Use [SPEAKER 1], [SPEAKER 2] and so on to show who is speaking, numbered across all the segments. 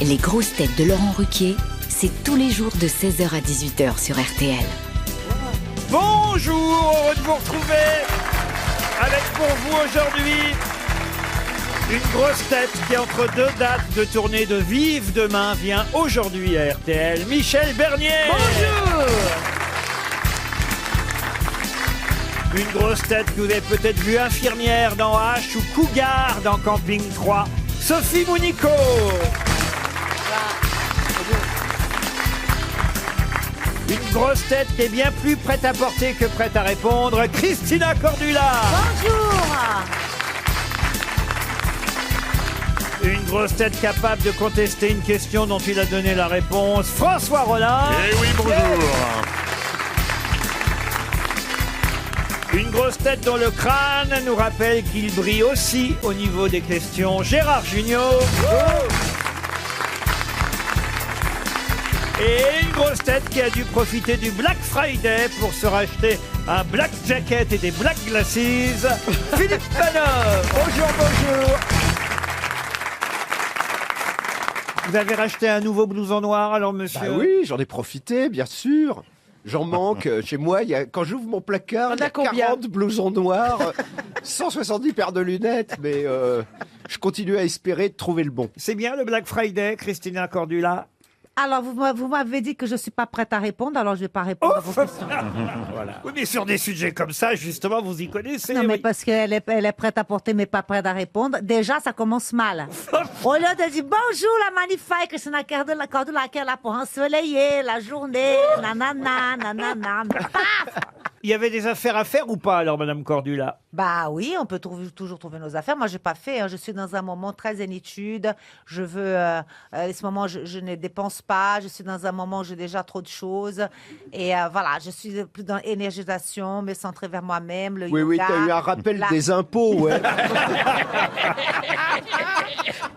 [SPEAKER 1] Les grosses têtes de Laurent Ruquier, c'est tous les jours de 16h à 18h sur RTL.
[SPEAKER 2] Bonjour, heureux de vous retrouver avec pour vous aujourd'hui une grosse tête qui entre deux dates de tournée de Vive Demain vient aujourd'hui à RTL, Michel Bernier.
[SPEAKER 3] Bonjour.
[SPEAKER 2] Une grosse tête que vous avez peut-être vue infirmière dans H ou Cougar dans Camping 3, Sophie Mounico. Une grosse tête qui est bien plus prête à porter que prête à répondre, Christina Cordula.
[SPEAKER 3] Bonjour.
[SPEAKER 2] Une grosse tête capable de contester une question dont il a donné la réponse, François Rollin.
[SPEAKER 4] Eh oui, bonjour.
[SPEAKER 2] Une grosse tête dont le crâne nous rappelle qu'il brille aussi au niveau des questions, Gérard Jugnot. Et une grosse tête qui a dû profiter du Black Friday pour se racheter un black jacket et des black glasses, Philippe Manœuvre. Bonjour, bonjour. Vous avez racheté un nouveau blouson noir alors, monsieur?
[SPEAKER 5] Bah oui, j'en ai profité, bien sûr. J'en manque. Chez moi, quand j'ouvre mon placard, il y a 40 blousons noirs, 170 paires de lunettes, mais je continue à espérer de trouver le bon.
[SPEAKER 2] C'est bien le Black Friday, Christina Cordula?
[SPEAKER 3] Alors, vous m'avez dit que je ne suis pas prête à répondre, alors je ne vais pas répondre à vos questions.
[SPEAKER 2] Voilà. Oui, mais sur des sujets comme ça, justement, vous y connaissez.
[SPEAKER 3] Non, mais
[SPEAKER 2] oui.
[SPEAKER 3] parce qu'elle est prête à porter, mais pas prête à répondre. Déjà, ça commence mal. Au lieu de dire bonjour, la magnifique Christina Cordula qui est là pour ensoleiller la journée, nanana, nanana. Paf!
[SPEAKER 2] Il y avait des affaires à faire ou pas, alors, Madame Cordula?
[SPEAKER 3] Bah oui, on peut toujours trouver nos affaires. Moi, j'ai pas fait. Hein. Je suis dans un moment très zénitude. Je veux, à ce moment, je ne dépense pas. Je suis dans un moment où j'ai déjà trop de choses. Et voilà, je suis plus dans l'énergisation, me centrer vers moi-même, le
[SPEAKER 5] Oui,
[SPEAKER 3] yoga.
[SPEAKER 5] oui, t'as eu un rappel des impôts, ouais.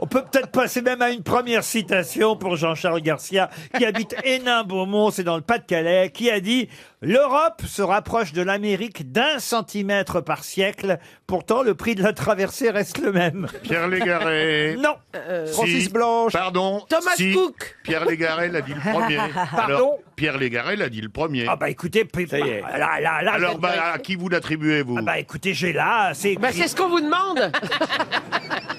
[SPEAKER 2] On peut peut-être passer même à une première citation pour Jean-Charles Garcia, qui habite Hénin-Beaumont, c'est dans le Pas-de-Calais, qui a dit « L'Europe se rapproche de l'Amérique d'1 centimètre par siècle, pourtant le prix de la traversée reste le même.
[SPEAKER 4] Pierre Légaré. »
[SPEAKER 2] Non.
[SPEAKER 5] Francis
[SPEAKER 4] Si.
[SPEAKER 5] Blanche.
[SPEAKER 4] Pardon.
[SPEAKER 6] Thomas
[SPEAKER 4] si.
[SPEAKER 6] Cook.
[SPEAKER 4] Pierre Légaré l'a dit le premier.
[SPEAKER 2] Pardon.
[SPEAKER 4] Alors, Pierre Légaré l'a dit le premier.
[SPEAKER 2] Ah bah écoutez, là,
[SPEAKER 4] Alors, à qui vous l'attribuez-vous?
[SPEAKER 2] ah bah écoutez, j'ai là, c'est
[SPEAKER 6] Bah,
[SPEAKER 2] écrit-
[SPEAKER 6] c'est ce qu'on vous demande.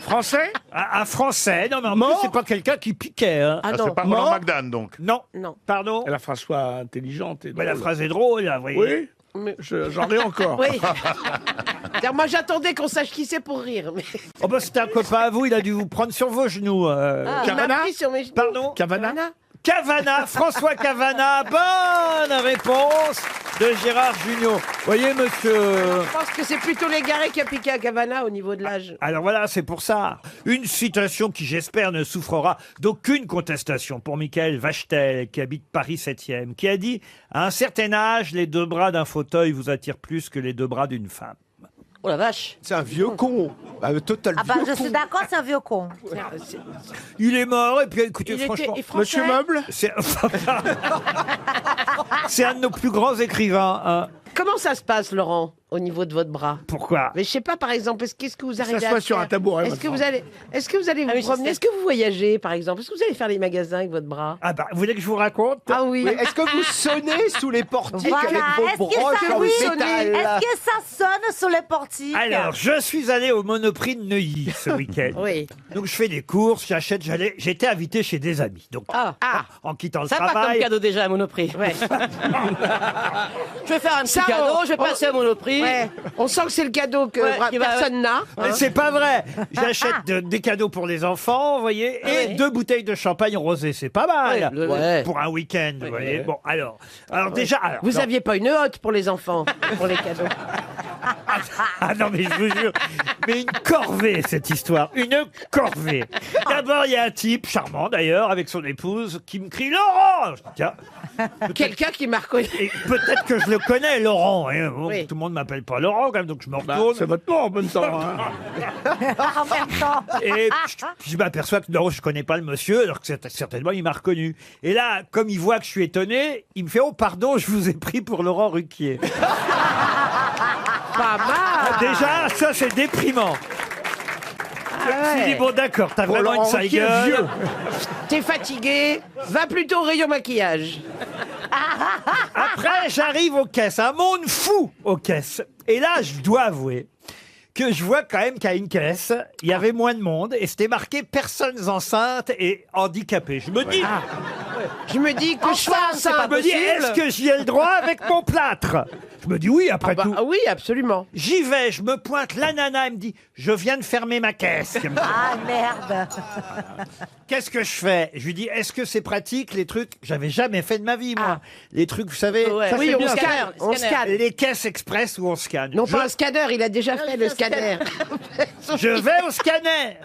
[SPEAKER 4] Français?
[SPEAKER 2] un Français. Non mais en plus, c'est pas quelqu'un qui piquait. Hein.
[SPEAKER 6] Ah
[SPEAKER 4] Ah,
[SPEAKER 6] non.
[SPEAKER 4] c'est pas Roland McDan, donc.
[SPEAKER 2] Non.
[SPEAKER 6] Non.
[SPEAKER 2] Pardon.
[SPEAKER 7] La phrase soit intelligente et
[SPEAKER 2] Bah, la
[SPEAKER 7] drôle.
[SPEAKER 2] phrase est drôle, là, vous voyez.
[SPEAKER 7] Oui,
[SPEAKER 6] Mais-
[SPEAKER 7] j'en ai encore.
[SPEAKER 6] Oui. C'est-à-dire, moi, j'attendais qu'on sache qui c'est pour rire. Mais...
[SPEAKER 2] Oh bah c'était un copain à vous, il a dû vous prendre sur vos genoux.
[SPEAKER 6] Il m'a pris sur mes genoux.
[SPEAKER 2] Pardon.
[SPEAKER 7] Cavana.
[SPEAKER 2] Cavana, François Cavana, bonne réponse de Gérard Jugnot. Voyez, monsieur.
[SPEAKER 6] Je pense que c'est plutôt Légaré qui a piqué à Cavana au niveau de l'âge.
[SPEAKER 2] Alors voilà, c'est pour ça. Une citation qui, j'espère, ne souffrera d'aucune contestation pour Michael Vachtel, qui habite Paris 7e, qui a dit « À un certain âge, les deux bras d'un fauteuil vous attirent plus que les deux bras d'une femme.
[SPEAKER 6] Oh la vache.
[SPEAKER 5] C'est un vieux con. Total
[SPEAKER 3] Ah bah,
[SPEAKER 5] vieux
[SPEAKER 3] je
[SPEAKER 5] con.
[SPEAKER 3] suis d'accord, c'est un vieux con. »
[SPEAKER 2] Il est mort, et puis écoutez, franchement...
[SPEAKER 7] Monsieur Meuble.
[SPEAKER 2] C'est c'est un de nos plus grands écrivains. Hein.
[SPEAKER 6] Comment ça se passe, Laurent, au niveau de votre bras?
[SPEAKER 2] Pourquoi?
[SPEAKER 6] Mais je sais pas, par exemple, qu'est-ce que vous arrivez à
[SPEAKER 7] S'assoit sur
[SPEAKER 6] faire?
[SPEAKER 7] un tabouret,
[SPEAKER 6] Est-ce que
[SPEAKER 7] votre
[SPEAKER 6] vous allez vous promener? Est-ce que vous voyagez, par exemple? Est-ce que vous allez faire les magasins avec votre bras?
[SPEAKER 2] Ah bah, vous voulez que je vous raconte?
[SPEAKER 6] Ah oui.
[SPEAKER 5] Oui, est-ce que vous sonnez sous les portiques
[SPEAKER 3] Voilà,
[SPEAKER 5] avec
[SPEAKER 3] est-ce
[SPEAKER 5] vos
[SPEAKER 3] que ça-
[SPEAKER 5] broches en
[SPEAKER 3] oui,
[SPEAKER 5] métal?
[SPEAKER 3] Est-ce que ça sonne sur les portiques?
[SPEAKER 2] Alors, je suis allé au Monoprix de Neuilly ce week-end.
[SPEAKER 6] Oui.
[SPEAKER 2] Donc, je fais des courses, j'étais invité chez des amis. Donc,
[SPEAKER 6] Ah.
[SPEAKER 2] en quittant le
[SPEAKER 8] Sympa comme
[SPEAKER 2] travail.
[SPEAKER 8] cadeau déjà à Monoprix.
[SPEAKER 6] Ouais.
[SPEAKER 8] Je vais faire un petit
[SPEAKER 6] Ça,
[SPEAKER 8] cadeau,
[SPEAKER 6] on-
[SPEAKER 8] je vais passer à Monoprix.
[SPEAKER 6] Ouais. On sent que c'est le cadeau que
[SPEAKER 8] Ouais, qui va-
[SPEAKER 6] personne n'a.
[SPEAKER 2] Mais c'est pas vrai. J'achète des cadeaux pour les enfants, vous voyez, et
[SPEAKER 8] ouais.
[SPEAKER 2] 2 bouteilles de champagne rosé. C'est pas mal.
[SPEAKER 8] Ouais.
[SPEAKER 2] Pour un week-end, vous voyez. Bon, alors déjà. Alors,
[SPEAKER 6] Vous
[SPEAKER 2] non.
[SPEAKER 6] aviez pas une hotte pour les enfants, pour les cadeaux.
[SPEAKER 2] Ah non, mais je vous jure, mais une corvée, cette histoire. Une corvée. D'abord, il y a un type, charmant d'ailleurs, avec son épouse, qui me crie « Laurent !» Je dis, tiens,
[SPEAKER 6] Quelqu'un qui m'a reconnu.
[SPEAKER 2] et peut-être que je le connais, Laurent. Hein. Bon,
[SPEAKER 6] Oui.
[SPEAKER 2] tout le monde m'appelle pas Laurent, quand même, donc je me
[SPEAKER 7] Bah,
[SPEAKER 2] retourne.
[SPEAKER 7] c'est votre nom en même temps. Hein.
[SPEAKER 3] En même temps.
[SPEAKER 2] Et je m'aperçois que non, je connais pas le monsieur, alors que certainement il m'a reconnu. Et là, comme il voit que je suis étonné, il me fait « Oh, pardon, je vous ai pris pour Laurent Ruquier. »
[SPEAKER 6] Pas mal.
[SPEAKER 2] Déjà, ça c'est déprimant. Je dis, bon, d'accord, t'as
[SPEAKER 7] Pour
[SPEAKER 2] vraiment une
[SPEAKER 7] Laurent
[SPEAKER 2] sale
[SPEAKER 7] Ruquier,
[SPEAKER 2] gueule.
[SPEAKER 7] vieux.
[SPEAKER 6] T'es fatigué, va plutôt au rayon maquillage.
[SPEAKER 2] Après, j'arrive aux caisses. Un monde fou aux caisses. Et là, je dois avouer que je vois quand même qu'à une caisse, il y avait moins de monde et c'était marqué personnes enceintes et handicapées. Je me dis,
[SPEAKER 6] Je me dis que je sois enceinte.
[SPEAKER 2] je me dis, est-ce que j'y ai le droit avec mon plâtre? Je me dis oui, après tout.
[SPEAKER 6] Oui, absolument.
[SPEAKER 2] J'y vais, je me pointe, la nana, elle me dit, je viens de fermer ma caisse.
[SPEAKER 3] Ah, merde.
[SPEAKER 2] Qu'est-ce que je fais? Je lui dis, est-ce que c'est pratique, les trucs? J'avais jamais fait de ma vie, moi. Les trucs, vous savez,
[SPEAKER 8] Ouais.
[SPEAKER 2] ça,
[SPEAKER 6] Oui,
[SPEAKER 2] c'est
[SPEAKER 6] on
[SPEAKER 2] bien.
[SPEAKER 6] scanne. On scanne.
[SPEAKER 2] Les caisses express où on scanne.
[SPEAKER 6] Non, pas un scanner, il a déjà fait le scanner.
[SPEAKER 2] Je vais au scanner.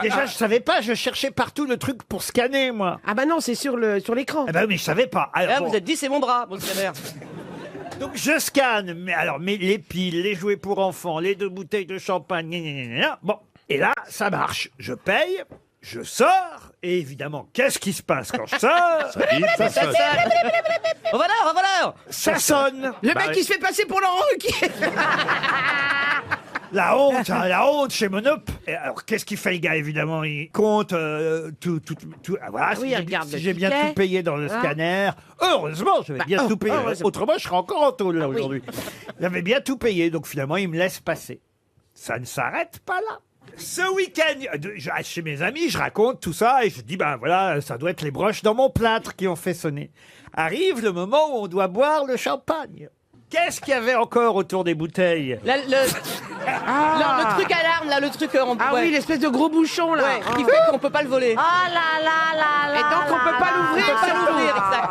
[SPEAKER 2] Déjà, je savais pas, je cherchais partout le truc pour scanner, moi.
[SPEAKER 6] Ah bah non, c'est sur l'écran.
[SPEAKER 2] Eh ben, mais je savais pas. Alors,
[SPEAKER 8] Là,
[SPEAKER 2] bon.
[SPEAKER 8] vous êtes dit, c'est mon bras, mon scanner.
[SPEAKER 2] Donc je scanne, mais les piles, les jouets pour enfants, les 2 bouteilles de champagne, gna, gna, gna, gna. Bon, et là, ça marche. Je paye, je sors, et évidemment, qu'est-ce qui se passe quand je sors?
[SPEAKER 8] Revoleur.
[SPEAKER 2] Ça sonne.
[SPEAKER 6] Le mec, il se fait passer pour Laurent Ruquier.
[SPEAKER 2] La honte, hein, la honte chez Monop. Et alors, qu'est-ce qu'il fait, le gars, évidemment? Il compte tout. Ah, voilà,
[SPEAKER 6] oui,
[SPEAKER 2] si
[SPEAKER 6] il
[SPEAKER 2] j'ai-
[SPEAKER 6] regarde
[SPEAKER 2] si
[SPEAKER 6] le
[SPEAKER 2] j'ai bien
[SPEAKER 6] ticket.
[SPEAKER 2] tout payé dans le
[SPEAKER 6] Ah.
[SPEAKER 2] scanner. Heureusement, j'avais bien tout payé.
[SPEAKER 6] heureusement.
[SPEAKER 2] Autrement, je serais encore en tôle, là, aujourd'hui. J'avais bien tout payé, donc finalement, il me laisse passer. Ça ne s'arrête pas là. Ce week-end, chez mes amis, je raconte tout ça et je dis, ben voilà, ça doit être les broches dans mon plâtre qui ont fait sonner. Arrive le moment où on doit boire le champagne. Qu'est-ce qu'il y avait encore autour des bouteilles?
[SPEAKER 8] Le truc alarme, là, le truc en
[SPEAKER 6] Ah oui, l'espèce de gros bouchon là.
[SPEAKER 8] Ouais, qui fait qu'on peut pas le voler.
[SPEAKER 3] Oh là là là là.
[SPEAKER 6] Et donc on peut pas l'ouvrir,
[SPEAKER 8] On peut pas
[SPEAKER 6] surtout.
[SPEAKER 8] l'ouvrir, exact.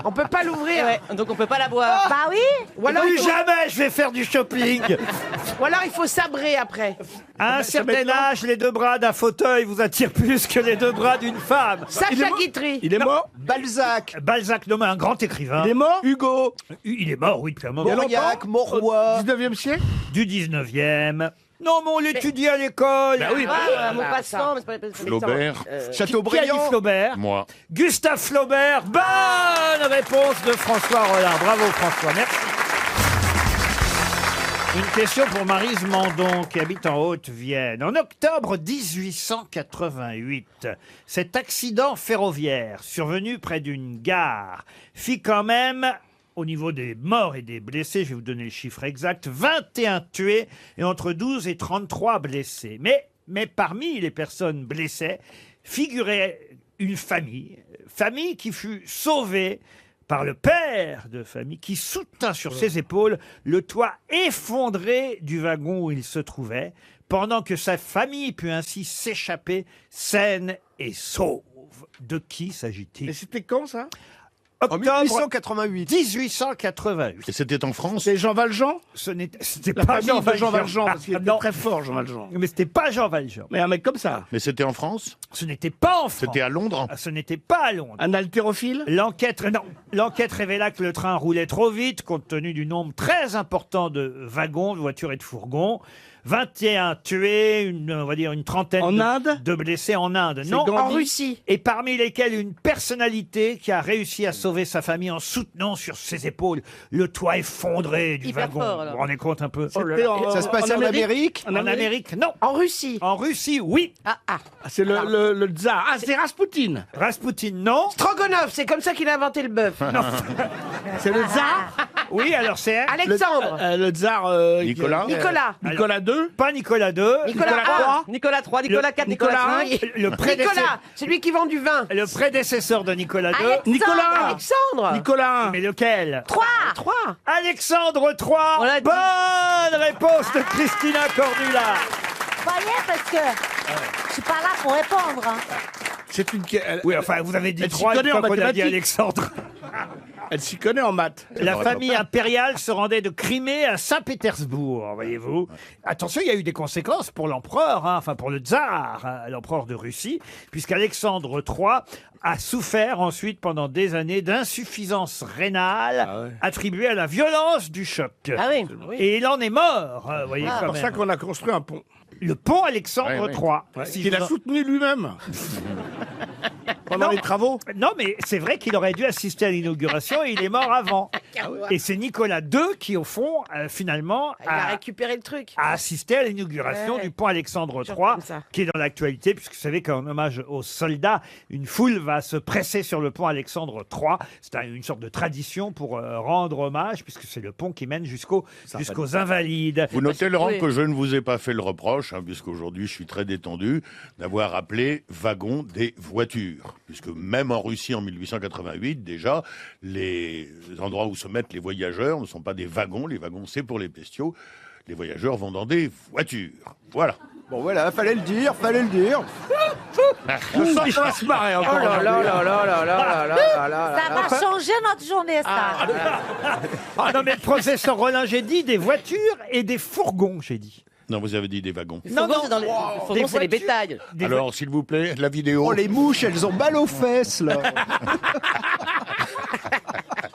[SPEAKER 6] On peut pas l'ouvrir.
[SPEAKER 8] Ouais, donc on peut pas la boire.
[SPEAKER 3] Bah oui.
[SPEAKER 6] Ou alors,
[SPEAKER 2] Plus
[SPEAKER 6] il faut,
[SPEAKER 2] jamais je vais faire du shopping.
[SPEAKER 6] ou alors il faut sabrer après.
[SPEAKER 2] À un certain âge, les 2 bras d'un fauteuil vous attirent plus que les 2 bras d'une femme.
[SPEAKER 6] Sacha Guitry.
[SPEAKER 7] Il est mort
[SPEAKER 5] Balzac,
[SPEAKER 2] Balzac, nommé un grand écrivain.
[SPEAKER 7] Il est mort
[SPEAKER 5] Hugo,
[SPEAKER 2] Il est mort, oui, depuis un moment.
[SPEAKER 5] Mauriac, Mauroy.
[SPEAKER 7] 19e siècle
[SPEAKER 2] Du 19e. Non, mais on l'étudie à l'école.
[SPEAKER 7] Bah oui,
[SPEAKER 8] Mon passe-temps, mais c'est pas
[SPEAKER 4] Flaubert.
[SPEAKER 2] Qui a dit
[SPEAKER 5] Chateaubriand.
[SPEAKER 2] Flaubert?
[SPEAKER 4] Moi.
[SPEAKER 2] Gustave Flaubert. Bonne réponse de François Rollin. Bravo François, merci. Une question pour Maryse Mandon qui habite en Haute-Vienne. En octobre 1888, cet accident ferroviaire survenu près d'une gare fit quand même, au niveau des morts et des blessés, je vais vous donner le chiffre exact, 21 tués et entre 12 et 33 blessés. Mais parmi les personnes blessées figurait une famille qui fut sauvée par le père de famille qui soutint sur ses épaules le toit effondré du wagon où il se trouvait, pendant que sa famille put ainsi s'échapper saine et sauve. De qui s'agit-il?
[SPEAKER 7] Et c'était quand ça
[SPEAKER 5] En
[SPEAKER 2] Octobre
[SPEAKER 5] 1888.
[SPEAKER 2] 1888.
[SPEAKER 4] Et c'était en France?
[SPEAKER 7] C'est Jean Valjean
[SPEAKER 2] C'était
[SPEAKER 7] La
[SPEAKER 2] pas
[SPEAKER 7] famille
[SPEAKER 2] Jean
[SPEAKER 7] de Jean
[SPEAKER 2] Valjean.
[SPEAKER 7] Valjean, parce qu'il était
[SPEAKER 2] Non.
[SPEAKER 7] très fort, Jean Valjean.
[SPEAKER 2] Mais c'était pas Jean Valjean.
[SPEAKER 7] Mais un mec comme ça.
[SPEAKER 4] Mais c'était en France?
[SPEAKER 2] Ce n'était pas en France.
[SPEAKER 4] C'était à Londres?
[SPEAKER 2] Ah, ce n'était pas à Londres.
[SPEAKER 7] Un haltérophile
[SPEAKER 2] L'enquête révéla que le train roulait trop vite compte tenu du nombre très important de wagons, de voitures et de fourgons. 21 tués, on va dire une trentaine
[SPEAKER 7] En Inde
[SPEAKER 2] de blessés en Inde.
[SPEAKER 7] C'est
[SPEAKER 2] Non,
[SPEAKER 7] Gandhi.
[SPEAKER 6] En Russie.
[SPEAKER 2] et parmi lesquels une personnalité qui a réussi à sauver sa famille en soutenant sur ses épaules le toit effondré du
[SPEAKER 8] Hyper
[SPEAKER 2] wagon.
[SPEAKER 8] fort,
[SPEAKER 2] Vous
[SPEAKER 8] alors.
[SPEAKER 2] vous rendez compte un peu?
[SPEAKER 7] C'était
[SPEAKER 5] Ça se passait en Amérique.
[SPEAKER 2] En Amérique, non.
[SPEAKER 6] En Russie.
[SPEAKER 2] En Russie, oui.
[SPEAKER 6] Ah.
[SPEAKER 7] C'est le tsar. Ah, c'est Raspoutine.
[SPEAKER 2] Raspoutine, non.
[SPEAKER 6] Stroganov, c'est comme ça qu'il a inventé le bœuf.
[SPEAKER 7] C'est le tsar.
[SPEAKER 2] Oui, alors c'est...
[SPEAKER 6] Alexandre.
[SPEAKER 7] Le tsar.
[SPEAKER 4] Nicolas?
[SPEAKER 6] Nicolas.
[SPEAKER 7] Nicolas II.
[SPEAKER 2] Pas Nicolas II.
[SPEAKER 6] Nicolas III.
[SPEAKER 8] Nicolas 3, Nicolas 4, Nicolas 5.
[SPEAKER 2] Le prédécesseur,
[SPEAKER 6] Nicolas, c'est lui qui vend du vin.
[SPEAKER 2] le prédécesseur de Nicolas II.
[SPEAKER 7] Nicolas.
[SPEAKER 6] Alexandre.
[SPEAKER 7] Nicolas.
[SPEAKER 2] Mais lequel?
[SPEAKER 6] 3.
[SPEAKER 2] Alexandre III.
[SPEAKER 8] On l'a dit.
[SPEAKER 2] Bonne réponse de Christina Cordula.
[SPEAKER 3] Voyez, parce que je suis pas là pour répondre. Hein.
[SPEAKER 7] C'est une.
[SPEAKER 2] Oui, enfin, vous avez dit
[SPEAKER 7] Elle s'y
[SPEAKER 2] 3
[SPEAKER 7] connaît en
[SPEAKER 2] fois qu'on a dit
[SPEAKER 7] mathématiques.
[SPEAKER 2] Alexandre.
[SPEAKER 7] Elle s'y connaît en maths.
[SPEAKER 2] La famille impériale se rendait de Crimée à Saint-Pétersbourg, voyez-vous. Attention, il y a eu des conséquences pour l'empereur, hein, enfin pour le tsar, hein, l'empereur de Russie, puisqu'Alexandre III a souffert ensuite pendant des années d'insuffisance rénale
[SPEAKER 7] Ah ouais.
[SPEAKER 2] attribuée à la violence du choc.
[SPEAKER 8] Ah oui.
[SPEAKER 2] Et il en est mort, vous voyez
[SPEAKER 8] Ah,
[SPEAKER 2] quand
[SPEAKER 7] C'est pour
[SPEAKER 2] même.
[SPEAKER 7] ça qu'on a construit un pont.
[SPEAKER 2] Le pont Alexandre
[SPEAKER 4] Ouais, ouais.
[SPEAKER 2] III.
[SPEAKER 7] Ouais,
[SPEAKER 2] Si
[SPEAKER 7] qu'il
[SPEAKER 2] vous
[SPEAKER 7] a
[SPEAKER 2] en-
[SPEAKER 7] soutenu lui-même. Pendant
[SPEAKER 2] Non.
[SPEAKER 7] les travaux.
[SPEAKER 2] Non, mais c'est vrai qu'il aurait dû assister à l'inauguration et il est mort avant. Et c'est Nicolas II qui, au fond, finalement,
[SPEAKER 6] Il a récupéré le truc.
[SPEAKER 2] a assisté à l'inauguration
[SPEAKER 6] Ouais.
[SPEAKER 2] du pont Alexandre
[SPEAKER 6] Toujours
[SPEAKER 2] III,
[SPEAKER 6] comme ça.
[SPEAKER 2] qui est dans l'actualité, puisque vous savez qu'en hommage aux soldats, une foule va se presser sur le pont Alexandre III. C'est une sorte de tradition pour rendre hommage, puisque c'est le pont qui mène jusqu'aux Invalides.
[SPEAKER 4] Vous notez, Laurent,
[SPEAKER 6] Oui.
[SPEAKER 4] que je ne vous ai pas fait le reproche, puisqu'aujourd'hui je suis très détendu, d'avoir appelé wagon des voitures. Puisque même en Russie en 1888, déjà, les endroits où se mettent les voyageurs ne sont pas des wagons. Les wagons, c'est pour les bestiaux. Les voyageurs vont dans des voitures. Voilà.
[SPEAKER 5] Bon voilà, fallait le dire, fallait le dire.
[SPEAKER 7] Je sens qu'on va se marrer
[SPEAKER 6] Oh
[SPEAKER 7] encore.
[SPEAKER 6] là là là là là là là là là
[SPEAKER 3] Ça va changer notre journée, ça.
[SPEAKER 2] Ah non, mais le professeur Rollin, j'ai dit des voitures et des fourgons, j'ai dit.
[SPEAKER 4] Non, vous avez dit des wagons.
[SPEAKER 8] Les fourgons, c'est dans les... les fourgons,
[SPEAKER 2] Des
[SPEAKER 8] c'est les
[SPEAKER 2] voitures.
[SPEAKER 8] bétails.
[SPEAKER 4] Alors, s'il vous plaît, la vidéo.
[SPEAKER 5] Oh les mouches, elles ont mal aux fesses là.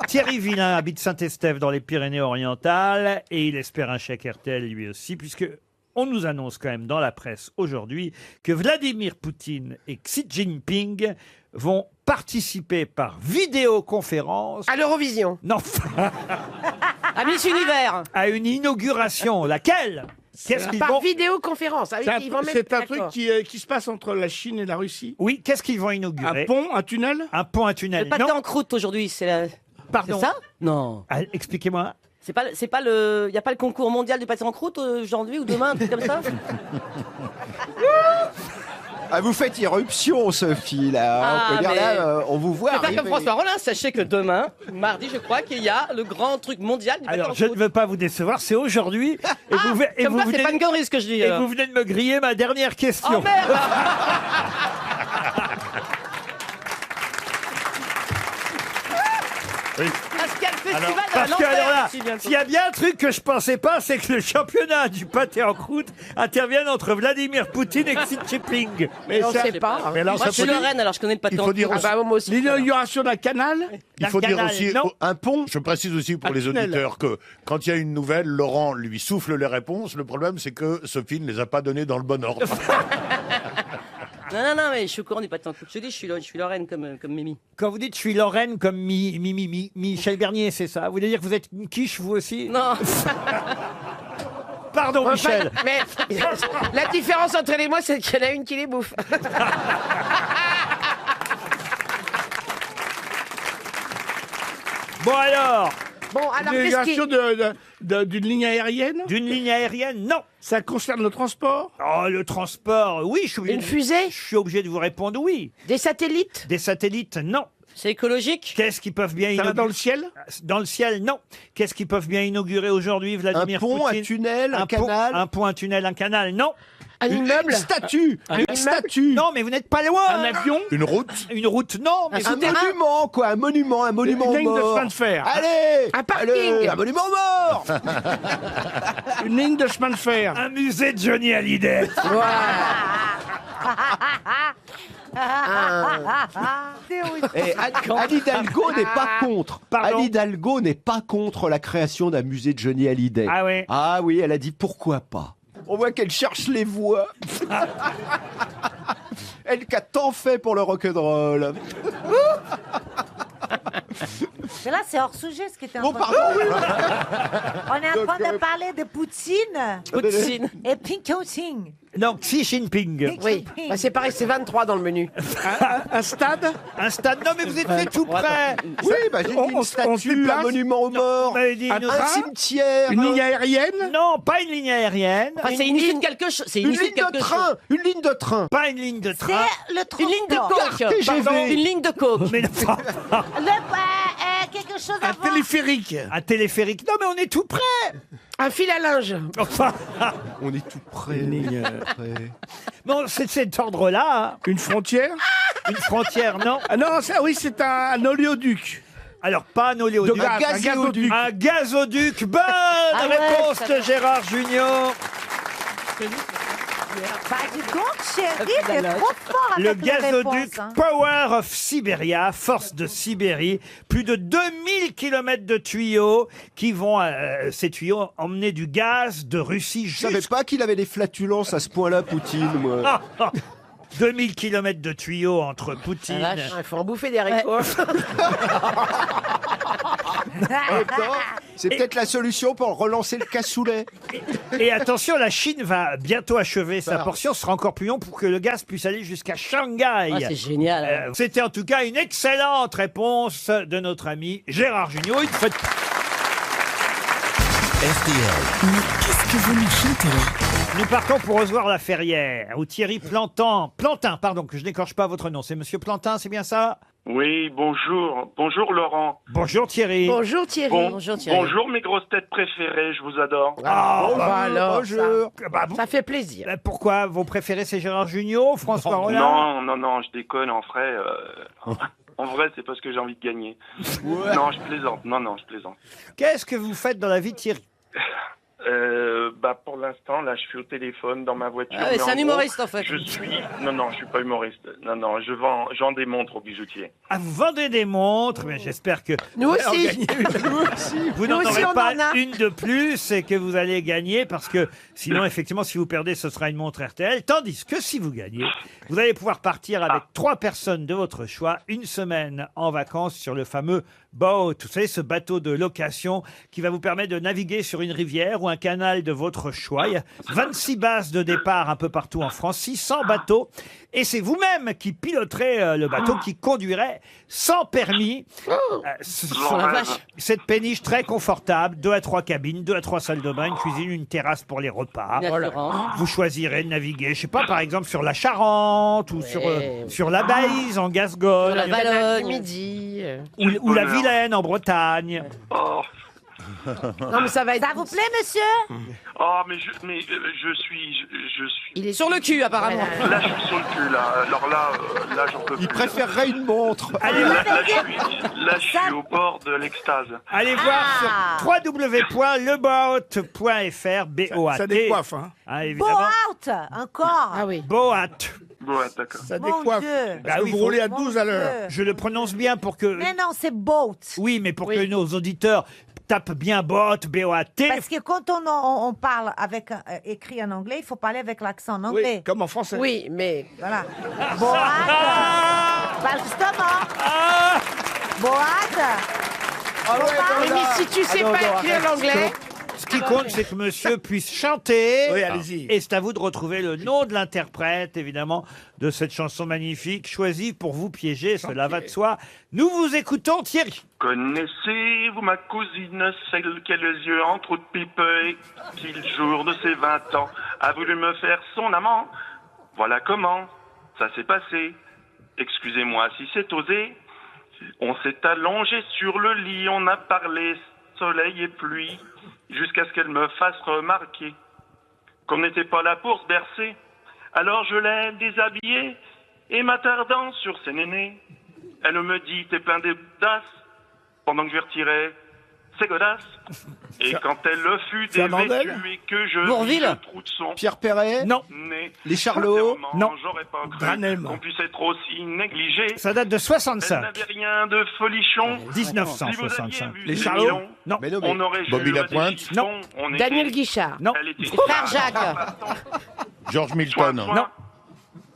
[SPEAKER 2] Thierry Villain habite Saint-Estèphe dans les Pyrénées-Orientales et il espère un chèque RTL lui aussi, puisque on nous annonce quand même dans la presse aujourd'hui que Vladimir Poutine et Xi Jinping vont participer par vidéoconférence.
[SPEAKER 6] À l'Eurovision.
[SPEAKER 2] Non,
[SPEAKER 8] À Miss Univers.
[SPEAKER 2] à une inauguration. Laquelle? Qu'est-ce qu'ils
[SPEAKER 6] Par
[SPEAKER 2] vont...
[SPEAKER 6] vidéoconférence. Ah oui, ils vont mettre-
[SPEAKER 7] C'est un truc
[SPEAKER 6] d'accord.
[SPEAKER 7] qui se passe entre la Chine et la Russie.
[SPEAKER 2] Oui, qu'est-ce qu'ils vont
[SPEAKER 7] Un
[SPEAKER 2] inaugurer?
[SPEAKER 7] pont, un tunnel.
[SPEAKER 2] Un pont, un tunnel.
[SPEAKER 8] Le pâté en croûte aujourd'hui, c'est la...
[SPEAKER 2] Pardon.
[SPEAKER 8] C'est ça? Non.
[SPEAKER 2] Ah, expliquez-moi.
[SPEAKER 8] C'est pas le... Y a pas le concours mondial du pâté en croûte aujourd'hui ou demain, un truc comme ça?
[SPEAKER 5] Ah, vous faites irruption, Sophie, là.
[SPEAKER 8] Ah,
[SPEAKER 5] on peut dire,
[SPEAKER 8] mais-
[SPEAKER 5] là, on vous voit
[SPEAKER 8] C'est pas
[SPEAKER 5] arriver.
[SPEAKER 8] comme François Rollin, sachez que demain, mardi, je crois qu'il y a le grand truc mondial du pâté en
[SPEAKER 2] Alors, je ne
[SPEAKER 8] croûte.
[SPEAKER 2] veux pas vous décevoir, c'est aujourd'hui. Et vous, et
[SPEAKER 8] Comme
[SPEAKER 2] vous
[SPEAKER 8] quoi, c'est
[SPEAKER 2] venez-
[SPEAKER 8] pas une connerie ce que je dis.
[SPEAKER 2] et vous venez de me griller ma dernière question.
[SPEAKER 8] Oh merde! Parce qu'il y a le festival de
[SPEAKER 2] Parce que alors là,
[SPEAKER 8] aussi bientôt.
[SPEAKER 2] s'il y a bien un truc que je pensais pas, c'est que le championnat du pâté en croûte intervienne entre Vladimir Poutine et Xi Jinping.
[SPEAKER 7] Mais
[SPEAKER 6] On
[SPEAKER 7] ça-
[SPEAKER 6] sait pas.
[SPEAKER 4] Mais alors,
[SPEAKER 8] Moi,
[SPEAKER 4] ça
[SPEAKER 8] je suis
[SPEAKER 4] peut dire-
[SPEAKER 8] Lorraine, alors je connais le pâté
[SPEAKER 4] il
[SPEAKER 8] en
[SPEAKER 4] faut
[SPEAKER 8] croûte.
[SPEAKER 4] dire
[SPEAKER 6] Ah
[SPEAKER 4] aussi,
[SPEAKER 6] bah moi aussi.
[SPEAKER 7] L'inauguration d'un canal.
[SPEAKER 4] il faut dire
[SPEAKER 2] canal,
[SPEAKER 4] aussi
[SPEAKER 2] non.
[SPEAKER 5] Un pont.
[SPEAKER 4] je précise aussi pour
[SPEAKER 7] Un
[SPEAKER 4] les
[SPEAKER 7] tunnel.
[SPEAKER 4] auditeurs que quand il y a une nouvelle, Laurent lui souffle les réponses. Le problème, c'est que Sophie ne les a pas données dans le bon ordre.
[SPEAKER 8] Non, mais je suis au courant du pâté en croûte. Je te dis, je suis Lorraine comme Mimi.
[SPEAKER 2] Quand vous dites je suis Lorraine comme Michel Bernier, c'est ça? Vous voulez dire que vous êtes une quiche vous aussi?
[SPEAKER 8] Non,
[SPEAKER 2] Pardon
[SPEAKER 6] Enfin,
[SPEAKER 2] Michel.
[SPEAKER 6] mais la différence entre les mots, c'est qu'il y en a une qui les bouffe.
[SPEAKER 2] Bon alors,
[SPEAKER 6] Bon, alors qu'est-ce
[SPEAKER 7] L'inauguration
[SPEAKER 6] qui...
[SPEAKER 7] d'une ligne aérienne.
[SPEAKER 2] d'une ligne aérienne, non.
[SPEAKER 7] Ça concerne le transport.
[SPEAKER 2] Oh, le transport, oui, je suis obligé
[SPEAKER 6] Une
[SPEAKER 2] de-
[SPEAKER 6] fusée?
[SPEAKER 2] Je suis obligé de vous répondre oui.
[SPEAKER 6] Des satellites?
[SPEAKER 2] Des satellites, non.
[SPEAKER 8] c'est écologique.
[SPEAKER 2] Qu'est-ce qu'ils peuvent bien
[SPEAKER 7] Ça va
[SPEAKER 2] inaugurer?
[SPEAKER 7] dans le ciel.
[SPEAKER 2] Dans le ciel, non. Qu'est-ce qu'ils peuvent bien inaugurer aujourd'hui,
[SPEAKER 5] Un
[SPEAKER 2] Vladimir
[SPEAKER 5] pont,
[SPEAKER 2] Poutine?
[SPEAKER 5] un tunnel, un
[SPEAKER 2] pont,
[SPEAKER 5] canal.
[SPEAKER 2] un pont, un tunnel, un canal, non.
[SPEAKER 6] Un immeuble?
[SPEAKER 5] Une statue. Une
[SPEAKER 6] immeuble.
[SPEAKER 5] statue.
[SPEAKER 2] Non, mais vous n'êtes pas loin.
[SPEAKER 7] Un avion.
[SPEAKER 4] Une route.
[SPEAKER 2] Une route, non. Mais
[SPEAKER 5] Un monument, quoi. Un monument
[SPEAKER 7] Une ligne de
[SPEAKER 5] mort.
[SPEAKER 7] chemin de fer.
[SPEAKER 5] Allez.
[SPEAKER 6] Un parking.
[SPEAKER 5] Allez, un monument mort.
[SPEAKER 7] Une ligne de chemin de fer.
[SPEAKER 2] un musée de Johnny Hallyday.
[SPEAKER 5] Et Anne Hidalgo n'est pas contre.
[SPEAKER 2] Pardon
[SPEAKER 5] Anne Hidalgo n'est pas contre la création d'un musée de Johnny Hallyday.
[SPEAKER 2] Ah oui.
[SPEAKER 5] Ah oui, elle a dit pourquoi pas. On voit qu'elle cherche les voix. Elle qui a tant fait pour le rock'n'roll.
[SPEAKER 3] Mais là, c'est hors sujet ce qui était en
[SPEAKER 5] Bon,
[SPEAKER 3] train de-
[SPEAKER 5] pardon, oui.
[SPEAKER 3] On est en train de parler de Poutine
[SPEAKER 8] Poutine.
[SPEAKER 3] et Pinkoting.
[SPEAKER 2] Non, Xi Jinping.
[SPEAKER 6] Oui, bah, c'est pareil, c'est 23 dans le menu.
[SPEAKER 7] Un stade.
[SPEAKER 2] Un stade. Non, mais vous étiez tout près.
[SPEAKER 5] Oui, bah, j'ai dit
[SPEAKER 7] On
[SPEAKER 5] une
[SPEAKER 7] se
[SPEAKER 5] statue, un
[SPEAKER 7] déplace.
[SPEAKER 5] monument aux morts,
[SPEAKER 2] Vous m'avez dit
[SPEAKER 7] Un
[SPEAKER 2] une-
[SPEAKER 5] un
[SPEAKER 7] train.
[SPEAKER 5] cimetière,
[SPEAKER 7] Une ligne aérienne.
[SPEAKER 2] Non, pas une ligne aérienne.
[SPEAKER 8] Enfin, c'est une issue de quelque chose. C'est
[SPEAKER 5] une
[SPEAKER 8] issue
[SPEAKER 5] ligne de
[SPEAKER 8] quelque
[SPEAKER 5] train,
[SPEAKER 8] chose.
[SPEAKER 5] une ligne de train.
[SPEAKER 2] Pas une ligne de
[SPEAKER 3] C'est
[SPEAKER 2] train.
[SPEAKER 3] le transport.
[SPEAKER 8] Une ligne de coke.
[SPEAKER 5] TGV.
[SPEAKER 8] Pardon, une ligne de coke.
[SPEAKER 2] Mais non,
[SPEAKER 3] Quelque chose à
[SPEAKER 7] Un
[SPEAKER 3] voir.
[SPEAKER 7] téléphérique.
[SPEAKER 2] un téléphérique. Non, mais on est tout près.
[SPEAKER 6] Un fil à linge.
[SPEAKER 2] Enfin,
[SPEAKER 5] On est tout près.
[SPEAKER 2] non, c'est de cet ordre-là. Hein.
[SPEAKER 7] Une frontière.
[SPEAKER 2] Une frontière, non.
[SPEAKER 7] Ah non, ça oui, c'est un oléoduc.
[SPEAKER 2] Alors, pas un oléoduc.
[SPEAKER 7] De gaz, un gazoduc.
[SPEAKER 2] Un gazoduc. Bonne
[SPEAKER 3] Ah ouais,
[SPEAKER 2] réponse
[SPEAKER 3] ça-
[SPEAKER 2] de Gérard Junior.
[SPEAKER 3] Bah, dis donc, chérie, t'es trop fort avec
[SPEAKER 2] Le
[SPEAKER 3] les
[SPEAKER 2] gazoduc
[SPEAKER 3] réponses, hein.
[SPEAKER 2] Power of Siberia, force de Sibérie, plus de 2000 km de tuyaux qui vont, ces tuyaux, emmener du gaz de Russie
[SPEAKER 5] Je savais pas qu'il avait des flatulences à ce point-là, Poutine, moi.
[SPEAKER 2] 2000 km de tuyaux entre Poutine.
[SPEAKER 6] Il faut en bouffer des haricots.
[SPEAKER 5] En même temps, c'est peut-être la solution pour relancer le cassoulet.
[SPEAKER 2] Et attention, la Chine va bientôt achever sa portion, ce sera encore plus long pour que le gaz puisse aller jusqu'à Shanghai.
[SPEAKER 8] Ah, c'est génial.
[SPEAKER 2] C'était en tout cas une excellente réponse de notre ami Gérard Jugnot. Une fois de-
[SPEAKER 1] Mais qu'est-ce que vous nous chantez là?
[SPEAKER 2] Nous partons pour Ozoir-la-Ferrière, où Thierry Plantin, pardon, que je n'écorche pas votre nom, c'est Monsieur Plantin, c'est bien ça?
[SPEAKER 9] Oui, bonjour. Bonjour Laurent.
[SPEAKER 2] Bonjour Thierry.
[SPEAKER 6] Bonjour Thierry.
[SPEAKER 9] Bonjour mes grosses têtes préférées, je vous adore.
[SPEAKER 5] Bonjour.
[SPEAKER 6] Ça fait plaisir.
[SPEAKER 2] Pourquoi? Vos préférés, c'est Gérard Jugnot, François Rollin?
[SPEAKER 9] Non, je déconne, en vrai. En vrai, c'est parce que j'ai envie de gagner. Non, je plaisante. Non, je plaisante.
[SPEAKER 2] Qu'est-ce que vous faites dans la vie, Thierry?
[SPEAKER 9] Pour l'instant, là, je suis au téléphone dans ma voiture.
[SPEAKER 8] Ah ouais,
[SPEAKER 9] mais
[SPEAKER 8] c'est
[SPEAKER 9] en
[SPEAKER 8] un
[SPEAKER 9] gros,
[SPEAKER 8] humoriste, en fait.
[SPEAKER 9] Je suis pas humoriste. Non, je vends des montres aux bijoutiers.
[SPEAKER 2] Ah, vous vendez des montres, mais j'espère que
[SPEAKER 6] Nous
[SPEAKER 2] vous allez en
[SPEAKER 6] aussi.
[SPEAKER 2] gagner une. Vous n'en
[SPEAKER 6] Nous aussi,
[SPEAKER 2] aurez
[SPEAKER 6] on
[SPEAKER 2] pas
[SPEAKER 6] en a.
[SPEAKER 2] une de plus et que vous allez gagner parce que sinon, effectivement, si vous perdez, ce sera une montre RTL. Tandis que si vous gagnez, vous allez pouvoir partir avec 3 personnes de votre choix, une semaine en vacances sur le fameux boat. Vous savez, ce bateau de location qui va vous permettre de naviguer sur une rivière ou un canal de votre choix. Il y a 26 bases de départ un peu partout en France, 600 bateaux. Et c'est vous-même qui piloterez le bateau, qui conduirez sans permis. Cette péniche très confortable, 2 à 3 cabines, 2 à 3 salles de bain, une cuisine, une terrasse pour les repas.
[SPEAKER 8] Une assurance.
[SPEAKER 2] Vous choisirez de naviguer, je sais pas, par exemple sur la Charente ou sur la Baïse en Gascogne,
[SPEAKER 8] Sur la Valogne.
[SPEAKER 6] Midi.
[SPEAKER 2] ou la Vilaine en Bretagne.
[SPEAKER 9] Oh,
[SPEAKER 6] Non, mais ça va être.
[SPEAKER 3] Ça vous plaît, monsieur?
[SPEAKER 9] je suis.
[SPEAKER 6] Il est
[SPEAKER 8] Sur le cul, apparemment.
[SPEAKER 9] Là, je suis sur le cul, là. Alors là, j'en peux plus.
[SPEAKER 5] Il préférerait une montre.
[SPEAKER 2] Allez,
[SPEAKER 9] Là, je suis au bord de l'extase.
[SPEAKER 2] allez voir sur www.leboat.fr, B-O-A-T.
[SPEAKER 7] Ça décoiffe, hein.
[SPEAKER 3] Go
[SPEAKER 2] Évidemment.
[SPEAKER 3] out! Encore?
[SPEAKER 6] Ah oui.
[SPEAKER 2] Boat.
[SPEAKER 9] Ouais, d'accord.
[SPEAKER 7] Ça
[SPEAKER 3] Mon
[SPEAKER 7] décoiffe.
[SPEAKER 3] Dieu.
[SPEAKER 7] Parce
[SPEAKER 2] Bah
[SPEAKER 7] que
[SPEAKER 2] oui,
[SPEAKER 7] vous
[SPEAKER 2] faut-
[SPEAKER 7] roulez à
[SPEAKER 3] Mon
[SPEAKER 7] 12 à l'heure.
[SPEAKER 3] Dieu.
[SPEAKER 2] Je le prononce bien pour que...
[SPEAKER 3] Mais non, c'est boat.
[SPEAKER 2] Oui, mais pour
[SPEAKER 6] Oui.
[SPEAKER 2] que nos auditeurs tapent bien boat, B-O-A-T.
[SPEAKER 3] Parce que quand on parle avec écrit en anglais, il faut parler avec l'accent en anglais.
[SPEAKER 7] Oui, comme en français.
[SPEAKER 6] Oui, mais.
[SPEAKER 3] Voilà. Boat. Bah, justement.
[SPEAKER 2] Ah
[SPEAKER 3] Boat.
[SPEAKER 6] Oui, mais si tu sais pas écrire l'anglais.
[SPEAKER 2] Ce qui compte, c'est que monsieur puisse chanter.
[SPEAKER 7] Oui, allez-y.
[SPEAKER 2] Et c'est à vous de retrouver le nom de l'interprète, évidemment, de cette chanson magnifique, choisie pour vous piéger, cela va de soi. Nous vous écoutons, Thierry.
[SPEAKER 9] Connaissez-vous ma cousine, celle qui a les yeux en trou de pipe et qui, le jour de ses 20 ans, a voulu me faire son amant? Voilà comment ça s'est passé. Excusez-moi si c'est osé. On s'est allongé sur le lit, on a parlé soleil et pluie, jusqu'à ce qu'elle me fasse remarquer qu'on n'était pas là pour se bercer. Alors je l'ai déshabillée et m'attardant sur ses nénés, elle me dit t'es plein d'audace, pendant que je lui retirais ses godasses. Et quand elle le fut
[SPEAKER 7] C'est Amandel
[SPEAKER 9] dévêtue et que je vis
[SPEAKER 8] Bourvil.
[SPEAKER 9] le trou de son
[SPEAKER 5] Pierre Perret.
[SPEAKER 2] Non,
[SPEAKER 9] nez,
[SPEAKER 5] Les Charlots.
[SPEAKER 9] sincèrement,
[SPEAKER 2] Non.
[SPEAKER 9] j'aurais pas cru
[SPEAKER 7] Dranem.
[SPEAKER 9] qu'on puisse être aussi négligé.
[SPEAKER 2] ça date de
[SPEAKER 9] Elle
[SPEAKER 2] 65.
[SPEAKER 9] n'avait rien de folichon. Si vous aviez
[SPEAKER 2] 1965.
[SPEAKER 9] vu
[SPEAKER 7] Les
[SPEAKER 9] ses
[SPEAKER 7] Charlots
[SPEAKER 9] millions,
[SPEAKER 2] Non.
[SPEAKER 5] Mais non, mais
[SPEAKER 9] on aurait
[SPEAKER 4] Bobby
[SPEAKER 9] joué à
[SPEAKER 4] Lapointe.
[SPEAKER 9] des chiffons, on était-
[SPEAKER 6] Daniel Guichard.
[SPEAKER 2] Non.
[SPEAKER 9] Elle était
[SPEAKER 6] Frère Jacques.
[SPEAKER 4] George Milton.
[SPEAKER 2] Non.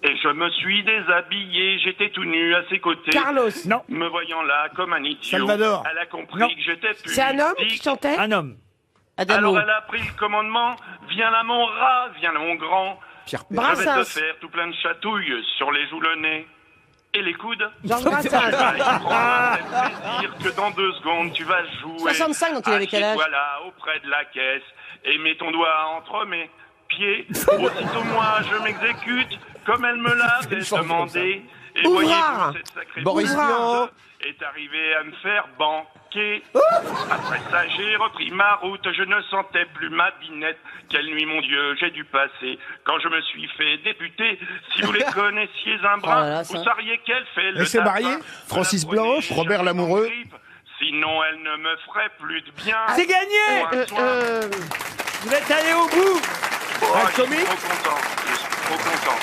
[SPEAKER 9] Et je me suis déshabillé, j'étais tout nu à ses côtés.
[SPEAKER 6] Carlos.
[SPEAKER 2] Non,
[SPEAKER 9] Me voyant là comme un idiot.
[SPEAKER 7] Salvador.
[SPEAKER 9] Elle a compris
[SPEAKER 2] Non.
[SPEAKER 9] que j'étais plus.
[SPEAKER 6] C'est un homme qui chantait.
[SPEAKER 2] un homme.
[SPEAKER 8] Adamo.
[SPEAKER 9] Alors elle a pris le commandement. Viens là mon rat, viens là mon grand.
[SPEAKER 5] Pierre
[SPEAKER 9] Je vais te
[SPEAKER 6] Brassens.
[SPEAKER 9] faire tout plein de chatouilles sur les joues, le nez et les coudes.
[SPEAKER 6] Georges Brassens.
[SPEAKER 9] Ah, il prendra tel plaisir que dans 2 secondes tu vas jouer.
[SPEAKER 8] 65, donc il avait quel âge?
[SPEAKER 9] Voilà, auprès de la caisse et mets ton doigt entre mes pieds. Aussitôt moi je m'exécute comme elle me l'avait demandé. Et
[SPEAKER 6] Ouvrard.
[SPEAKER 9] voyez-vous, cette sacrée
[SPEAKER 5] Boris
[SPEAKER 9] bourgeoise
[SPEAKER 5] Vian.
[SPEAKER 9] est arrivée à me faire banquer. Après ça, j'ai repris ma route, je ne sentais plus ma binette. Quelle nuit, mon Dieu, j'ai dû passer quand je me suis fait député. Si vous les connaissiez un
[SPEAKER 8] Oh
[SPEAKER 9] brin,
[SPEAKER 8] là là, ça.
[SPEAKER 9] vous sauriez qu'elle fait le
[SPEAKER 7] Elle s'est
[SPEAKER 9] tapin.
[SPEAKER 7] mariée
[SPEAKER 9] Je
[SPEAKER 5] Francis
[SPEAKER 9] la prenais
[SPEAKER 5] Blanche,
[SPEAKER 9] jamais
[SPEAKER 4] Robert
[SPEAKER 9] en
[SPEAKER 4] Lamoureux.
[SPEAKER 9] grippe, sinon elle ne me ferait plus de bien.
[SPEAKER 2] C'est gagné.
[SPEAKER 9] Point, point.
[SPEAKER 2] Vous êtes allé au bout.
[SPEAKER 9] Oh,
[SPEAKER 7] un
[SPEAKER 9] je suis
[SPEAKER 7] comique
[SPEAKER 9] trop content, je suis trop content.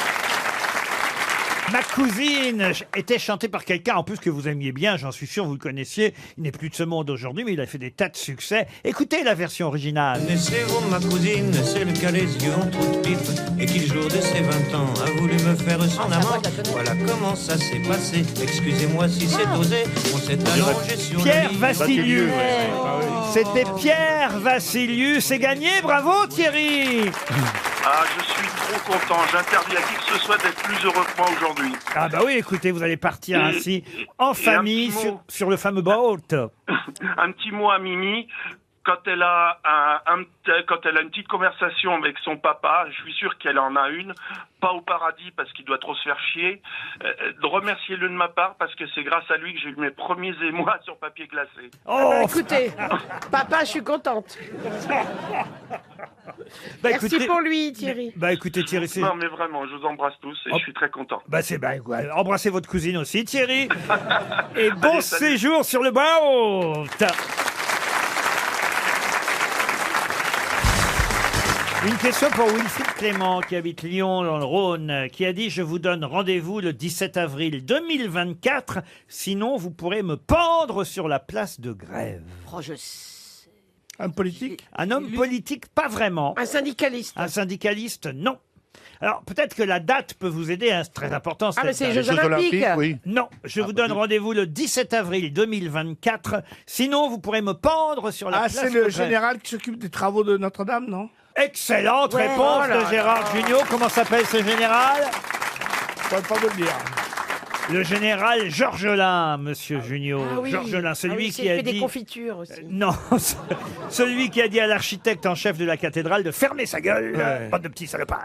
[SPEAKER 2] Ma cousine était chantée par quelqu'un, en plus que vous aimiez bien, j'en suis sûr, vous le connaissiez. Il n'est plus de ce monde aujourd'hui, mais il a fait des tas de succès. Écoutez la version originale.
[SPEAKER 10] Connaissez-vous ma cousine, celle qui a les yeux en trou de pipe et qui, le jour de ses 20 ans, a voulu me faire son amant? Voilà comment ça s'est passé. Excusez-moi si c'est osé, on s'est allongé sur
[SPEAKER 2] Pierre
[SPEAKER 10] le lit.
[SPEAKER 2] Vassiliou. C'était Pierre Vassiliou. C'est gagné, bravo Thierry.
[SPEAKER 9] Ah, je suis trop content. J'interdis à qui que ce soit d'être plus heureux que moi aujourd'hui.
[SPEAKER 2] Ah bah oui, écoutez, vous allez partir
[SPEAKER 9] Et-
[SPEAKER 2] ainsi en
[SPEAKER 9] et
[SPEAKER 2] famille
[SPEAKER 9] un petit mot.
[SPEAKER 2] sur le fameux boat.
[SPEAKER 9] Un petit mot à Mimi. Quand elle a quand elle a une petite conversation avec son papa, je suis sûr qu'elle en a une, pas au paradis parce qu'il doit trop se faire chier, remerciez-le de ma part parce que c'est grâce à lui que j'ai eu mes premiers émois sur papier glacé.
[SPEAKER 6] Écoutez, papa, je suis contente.
[SPEAKER 2] Bah,
[SPEAKER 6] Merci
[SPEAKER 2] écoutez-
[SPEAKER 6] pour lui, Thierry.
[SPEAKER 2] Bah écoutez Thierry, c'est...
[SPEAKER 9] Non mais vraiment, je vous embrasse tous et je suis très content.
[SPEAKER 2] Bah c'est bien, embrassez votre cousine aussi Thierry. Et bon
[SPEAKER 9] Allez, salut.
[SPEAKER 2] séjour sur le boat. Une question pour Wilfried Clément, qui habite Lyon, dans le Rhône, qui a dit « Je vous donne rendez-vous le 17 avril 2024, sinon vous pourrez me pendre sur la place de Grève.
[SPEAKER 6] Oh, je sais. »
[SPEAKER 7] Un politique?
[SPEAKER 2] Un homme politique, pas vraiment.
[SPEAKER 6] Un syndicaliste.
[SPEAKER 2] Un syndicaliste, non. Alors, peut-être que la date peut vous aider, hein, c'est très important.
[SPEAKER 6] Ah, mais c'est les
[SPEAKER 2] cette
[SPEAKER 6] Jeux
[SPEAKER 2] date.
[SPEAKER 6] Olympiques.
[SPEAKER 4] oui.
[SPEAKER 2] Non, je vous donne rendez-vous le 17 avril 2024, sinon vous pourrez me pendre sur la
[SPEAKER 7] Ah,
[SPEAKER 2] place
[SPEAKER 7] c'est
[SPEAKER 2] de
[SPEAKER 7] le
[SPEAKER 2] Grève.
[SPEAKER 7] général qui s'occupe des travaux de Notre-Dame, non?
[SPEAKER 2] Excellente
[SPEAKER 6] Ouais,
[SPEAKER 2] réponse
[SPEAKER 6] oh là
[SPEAKER 2] de Gérard Jugnot. Comment s'appelle ce général?
[SPEAKER 7] Je pourrais pas vous le dire.
[SPEAKER 2] Le général Georgelin, monsieur Jugnot.
[SPEAKER 6] Ah oui.
[SPEAKER 2] Georgelin, celui
[SPEAKER 6] Ah oui,
[SPEAKER 2] qui
[SPEAKER 6] il
[SPEAKER 2] a
[SPEAKER 6] fait des
[SPEAKER 2] dit...
[SPEAKER 6] confitures aussi.
[SPEAKER 2] Non, celui qui a dit à l'architecte en chef de la cathédrale de fermer sa gueule,
[SPEAKER 7] Ouais.
[SPEAKER 2] bande de petits salopards.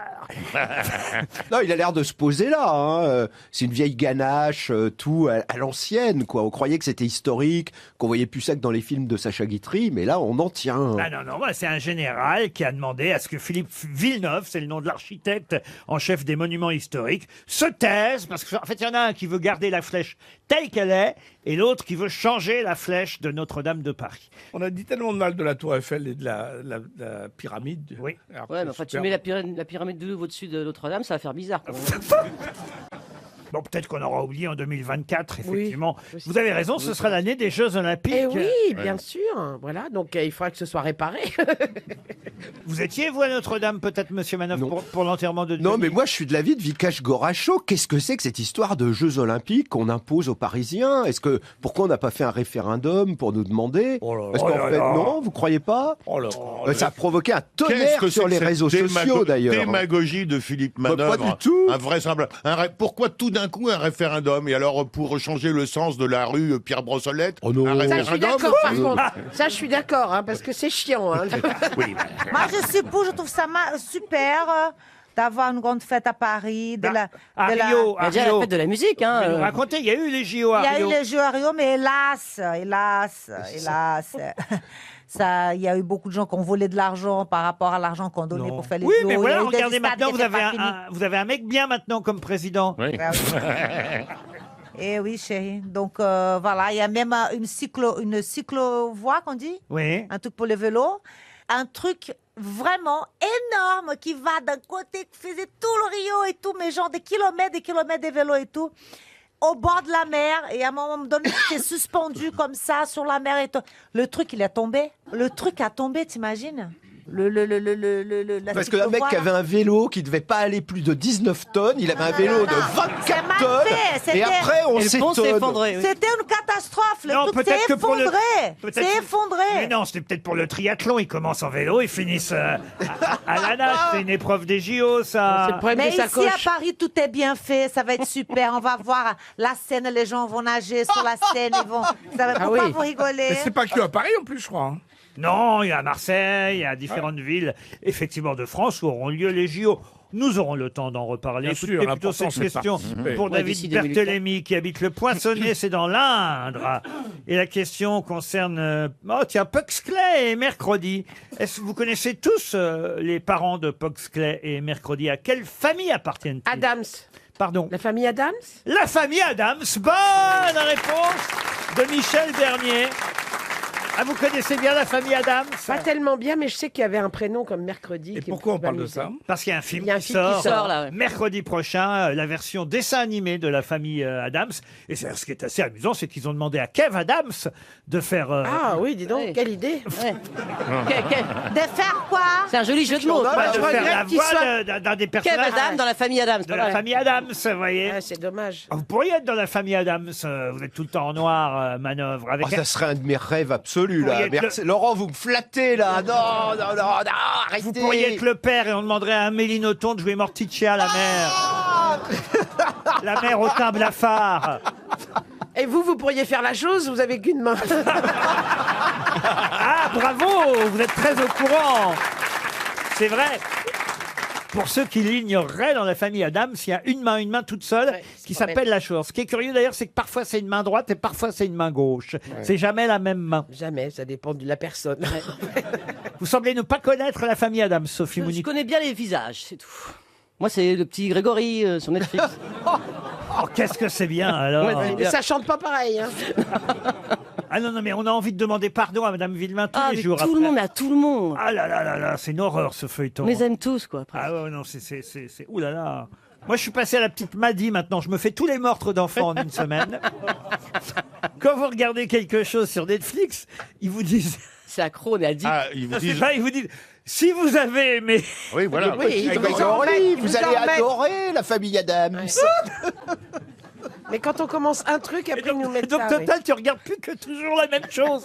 [SPEAKER 5] Non, il a l'air de se poser là. Hein. C'est une vieille ganache, tout à l'ancienne, quoi. On croyait que c'était historique, qu'on voyait plus ça que dans les films de Sacha Guitry, mais là, on en tient.
[SPEAKER 2] Ah non, non, moi, c'est un général qui a demandé à ce que Philippe Villeneuve, c'est le nom de l'architecte en chef des monuments historiques, se taise, parce qu'en fait, il y en a un qui veut garder la flèche telle qu'elle est, et l'autre qui veut changer la flèche de Notre-Dame de Paris.
[SPEAKER 7] On a dit tellement de mal de la Tour Eiffel et de la pyramide.
[SPEAKER 2] Oui.
[SPEAKER 7] Alors que
[SPEAKER 8] Ouais, mais
[SPEAKER 7] c'est
[SPEAKER 8] enfin, tu
[SPEAKER 7] super.
[SPEAKER 8] mets la pyramide de Louvre au-dessus de Notre-Dame, ça va faire bizarre. quand même.
[SPEAKER 2] Bon, peut-être qu'on aura oublié en 2024,
[SPEAKER 6] Oui.
[SPEAKER 2] effectivement. Vous avez raison, ce sera l'année des Jeux Olympiques.
[SPEAKER 6] Eh oui, bien sûr. Voilà, donc il faudra que ce soit réparé.
[SPEAKER 2] Vous étiez, vous, à Notre-Dame, peut-être, monsieur Manoff,
[SPEAKER 5] Non.
[SPEAKER 2] pour l'enterrement de
[SPEAKER 5] Non,
[SPEAKER 2] Johnny
[SPEAKER 5] mais moi, je suis de l'avis de Vikash Goracho. Qu'est-ce que c'est que cette histoire de Jeux Olympiques qu'on impose aux Parisiens? Pourquoi on n'a pas fait un référendum pour nous demander?
[SPEAKER 7] Oh là là.
[SPEAKER 5] Parce
[SPEAKER 7] Oh
[SPEAKER 5] qu'en
[SPEAKER 7] là
[SPEAKER 5] fait,
[SPEAKER 7] là.
[SPEAKER 5] non, vous croyez pas?
[SPEAKER 7] Oh là là.
[SPEAKER 5] Ça a provoqué un
[SPEAKER 4] Qu'est-ce
[SPEAKER 5] tonnerre
[SPEAKER 4] que
[SPEAKER 5] sur
[SPEAKER 4] c'est
[SPEAKER 5] les
[SPEAKER 4] que
[SPEAKER 5] réseaux
[SPEAKER 4] cette
[SPEAKER 5] sociaux, d'ailleurs.
[SPEAKER 4] démagogie de Philippe
[SPEAKER 5] Bah, pas
[SPEAKER 4] Manœuvre.
[SPEAKER 5] du tout.
[SPEAKER 4] Invraisemblable. Pourquoi tout d'un coup un référendum? Et alors, pour changer le sens de la rue Pierre Brossolette,
[SPEAKER 5] Oh non.
[SPEAKER 4] un
[SPEAKER 6] Ça, je suis
[SPEAKER 4] référendum?
[SPEAKER 6] d'accord, par contre. Ça, je suis d'accord, hein, parce que c'est chiant. Hein.
[SPEAKER 3] Moi, je suis pour, je trouve ça super d'avoir une grande fête à Paris.
[SPEAKER 2] À Rio,
[SPEAKER 8] Il y a déjà la fête de la musique, hein.
[SPEAKER 2] Vous nous racontez, il y a eu les JO à
[SPEAKER 3] Il y a
[SPEAKER 2] Rio.
[SPEAKER 3] eu les Jeux à Rio, mais hélas, ça, il y a eu beaucoup de gens qui ont volé de l'argent par rapport à l'argent qu'on donnait
[SPEAKER 2] Non.
[SPEAKER 3] pour faire les
[SPEAKER 2] Oui,
[SPEAKER 3] Jeux.
[SPEAKER 2] mais
[SPEAKER 3] Il y a
[SPEAKER 2] voilà,
[SPEAKER 3] eu des
[SPEAKER 2] regardez
[SPEAKER 3] stades
[SPEAKER 2] maintenant,
[SPEAKER 3] qui
[SPEAKER 2] vous
[SPEAKER 3] étaient
[SPEAKER 2] avez
[SPEAKER 3] pas finis.
[SPEAKER 2] vous avez un mec bien maintenant comme président.
[SPEAKER 4] Oui.
[SPEAKER 3] Ah oui. Eh oui, chérie. Donc voilà, il y a même une cyclo-voie qu'on dit,
[SPEAKER 2] Oui.
[SPEAKER 3] un truc pour les vélos, un truc vraiment énorme qui va d'un côté, qui faisait tout le Rio et tout, mais genre des kilomètres de vélos et tout, au bord de la mer, et à un moment donné, c'était suspendu comme ça sur la mer et tout. Le truc, il est tombé. Le truc a tombé, t'imagines? La
[SPEAKER 5] Parce qu'un mec
[SPEAKER 3] cyclo-voie,
[SPEAKER 5] qui avait un vélo qui devait pas aller plus de 19 tonnes, il avait un vélo de
[SPEAKER 3] C'est
[SPEAKER 5] 24
[SPEAKER 3] mal
[SPEAKER 5] tonnes,
[SPEAKER 3] fait,
[SPEAKER 5] et
[SPEAKER 3] c'était-
[SPEAKER 5] après on
[SPEAKER 8] Et le pont s'est
[SPEAKER 5] s'étonne.
[SPEAKER 8] effondré. oui.
[SPEAKER 3] C'était une catastrophe. Le
[SPEAKER 2] Non,
[SPEAKER 3] truc
[SPEAKER 2] peut-être
[SPEAKER 3] s'est
[SPEAKER 2] que pour le-
[SPEAKER 3] effondré.
[SPEAKER 2] peut-être
[SPEAKER 3] C'est
[SPEAKER 2] que-
[SPEAKER 3] effondré.
[SPEAKER 2] Mais non, c'était peut-être pour le triathlon. Ils commencent en vélo, ils finissent à la nage. C'est une épreuve des JO, ça.
[SPEAKER 6] C'est le problème
[SPEAKER 3] Mais
[SPEAKER 6] des
[SPEAKER 3] ici à
[SPEAKER 6] sacoches.
[SPEAKER 3] Paris, tout est bien fait. Ça va être super. On va voir la Seine. Les gens vont nager sur la Seine. Ils vont. Ça va...
[SPEAKER 6] Ah
[SPEAKER 3] Pourquoi
[SPEAKER 6] oui.
[SPEAKER 3] vous rigolez?
[SPEAKER 7] Mais c'est pas que à Paris en plus, je crois. Hein.
[SPEAKER 2] Non, il y a Marseille, il y a différentes villes, effectivement, de France où auront lieu les JO. Nous aurons le temps d'en reparler.
[SPEAKER 7] Bien
[SPEAKER 2] Écoutez
[SPEAKER 7] sûr,
[SPEAKER 2] plutôt
[SPEAKER 7] l'important,
[SPEAKER 2] cette
[SPEAKER 7] c'est
[SPEAKER 2] question
[SPEAKER 7] participer.
[SPEAKER 2] pour
[SPEAKER 8] Ouais,
[SPEAKER 2] David
[SPEAKER 8] d'ici 2004.
[SPEAKER 2] Berthélémy qui habite le Poinçonnet, c'est dans l'Indre. Et la question concerne, oh tiens, Puxclay et Mercredi. Est-ce que vous connaissez tous les parents de Puxclay et Mercredi? À quelle famille appartiennent-ils?
[SPEAKER 6] Adams.
[SPEAKER 2] Pardon.
[SPEAKER 6] La famille Adams?
[SPEAKER 2] La famille Adams. Bonne réponse de Michel Bernier. Ah, vous connaissez bien la famille Adams?
[SPEAKER 6] Pas tellement bien, mais je sais qu'il y avait un prénom comme mercredi.
[SPEAKER 7] Et pourquoi on parle de ça?
[SPEAKER 2] Parce qu'il y a un film
[SPEAKER 6] Il y a un
[SPEAKER 2] qui
[SPEAKER 6] film qui
[SPEAKER 2] sort,
[SPEAKER 6] sort, là, ouais.
[SPEAKER 2] mercredi prochain, la version dessin animé de la famille Adams. Et ce qui est assez amusant, c'est qu'ils ont demandé à Kev Adams de faire...
[SPEAKER 6] Ah oui, dis donc, quelle idée.
[SPEAKER 3] De faire quoi?
[SPEAKER 8] C'est un joli jeu de mots.
[SPEAKER 2] de
[SPEAKER 6] je
[SPEAKER 2] faire
[SPEAKER 6] regrette
[SPEAKER 2] la
[SPEAKER 6] qu'il
[SPEAKER 2] voix
[SPEAKER 6] soit-
[SPEAKER 2] d'un des
[SPEAKER 8] Kev
[SPEAKER 2] personnages
[SPEAKER 8] Adam dans la famille Adams.
[SPEAKER 2] de la famille Adams, vous voyez.
[SPEAKER 6] Ah, c'est dommage.
[SPEAKER 2] Vous pourriez être dans la famille Adams, vous êtes tout le temps en noir, manœuvre. Avec
[SPEAKER 5] Ça serait un de mes rêves absolus, là.
[SPEAKER 2] pourriez être
[SPEAKER 5] Merci. Laurent, vous me flattez, là. Non, non, non, non, arrêtez.
[SPEAKER 2] Vous pourriez être le père et on demanderait à Amélie Nothomb de jouer Morticia, la mère. La mère au teint blafard.
[SPEAKER 6] Et vous pourriez faire la chose, vous avez qu'une main.
[SPEAKER 2] Ah, bravo, vous êtes très au courant. C'est vrai. Pour ceux qui l'ignoreraient, dans la famille Adams, il y a une main toute seule,
[SPEAKER 6] Ouais,
[SPEAKER 2] qui
[SPEAKER 6] c'est vrai.
[SPEAKER 2] s'appelle la chose. Ce qui est curieux d'ailleurs, c'est que parfois c'est une main droite et parfois c'est une main gauche. C'est jamais la même main.
[SPEAKER 6] Jamais, ça dépend de la personne.
[SPEAKER 2] Vous semblez ne pas connaître la famille Adams, Sophie
[SPEAKER 8] Je
[SPEAKER 2] Mounic.
[SPEAKER 8] connais bien les visages, c'est tout. Moi, c'est le petit Grégory sur Netflix.
[SPEAKER 2] Oh, qu'est-ce que c'est bien alors.
[SPEAKER 8] Ouais,
[SPEAKER 6] Mais ça chante pas pareil. Hein.
[SPEAKER 2] Ah non, non, mais on a envie de demander pardon à Madame Villemain tous les
[SPEAKER 8] mais
[SPEAKER 2] jours.
[SPEAKER 8] tout
[SPEAKER 2] après.
[SPEAKER 8] le monde, mais à tout le monde.
[SPEAKER 2] Ah là là là là, c'est une horreur ce feuilleton.
[SPEAKER 8] On les aime tous, quoi. après.
[SPEAKER 2] Ah ouais, non, c'est... Ouh là là. Moi, je suis passé à la petite Maddy maintenant. Je me fais tous les meurtres d'enfants en une semaine. Quand vous regardez quelque chose sur Netflix, ils vous disent...
[SPEAKER 8] C'est accro, on est addict.
[SPEAKER 4] Ah, ils vous
[SPEAKER 2] C'est
[SPEAKER 4] disent...
[SPEAKER 2] pas, ils vous disent... Si vous avez aimé...
[SPEAKER 4] Oui, voilà.
[SPEAKER 6] Oui,
[SPEAKER 5] Avec
[SPEAKER 6] ils vous en mettent, ils
[SPEAKER 5] vous
[SPEAKER 6] vous
[SPEAKER 5] allez
[SPEAKER 6] en mettent.
[SPEAKER 5] adorer la famille Adams.
[SPEAKER 6] Mais quand on commence un truc, après ils nous mettent
[SPEAKER 2] Donc,
[SPEAKER 6] ça.
[SPEAKER 2] total, tu regardes plus que toujours la même chose.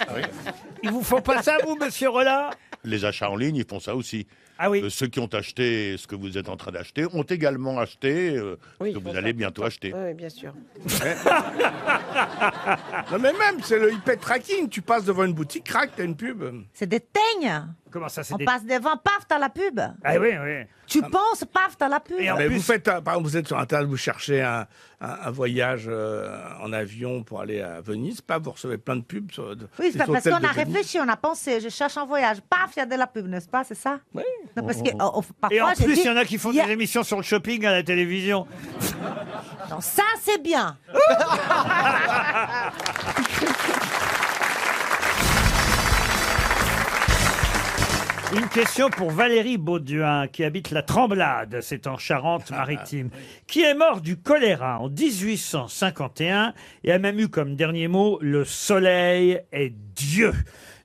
[SPEAKER 2] Ils vous font pas ça, vous, monsieur Rollin?
[SPEAKER 4] Les achats en ligne, ils font ça aussi.
[SPEAKER 2] Ah oui.
[SPEAKER 4] Ceux qui ont acheté ce que vous êtes en train d'acheter ont également acheté
[SPEAKER 6] Oui,
[SPEAKER 4] ce que
[SPEAKER 6] ils
[SPEAKER 4] vous
[SPEAKER 6] font
[SPEAKER 4] allez
[SPEAKER 6] ça.
[SPEAKER 4] bientôt acheter.
[SPEAKER 6] Oui, bien sûr.
[SPEAKER 7] Non mais même, c'est le IP tracking. Tu passes devant une boutique, crac, t'as une pub.
[SPEAKER 3] C'est des teignes.
[SPEAKER 2] Comment ça, c'est
[SPEAKER 3] On
[SPEAKER 2] des...
[SPEAKER 3] passe devant, paf, t'as la pub.
[SPEAKER 2] Ah oui, oui.
[SPEAKER 3] Tu penses, paf, t'as la pub.
[SPEAKER 2] Et en
[SPEAKER 7] Mais
[SPEAKER 2] plus-
[SPEAKER 7] vous faites, par exemple, vous êtes sur Internet, vous cherchez un voyage en avion pour aller à Venise, pas vous recevez plein de pubs.
[SPEAKER 3] Oui, c'est parce
[SPEAKER 7] hôtels
[SPEAKER 3] qu'on
[SPEAKER 7] de
[SPEAKER 3] a
[SPEAKER 7] Venise.
[SPEAKER 3] réfléchi, on a pensé, je cherche un voyage, paf, il y a de la pub, n'est-ce pas, c'est ça?
[SPEAKER 7] Oui.
[SPEAKER 3] Non, parce que parfois,
[SPEAKER 2] Et en
[SPEAKER 3] j'ai
[SPEAKER 2] plus,
[SPEAKER 3] dit,
[SPEAKER 2] il y en a qui font
[SPEAKER 3] il y a-
[SPEAKER 2] des émissions sur le shopping à la télévision.
[SPEAKER 3] Non, ça, c'est bien.
[SPEAKER 2] Une question pour Valérie Bauduin, qui habite la Tremblade, c'est en Charente-Maritime, qui est mort du choléra en 1851 et a même eu comme dernier mot « Le soleil est Dieu ».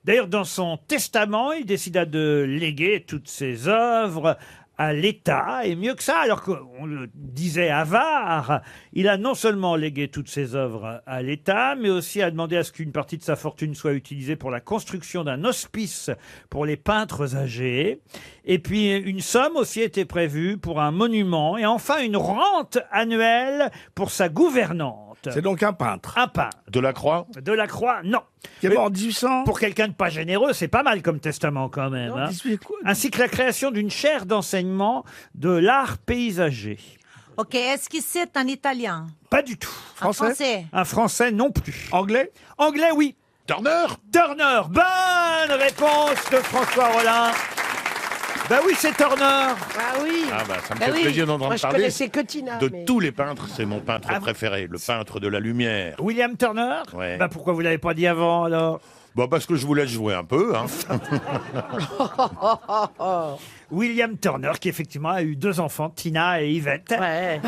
[SPEAKER 2] D'ailleurs, dans son testament, il décida de léguer toutes ses œuvres à l'État, et mieux que ça, alors qu'on le disait avare, il a non seulement légué toutes ses œuvres à l'État, mais aussi a demandé à ce qu'une partie de sa fortune soit utilisée pour la construction d'un hospice pour les peintres âgés. Et puis une somme aussi était prévue pour un monument, et enfin une rente annuelle pour sa gouvernante.
[SPEAKER 7] C'est donc un peintre.
[SPEAKER 2] Un peintre.
[SPEAKER 4] Delacroix?
[SPEAKER 2] Delacroix, non.
[SPEAKER 7] Qui est mort en 1800.
[SPEAKER 2] Pour quelqu'un de pas généreux, c'est pas mal comme testament quand même.
[SPEAKER 7] Non,
[SPEAKER 2] hein.
[SPEAKER 7] 18 quoi
[SPEAKER 2] Ainsi que la création d'une chaire d'enseignement de l'art paysager.
[SPEAKER 3] Ok, est-ce que c'est un italien?
[SPEAKER 2] Pas du tout.
[SPEAKER 3] Un français?
[SPEAKER 2] Un français non plus.
[SPEAKER 7] Anglais?
[SPEAKER 2] Anglais, oui.
[SPEAKER 4] Turner?
[SPEAKER 2] Turner. Bonne réponse de François Rollin. Ben oui, c'est Turner.
[SPEAKER 6] Ah oui.
[SPEAKER 4] Ah bah, ça me
[SPEAKER 6] Bah
[SPEAKER 4] fait
[SPEAKER 6] oui.
[SPEAKER 4] plaisir d'entendre
[SPEAKER 6] Moi, je
[SPEAKER 4] parler.
[SPEAKER 6] connaissais que Tina.
[SPEAKER 4] De
[SPEAKER 6] mais-
[SPEAKER 4] tous les peintres, c'est mon peintre
[SPEAKER 2] Ah,
[SPEAKER 4] préféré, le peintre de la lumière.
[SPEAKER 2] William Turner.
[SPEAKER 4] Ouais.
[SPEAKER 2] Ben pourquoi vous l'avez pas dit avant alors?
[SPEAKER 4] Bon, parce que je vous laisse jouer un peu. Hein.
[SPEAKER 2] William Turner, qui effectivement a eu 2 enfants, Tina et Yvette.
[SPEAKER 6] Ouais.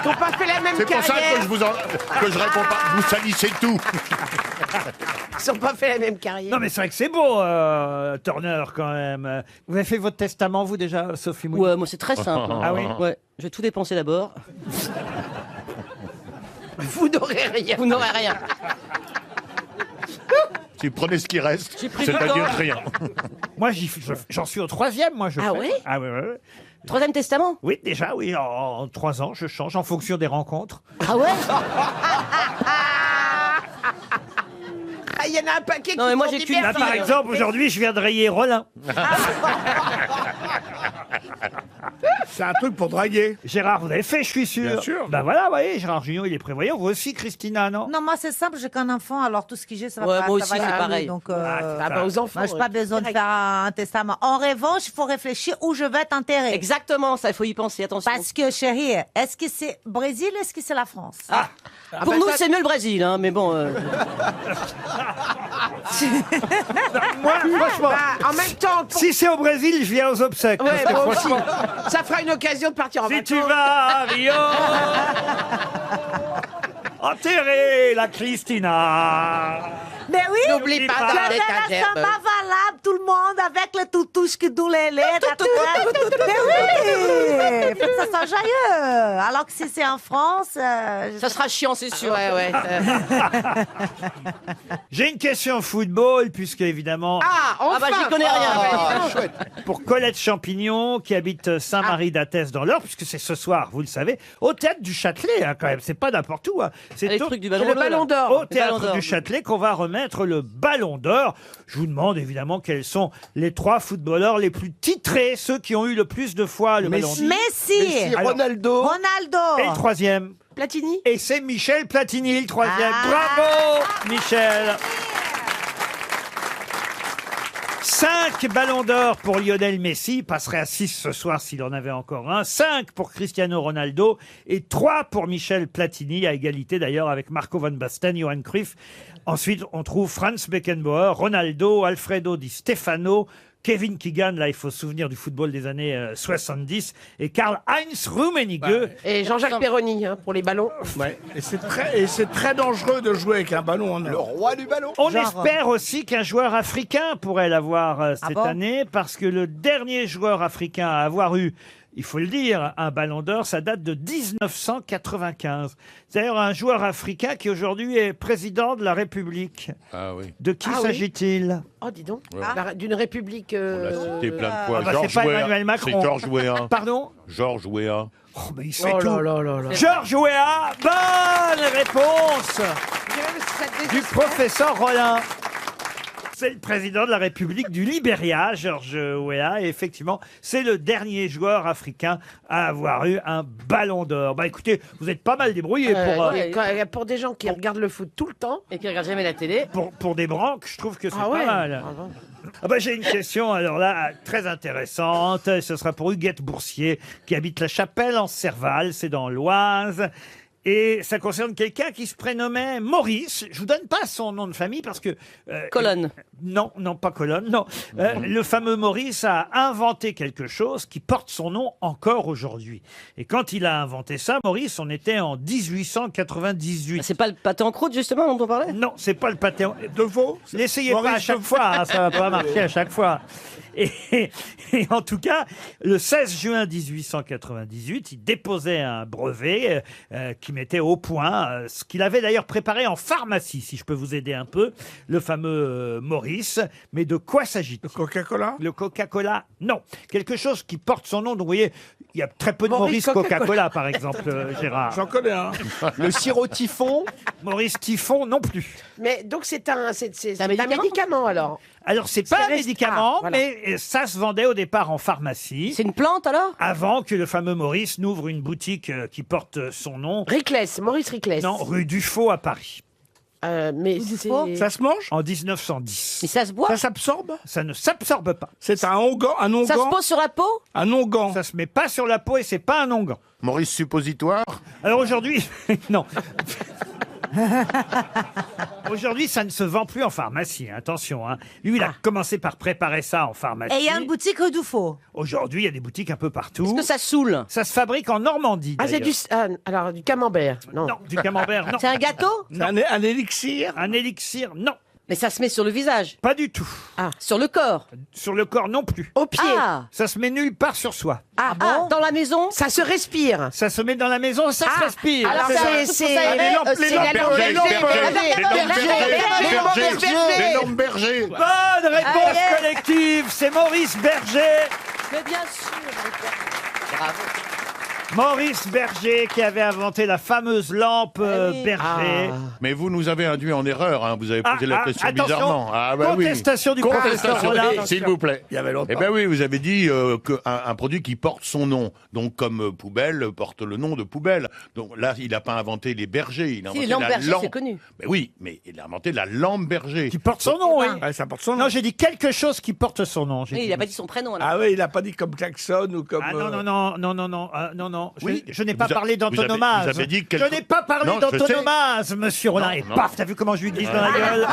[SPEAKER 6] Qui n'ont pas fait la même
[SPEAKER 4] C'est pour ça
[SPEAKER 6] carrière.
[SPEAKER 4] que je réponds pas. Vous salissez tout.
[SPEAKER 6] Ils n'ont pas fait la même carrière.
[SPEAKER 2] Non mais c'est vrai que c'est beau, Turner quand même. Vous avez fait votre testament vous déjà, Sophie Mounier?
[SPEAKER 8] Ouais, moi c'est très simple. hein.
[SPEAKER 2] Ah oui.
[SPEAKER 8] Ouais, je vais tout dépenser d'abord.
[SPEAKER 6] Vous n'aurez rien.
[SPEAKER 8] Vous n'aurez rien.
[SPEAKER 4] Si prenez ce qui reste,
[SPEAKER 8] J'ai pris
[SPEAKER 4] c'est-à-dire
[SPEAKER 8] dedans.
[SPEAKER 4] rien.
[SPEAKER 2] Moi j'en suis au 3e, moi je
[SPEAKER 8] Ah
[SPEAKER 2] fais.
[SPEAKER 8] oui
[SPEAKER 2] Ah oui, oui, oui.
[SPEAKER 8] Troisième testament.
[SPEAKER 2] Oui, déjà, oui, en 3 ans, je change en fonction des rencontres.
[SPEAKER 8] Ah ouais.
[SPEAKER 6] Ah, il y en a un paquet
[SPEAKER 8] Non,
[SPEAKER 6] qui
[SPEAKER 8] mais moi,
[SPEAKER 6] sont
[SPEAKER 8] j'ai qu'une
[SPEAKER 6] divers.
[SPEAKER 2] Là, par exemple, aujourd'hui, je viens de rayer Rollin.
[SPEAKER 7] C'est un truc pour draguer.
[SPEAKER 2] Gérard, vous avez fait, je suis sûr.
[SPEAKER 7] Bien sûr.
[SPEAKER 2] Ben voilà, vous voyez, Gérard Junior, il est prévoyant. Vous aussi, Christina, non?
[SPEAKER 3] Non, moi c'est simple, j'ai qu'un enfant, alors tout ce que j'ai, ça va
[SPEAKER 8] Ouais,
[SPEAKER 3] pas.
[SPEAKER 8] moi
[SPEAKER 3] ça
[SPEAKER 8] aussi,
[SPEAKER 3] va
[SPEAKER 8] c'est
[SPEAKER 3] aller,
[SPEAKER 8] pareil.
[SPEAKER 3] Donc,
[SPEAKER 6] aux enfants.
[SPEAKER 3] moi, j'ai pas besoin de faire un testament. En revanche, il faut réfléchir où je vais être enterré.
[SPEAKER 8] Exactement, ça, il faut y penser, attention.
[SPEAKER 3] Parce que, chérie, est-ce que c'est Brésil, est-ce que c'est la France?
[SPEAKER 8] Pour nous, c'est mieux le Brésil, hein, mais bon.
[SPEAKER 2] Moi, franchement,
[SPEAKER 6] En même temps,
[SPEAKER 2] si c'est au Brésil, je viens aux obsèques.
[SPEAKER 6] ouais,
[SPEAKER 2] Parce que
[SPEAKER 6] moi aussi.
[SPEAKER 2] franchement,
[SPEAKER 6] Ça fera une occasion de partir en
[SPEAKER 2] si
[SPEAKER 6] vacances.
[SPEAKER 2] tu vas à Rio, enterrer la Christina.
[SPEAKER 3] Mais oui,
[SPEAKER 6] N'oublie pas
[SPEAKER 3] je
[SPEAKER 6] d'amener
[SPEAKER 3] fais
[SPEAKER 6] ta
[SPEAKER 3] la
[SPEAKER 6] gerbe.
[SPEAKER 3] samba valable, tout le monde, avec le toutouche qui doule les lettres. Mais oui, il faut que ça soit joyeux. Alors que si c'est en France...
[SPEAKER 8] Ça sera chiant, c'est sûr.
[SPEAKER 6] Ouais.
[SPEAKER 2] J'ai une question football, puisque évidemment,
[SPEAKER 6] Enfin.
[SPEAKER 8] bah, j'y connais rien.
[SPEAKER 5] Chouette.
[SPEAKER 2] pour Colette Champignon, qui habite Saint-Marie d'Athès dans l'Eure, puisque c'est ce soir, vous le savez, au théâtre du Châtelet, hein, quand même, c'est pas n'importe où. Hein. C'est
[SPEAKER 8] Les
[SPEAKER 2] au,
[SPEAKER 8] trucs du
[SPEAKER 6] C'est
[SPEAKER 8] ballon
[SPEAKER 6] le
[SPEAKER 8] bleu, là.
[SPEAKER 6] ballon d'or.
[SPEAKER 2] au
[SPEAKER 8] Le
[SPEAKER 2] théâtre
[SPEAKER 8] Ballon d'Or.
[SPEAKER 2] du Châtelet qu'on va remettre le Ballon d'Or. Je vous demande évidemment quels sont les 3 footballeurs les plus titrés, ceux qui ont eu le plus de fois le Ballon d'Or.
[SPEAKER 3] Messi,
[SPEAKER 2] Alors-
[SPEAKER 5] Ronaldo.
[SPEAKER 3] Ronaldo.
[SPEAKER 2] Et le 3e.
[SPEAKER 6] Platini.
[SPEAKER 2] Et c'est Michel Platini, le 3e. Bravo, Michel. 5 ballons d'or pour Lionel Messi, il passerait à 6 ce soir s'il en avait encore un. 5 pour Cristiano Ronaldo et 3 pour Michel Platini, à égalité d'ailleurs avec Marco van Basten, Johan Cruyff. Ensuite, on trouve Franz Beckenbauer, Ronaldo, Alfredo Di Stefano, Kevin Keegan, là il faut se souvenir du football des années 70, et Karl-Heinz Rummenigge.
[SPEAKER 6] Et Jean-Jacques Perroni pour les ballons.
[SPEAKER 7] Ouais. Et c'est très dangereux de jouer avec un ballon en
[SPEAKER 5] Le
[SPEAKER 7] or.
[SPEAKER 5] roi du ballon.
[SPEAKER 2] On
[SPEAKER 3] Genre.
[SPEAKER 2] espère aussi qu'un joueur africain pourrait l'avoir cette
[SPEAKER 3] bon
[SPEAKER 2] année, parce que le dernier joueur africain à avoir eu, il faut le dire, un ballon d'or, ça date de 1995. C'est d'ailleurs un joueur africain qui aujourd'hui est président de la République.
[SPEAKER 4] Ah oui.
[SPEAKER 2] De qui
[SPEAKER 6] Ah oui.
[SPEAKER 2] s'agit-il?
[SPEAKER 6] Oh, dis donc.
[SPEAKER 4] Ouais.
[SPEAKER 6] D'une république.
[SPEAKER 4] On l'a cité plein de fois.
[SPEAKER 2] bah, c'est
[SPEAKER 4] Georges
[SPEAKER 2] pas
[SPEAKER 4] Weah.
[SPEAKER 2] Emmanuel Macron.
[SPEAKER 4] C'est Georges Weah.
[SPEAKER 2] Pardon?
[SPEAKER 4] Georges Weah.
[SPEAKER 2] Oh, mais il sait
[SPEAKER 6] Oh
[SPEAKER 2] tout.
[SPEAKER 6] là là là là.
[SPEAKER 2] Georges Weah, bonne réponse du professeur Rollin. C'est le président de la République du Libéria, Georges Weah, et effectivement, c'est le dernier joueur africain à avoir eu un ballon d'or. Bah écoutez, vous êtes pas mal débrouillés
[SPEAKER 6] Pour des gens qui regardent le foot tout le temps.
[SPEAKER 8] Et qui regarde jamais la télé.
[SPEAKER 2] pour des branques, je trouve que c'est
[SPEAKER 6] Ah
[SPEAKER 2] pas
[SPEAKER 6] ouais.
[SPEAKER 2] mal. Ah bah, j'ai une question, alors là, très intéressante. Ce sera pour Huguette Boursier, qui habite la Chapelle en Serval, c'est dans l'Oise. Et ça concerne quelqu'un qui se prénommait Maurice. Je vous donne pas son nom de famille parce que...
[SPEAKER 8] Colonne.
[SPEAKER 2] Non, pas Colonne, non. Le fameux Maurice a inventé quelque chose qui porte son nom encore aujourd'hui. Et quand il a inventé ça, Maurice, on était en 1898.
[SPEAKER 8] C'est pas le pâté en croûte, justement, dont on parlait?
[SPEAKER 2] Non, c'est pas le pâté
[SPEAKER 7] De veau.
[SPEAKER 2] N'essayez pas à
[SPEAKER 7] Maurice
[SPEAKER 2] chaque fois, hein, ça va pas marcher à chaque fois. Et en tout cas, le 16 juin 1898, il déposait un brevet qui mettait au point ce qu'il avait d'ailleurs préparé en pharmacie, si je peux vous aider un peu, le fameux Maurice. Mais de quoi s'agit-il?
[SPEAKER 7] Le Coca-Cola.
[SPEAKER 2] Le Coca-Cola, non. Quelque chose qui porte son nom. Donc vous voyez, il y a très peu de Maurice
[SPEAKER 6] Maurice
[SPEAKER 2] Coca-Cola, par exemple, Gérard.
[SPEAKER 7] J'en connais un.
[SPEAKER 5] Le sirop typhon.
[SPEAKER 2] Maurice Typhon, non plus.
[SPEAKER 6] Mais donc c'est un
[SPEAKER 8] médicament
[SPEAKER 6] médicament alors.
[SPEAKER 2] Alors, c'est pas un
[SPEAKER 6] resté-
[SPEAKER 2] médicament,
[SPEAKER 6] voilà.
[SPEAKER 2] mais ça se vendait au départ en pharmacie.
[SPEAKER 8] C'est une plante, alors?
[SPEAKER 2] Avant que le fameux Maurice n'ouvre une boutique qui porte son nom.
[SPEAKER 6] Riclès, Maurice Riclès.
[SPEAKER 2] Non, rue Dufaux à Paris.
[SPEAKER 6] Mais c'est...
[SPEAKER 7] Ça se mange?
[SPEAKER 2] En 1910.
[SPEAKER 8] Mais ça se boit?
[SPEAKER 7] Ça s'absorbe?
[SPEAKER 2] Ça ne s'absorbe pas.
[SPEAKER 7] C'est un onguent?
[SPEAKER 8] Ça se pose sur la peau?
[SPEAKER 7] Un onguent.
[SPEAKER 2] Ça se met pas sur la peau et c'est pas un onguent.
[SPEAKER 4] Maurice Suppositoire.
[SPEAKER 2] Alors aujourd'hui, non. Aujourd'hui, ça ne se vend plus en pharmacie, hein, attention. Hein. Lui, il a commencé par préparer ça en pharmacie.
[SPEAKER 3] Et il y a une boutique rue Dufaux.
[SPEAKER 2] Aujourd'hui, il y a des boutiques un peu partout.
[SPEAKER 8] Est-ce que ça saoule?
[SPEAKER 2] Ça se fabrique en Normandie.
[SPEAKER 6] Ah, c'est
[SPEAKER 2] d'ailleurs.
[SPEAKER 6] alors du camembert. Non.
[SPEAKER 2] Non, du camembert, non.
[SPEAKER 8] C'est un gâteau?
[SPEAKER 7] Un élixir?
[SPEAKER 2] Un élixir, non.
[SPEAKER 8] Mais ça se met sur le visage?
[SPEAKER 2] Pas du tout.
[SPEAKER 8] Sur le corps?
[SPEAKER 2] Sur le corps, non plus.
[SPEAKER 6] Au pied.
[SPEAKER 8] Ah!
[SPEAKER 2] Ça se met nulle part sur soi.
[SPEAKER 8] Ah, dans la maison?
[SPEAKER 6] Ça se respire.
[SPEAKER 2] Ça se met dans la maison, ça se respire.
[SPEAKER 8] Alors c'est
[SPEAKER 4] Les lampes bergers.
[SPEAKER 2] Bonne réponse
[SPEAKER 8] Allez.
[SPEAKER 2] collective, c'est Maurice Berger.
[SPEAKER 8] Mais bien sûr. Bravo.
[SPEAKER 2] Maurice Berger qui avait inventé la fameuse lampe Berger.
[SPEAKER 4] Mais vous nous avez induit en erreur, hein. Vous avez posé la question
[SPEAKER 2] attention,
[SPEAKER 4] bizarrement. Ah, bah
[SPEAKER 2] contestation du professeur Rollin.
[SPEAKER 4] S'il vous plaît.
[SPEAKER 7] Il y avait longtemps.
[SPEAKER 4] Eh ben oui, vous avez dit qu'un produit qui porte son nom, donc comme poubelle porte le nom de poubelle. Donc là, il n'a pas inventé les bergers, il a inventé
[SPEAKER 8] lampe
[SPEAKER 4] la
[SPEAKER 8] Berger,
[SPEAKER 4] lampe.
[SPEAKER 8] c'est connu.
[SPEAKER 4] Mais oui, mais il a inventé la lampe Berger.
[SPEAKER 2] Qui porte son nom, oui.
[SPEAKER 7] Ouais, ça porte son nom.
[SPEAKER 2] Non, j'ai dit quelque chose qui porte son nom. j'ai
[SPEAKER 8] Oui,
[SPEAKER 2] dit.
[SPEAKER 8] il n'a pas dit son prénom. alors.
[SPEAKER 7] Ah oui, il a pas dit comme klaxon ou comme.
[SPEAKER 2] Ah non.
[SPEAKER 4] Oui,
[SPEAKER 2] Je n'ai pas
[SPEAKER 4] vous a-
[SPEAKER 2] parlé d'antonomase.
[SPEAKER 4] vous avez dit
[SPEAKER 2] Je n'ai pas parlé
[SPEAKER 4] Non, je sais.
[SPEAKER 2] d'antonomase, monsieur Rollin. Et
[SPEAKER 4] non.
[SPEAKER 2] paf, t'as vu comment je lui glisse dans la gueule.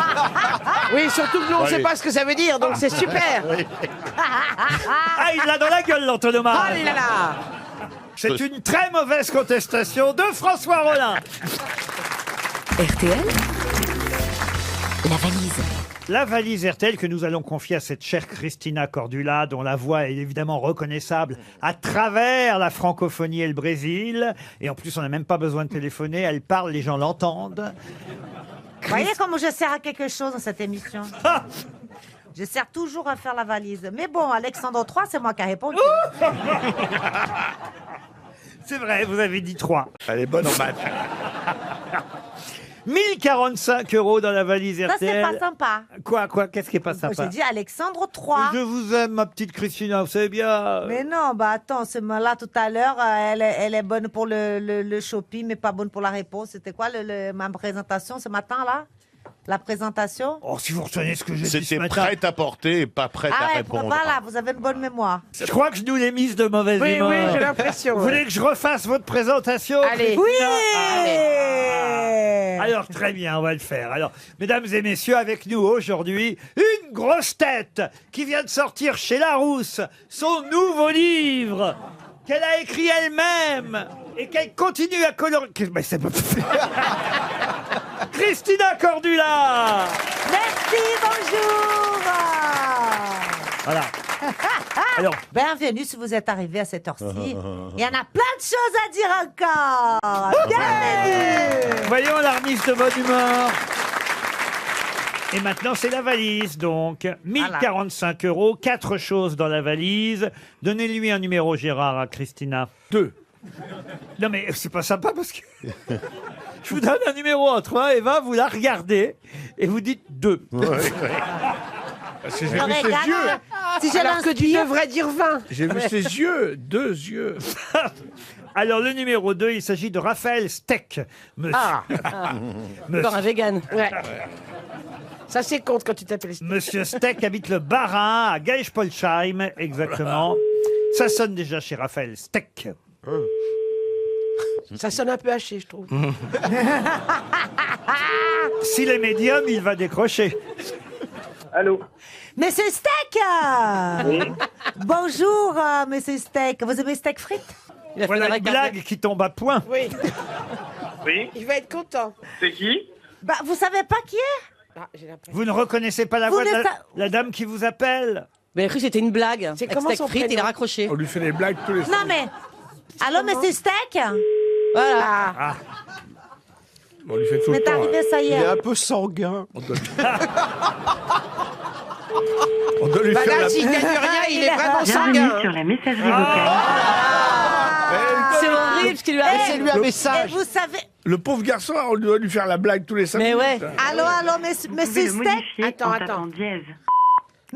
[SPEAKER 6] Oui, surtout que nous, on ne sait
[SPEAKER 4] Allez.
[SPEAKER 6] pas ce que ça veut dire, donc c'est super.
[SPEAKER 2] Ah, il l'a dans la gueule, l'antonomase.
[SPEAKER 6] Oh là là.
[SPEAKER 2] C'est une très mauvaise contestation de François Rollin.
[SPEAKER 1] RTL, la valise.
[SPEAKER 2] La valise RTL que nous allons confier à cette chère Christina Cordula, dont la voix est évidemment reconnaissable à travers la francophonie et le Brésil. Et en plus, on n'a même pas besoin de téléphoner. Elle parle, les gens l'entendent.
[SPEAKER 3] Vous voyez comment je sers à quelque chose dans cette émission? Je sers toujours à faire la valise. Mais bon, Alexandre 3, c'est moi qui ai répondu.
[SPEAKER 2] C'est vrai, vous avez dit 3.
[SPEAKER 7] Elle est bonne en maths.
[SPEAKER 2] 1045 € dans la valise
[SPEAKER 3] Ça, c'est pas
[SPEAKER 2] RTL.
[SPEAKER 3] sympa.
[SPEAKER 2] Quoi, qu'est-ce qui est pas
[SPEAKER 3] J'ai
[SPEAKER 2] sympa?
[SPEAKER 3] dit Alexandre 3.
[SPEAKER 2] Je vous aime, ma petite Christina, vous savez bien.
[SPEAKER 3] Mais non, bah attends, ce là tout à l'heure, elle est bonne pour le shopping, mais pas bonne pour la réponse. C'était quoi ma présentation ce matin, là? La présentation?
[SPEAKER 2] Oh, si vous retenez ce que j'ai dit ce
[SPEAKER 4] C'était
[SPEAKER 2] matin.
[SPEAKER 4] prêt à porter et pas prêt à
[SPEAKER 3] Ah ouais,
[SPEAKER 4] répondre.
[SPEAKER 3] voilà, vous avez une bonne mémoire.
[SPEAKER 2] Je crois que je nous l'ai mise de mauvaise
[SPEAKER 6] Oui,
[SPEAKER 2] humeur.
[SPEAKER 6] oui, j'ai l'impression.
[SPEAKER 2] Vous voulez que je refasse votre présentation?
[SPEAKER 6] Allez.
[SPEAKER 2] Christina
[SPEAKER 3] Oui.
[SPEAKER 2] Alors, très bien, on va le faire. Alors, mesdames et messieurs, avec nous aujourd'hui, une grosse tête qui vient de sortir chez Larousse son nouveau livre qu'elle a écrit elle-même et qu'elle continue à colorer. Mais c'est pas... Christina Cordula.
[SPEAKER 3] Merci, bonjour.
[SPEAKER 2] Voilà. Alors,
[SPEAKER 3] Bienvenue si vous êtes arrivé à cette heure-ci. Il y en a plein de choses à dire encore. Bienvenue.
[SPEAKER 2] voyons la remise de bonne humeur. Et maintenant, c'est la valise, donc. 1045 €, 4 choses dans la valise. Donnez-lui un numéro, Gérard, à Christina.
[SPEAKER 7] 2.
[SPEAKER 2] Non, mais c'est pas sympa parce que... Je vous donne un numéro entre 1 et 20, vous la regardez et vous dites 2.
[SPEAKER 7] Parce que j'ai vu ses yeux.
[SPEAKER 3] Si j'avais
[SPEAKER 6] Alors
[SPEAKER 3] un
[SPEAKER 6] que tu
[SPEAKER 3] spire,
[SPEAKER 6] devrais dire 20.
[SPEAKER 7] J'ai vu ses yeux. 2 yeux.
[SPEAKER 2] Alors, le numéro 2, il s'agit de Raphaël Steck, monsieur.
[SPEAKER 8] Encore un vegan.
[SPEAKER 6] Ouais. Ça, c'est compte quand tu t'appelles Steve.
[SPEAKER 2] Monsieur Steck habite le Bas-Rhin, à Geilspolsheim, exactement. Ça sonne déjà chez Raphaël Steck.
[SPEAKER 6] Ça sonne un peu haché, je trouve.
[SPEAKER 2] S'il est médium, il va décrocher.
[SPEAKER 11] Allô?
[SPEAKER 3] Monsieur Steak. Bonjour, Monsieur Steak. Vous aimez steak frites?
[SPEAKER 8] Il a fait
[SPEAKER 2] Voilà
[SPEAKER 8] la
[SPEAKER 2] une
[SPEAKER 8] récarte.
[SPEAKER 2] blague qui tombe à point.
[SPEAKER 6] Oui,
[SPEAKER 11] Oui?
[SPEAKER 6] il va être content.
[SPEAKER 11] C'est qui?
[SPEAKER 3] Bah, vous savez pas qui est?
[SPEAKER 6] Ah, j'ai l'impression.
[SPEAKER 2] Vous ne reconnaissez pas la
[SPEAKER 3] Vous
[SPEAKER 2] voix de
[SPEAKER 3] ne
[SPEAKER 2] la,
[SPEAKER 3] sa-
[SPEAKER 2] la dame qui vous appelle?
[SPEAKER 8] Mais il a cru que c'était une blague.
[SPEAKER 6] C'est
[SPEAKER 8] Avec
[SPEAKER 6] comment
[SPEAKER 8] steak
[SPEAKER 6] son
[SPEAKER 8] frites,
[SPEAKER 6] prénom
[SPEAKER 8] il a raccroché.
[SPEAKER 7] On lui fait des blagues tous les
[SPEAKER 3] Non, mais... Allô, Monsieur Steak?
[SPEAKER 8] Voilà.
[SPEAKER 6] Ah,
[SPEAKER 7] On lui fait tout le
[SPEAKER 3] Mais
[SPEAKER 7] temps.
[SPEAKER 3] arrivé, ça y
[SPEAKER 5] Il est
[SPEAKER 3] est.
[SPEAKER 5] un peu sanguin.
[SPEAKER 7] On doit lui
[SPEAKER 6] bah
[SPEAKER 7] faire
[SPEAKER 6] là,
[SPEAKER 7] la...
[SPEAKER 6] s'il gagne rien, il est vraiment
[SPEAKER 12] Bienvenue
[SPEAKER 6] sanguin.
[SPEAKER 12] sur la messagerie vocale.
[SPEAKER 8] C'est horrible ce qui lui arrive.
[SPEAKER 5] Laissez-lui un
[SPEAKER 3] Et
[SPEAKER 5] message.
[SPEAKER 3] vous savez...
[SPEAKER 7] Le pauvre garçon, on doit lui faire la blague tous les 5
[SPEAKER 8] Mais
[SPEAKER 7] minutes.
[SPEAKER 8] ouais.
[SPEAKER 3] Allô, Monsieur
[SPEAKER 12] Vous pouvez
[SPEAKER 3] Steak?
[SPEAKER 12] le modifier
[SPEAKER 6] Attends,
[SPEAKER 12] en
[SPEAKER 6] attends.
[SPEAKER 12] tapant dièse.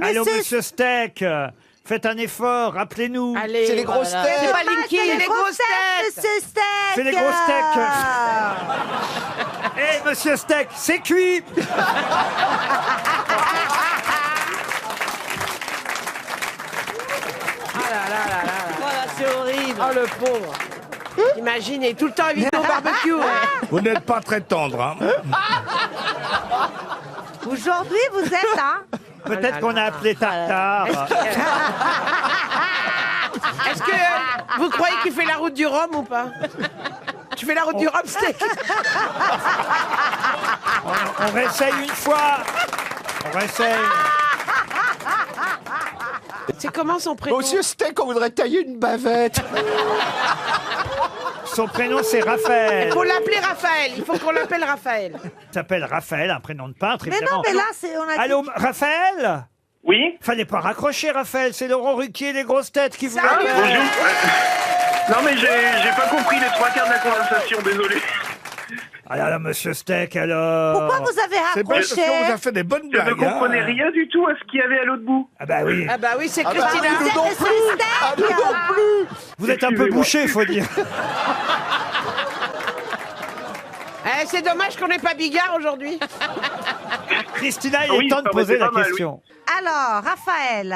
[SPEAKER 2] Allô, monsieur Steck, faites un effort, rappelez-nous.
[SPEAKER 6] Allez.
[SPEAKER 5] C'est les grosses
[SPEAKER 8] voilà.
[SPEAKER 5] têtes.
[SPEAKER 6] C'est pas
[SPEAKER 3] Ah,
[SPEAKER 6] Linky,
[SPEAKER 3] c'est
[SPEAKER 6] les grosses têtes.
[SPEAKER 3] Monsieur Steak.
[SPEAKER 2] C'est les grosses têtes. Eh, monsieur Steck, c'est cuit.
[SPEAKER 6] Ah là là là là.
[SPEAKER 8] Voilà, c'est horrible.
[SPEAKER 6] Oh le pauvre. Imagine, il est tout le temps invité au barbecue. Ouais.
[SPEAKER 7] Vous n'êtes pas très tendre, hein.
[SPEAKER 3] Aujourd'hui, vous êtes, hein?
[SPEAKER 2] Peut-être qu'on a appelé Tartare.
[SPEAKER 6] Est-ce que vous croyez qu'il fait la route du Rhum ou pas? Tu fais la route du Rhum, Steak?
[SPEAKER 2] On réessaye une fois. On réessaye.
[SPEAKER 6] C'est comment son prénom?
[SPEAKER 5] Monsieur Steak, on voudrait tailler une bavette.
[SPEAKER 2] Son prénom, c'est Raphaël.
[SPEAKER 6] Il faut l'appeler Raphaël. Il faut qu'on l'appelle Raphaël.
[SPEAKER 2] Il s'appelle Raphaël, un prénom de peintre,
[SPEAKER 3] Mais
[SPEAKER 2] évidemment.
[SPEAKER 3] non, mais là, c'est... On a dit-
[SPEAKER 2] Allô, Raphaël?
[SPEAKER 11] Oui?
[SPEAKER 2] Fallait pas raccrocher, Raphaël. C'est Laurent Ruquier, les grosses têtes qui vous
[SPEAKER 6] Salut.
[SPEAKER 2] appellent.
[SPEAKER 11] Bonjour. Non, mais j'ai pas compris les 3 quarts de la conversation, désolé.
[SPEAKER 2] Ah là là, monsieur Steak, alors.
[SPEAKER 3] Pourquoi vous avez
[SPEAKER 7] C'est pas parce
[SPEAKER 3] raccroché
[SPEAKER 7] qu'on vous a fait des bonnes
[SPEAKER 11] Je ne
[SPEAKER 7] blagues.
[SPEAKER 11] comprenais rien du tout à ce qu'il y avait à l'autre bout.
[SPEAKER 2] Ah bah oui.
[SPEAKER 6] Ah bah oui, c'est
[SPEAKER 5] Ah bah,
[SPEAKER 6] Christina.
[SPEAKER 5] nous non plus. Nous non plus.
[SPEAKER 2] Vous êtes un peu
[SPEAKER 11] Excusez-moi.
[SPEAKER 2] bouché, faut dire.
[SPEAKER 6] Eh, c'est dommage qu'on n'ait pas Bigard aujourd'hui.
[SPEAKER 2] Christina, il
[SPEAKER 11] Oui,
[SPEAKER 2] est temps de
[SPEAKER 11] ça aurait
[SPEAKER 2] poser
[SPEAKER 11] été
[SPEAKER 2] la
[SPEAKER 11] pas mal,
[SPEAKER 2] question.
[SPEAKER 3] Alors, Raphaël,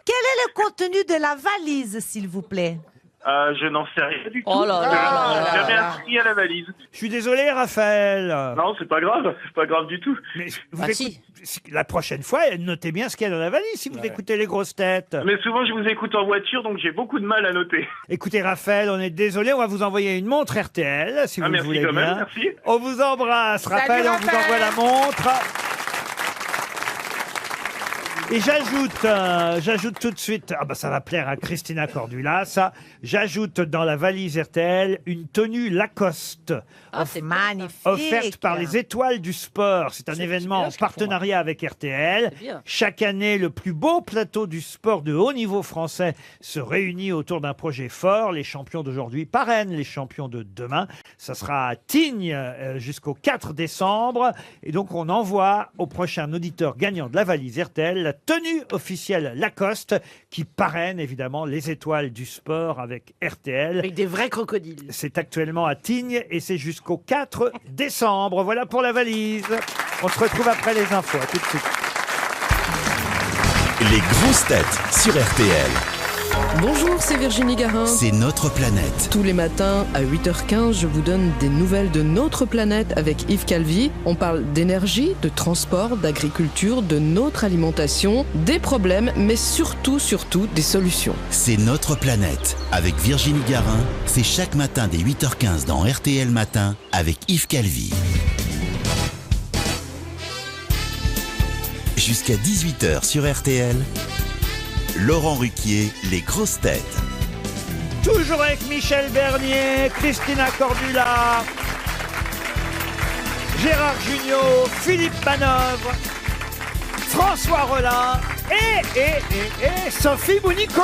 [SPEAKER 3] quel est le contenu de la valise, s'il vous plaît?
[SPEAKER 11] Je n'en sais rien du tout.
[SPEAKER 8] Oh là là
[SPEAKER 11] J'ai jamais inscrit à la valise.
[SPEAKER 2] Je suis désolé, Raphaël.
[SPEAKER 11] Non, c'est pas grave du tout.
[SPEAKER 2] Mais vous
[SPEAKER 8] Ah,
[SPEAKER 2] la prochaine fois, notez bien ce qu'il y a dans la valise si vous écoutez les grosses têtes.
[SPEAKER 11] Mais souvent, je vous écoute en voiture, donc j'ai beaucoup de mal à noter.
[SPEAKER 2] Écoutez, Raphaël, on est désolé, on va vous envoyer une montre RTL, si vous le
[SPEAKER 11] Merci
[SPEAKER 2] voulez
[SPEAKER 11] quand
[SPEAKER 2] bien.
[SPEAKER 11] même, merci.
[SPEAKER 2] On vous embrasse,
[SPEAKER 6] Salut,
[SPEAKER 2] Raphaël, on vous
[SPEAKER 6] Raphaël.
[SPEAKER 2] envoie la montre. Et j'ajoute tout de suite, ah bah ça va plaire à Christina Cordula, ça. J'ajoute dans la valise RTL une tenue Lacoste.
[SPEAKER 3] Ah, c'est magnifique.
[SPEAKER 2] Offerte par les Étoiles du Sport. C'est un événement
[SPEAKER 8] bien
[SPEAKER 2] en
[SPEAKER 8] ce qu'ils font,
[SPEAKER 2] partenariat avec RTL.
[SPEAKER 8] C'est bien.
[SPEAKER 2] Chaque année, le plus beau plateau du sport de haut niveau français se réunit autour d'un projet fort. Les champions d'aujourd'hui parrainent les champions de demain. Ça sera à Tignes jusqu'au 4 décembre. Et donc, on envoie au prochain auditeur gagnant de la valise RTL la tenue officielle Lacoste qui parraine évidemment les Étoiles du Sport avec RTL.
[SPEAKER 6] Avec des vrais crocodiles.
[SPEAKER 2] C'est actuellement à Tignes et c'est jusqu'au 4 décembre. Voilà pour la valise. On se retrouve après les infos. À tout de suite.
[SPEAKER 12] Les grosses têtes sur RTL.
[SPEAKER 13] Bonjour, c'est Virginie Garin.
[SPEAKER 12] C'est notre planète.
[SPEAKER 13] Tous les matins à 8h15, je vous donne des nouvelles de notre planète avec Yves Calvi. On parle d'énergie, de transport, d'agriculture, de notre alimentation, des problèmes, mais surtout des solutions.
[SPEAKER 12] C'est notre planète. Avec Virginie Garin, c'est chaque matin dès 8h15 dans RTL Matin avec Yves Calvi. Jusqu'à 18h sur RTL, Laurent Ruquier, les grosses têtes.
[SPEAKER 2] Toujours avec Michel Bernier, Christina Cordula, Gérard Jugnot, Philippe Manœuvre, François Rollin et Sophie Mounico.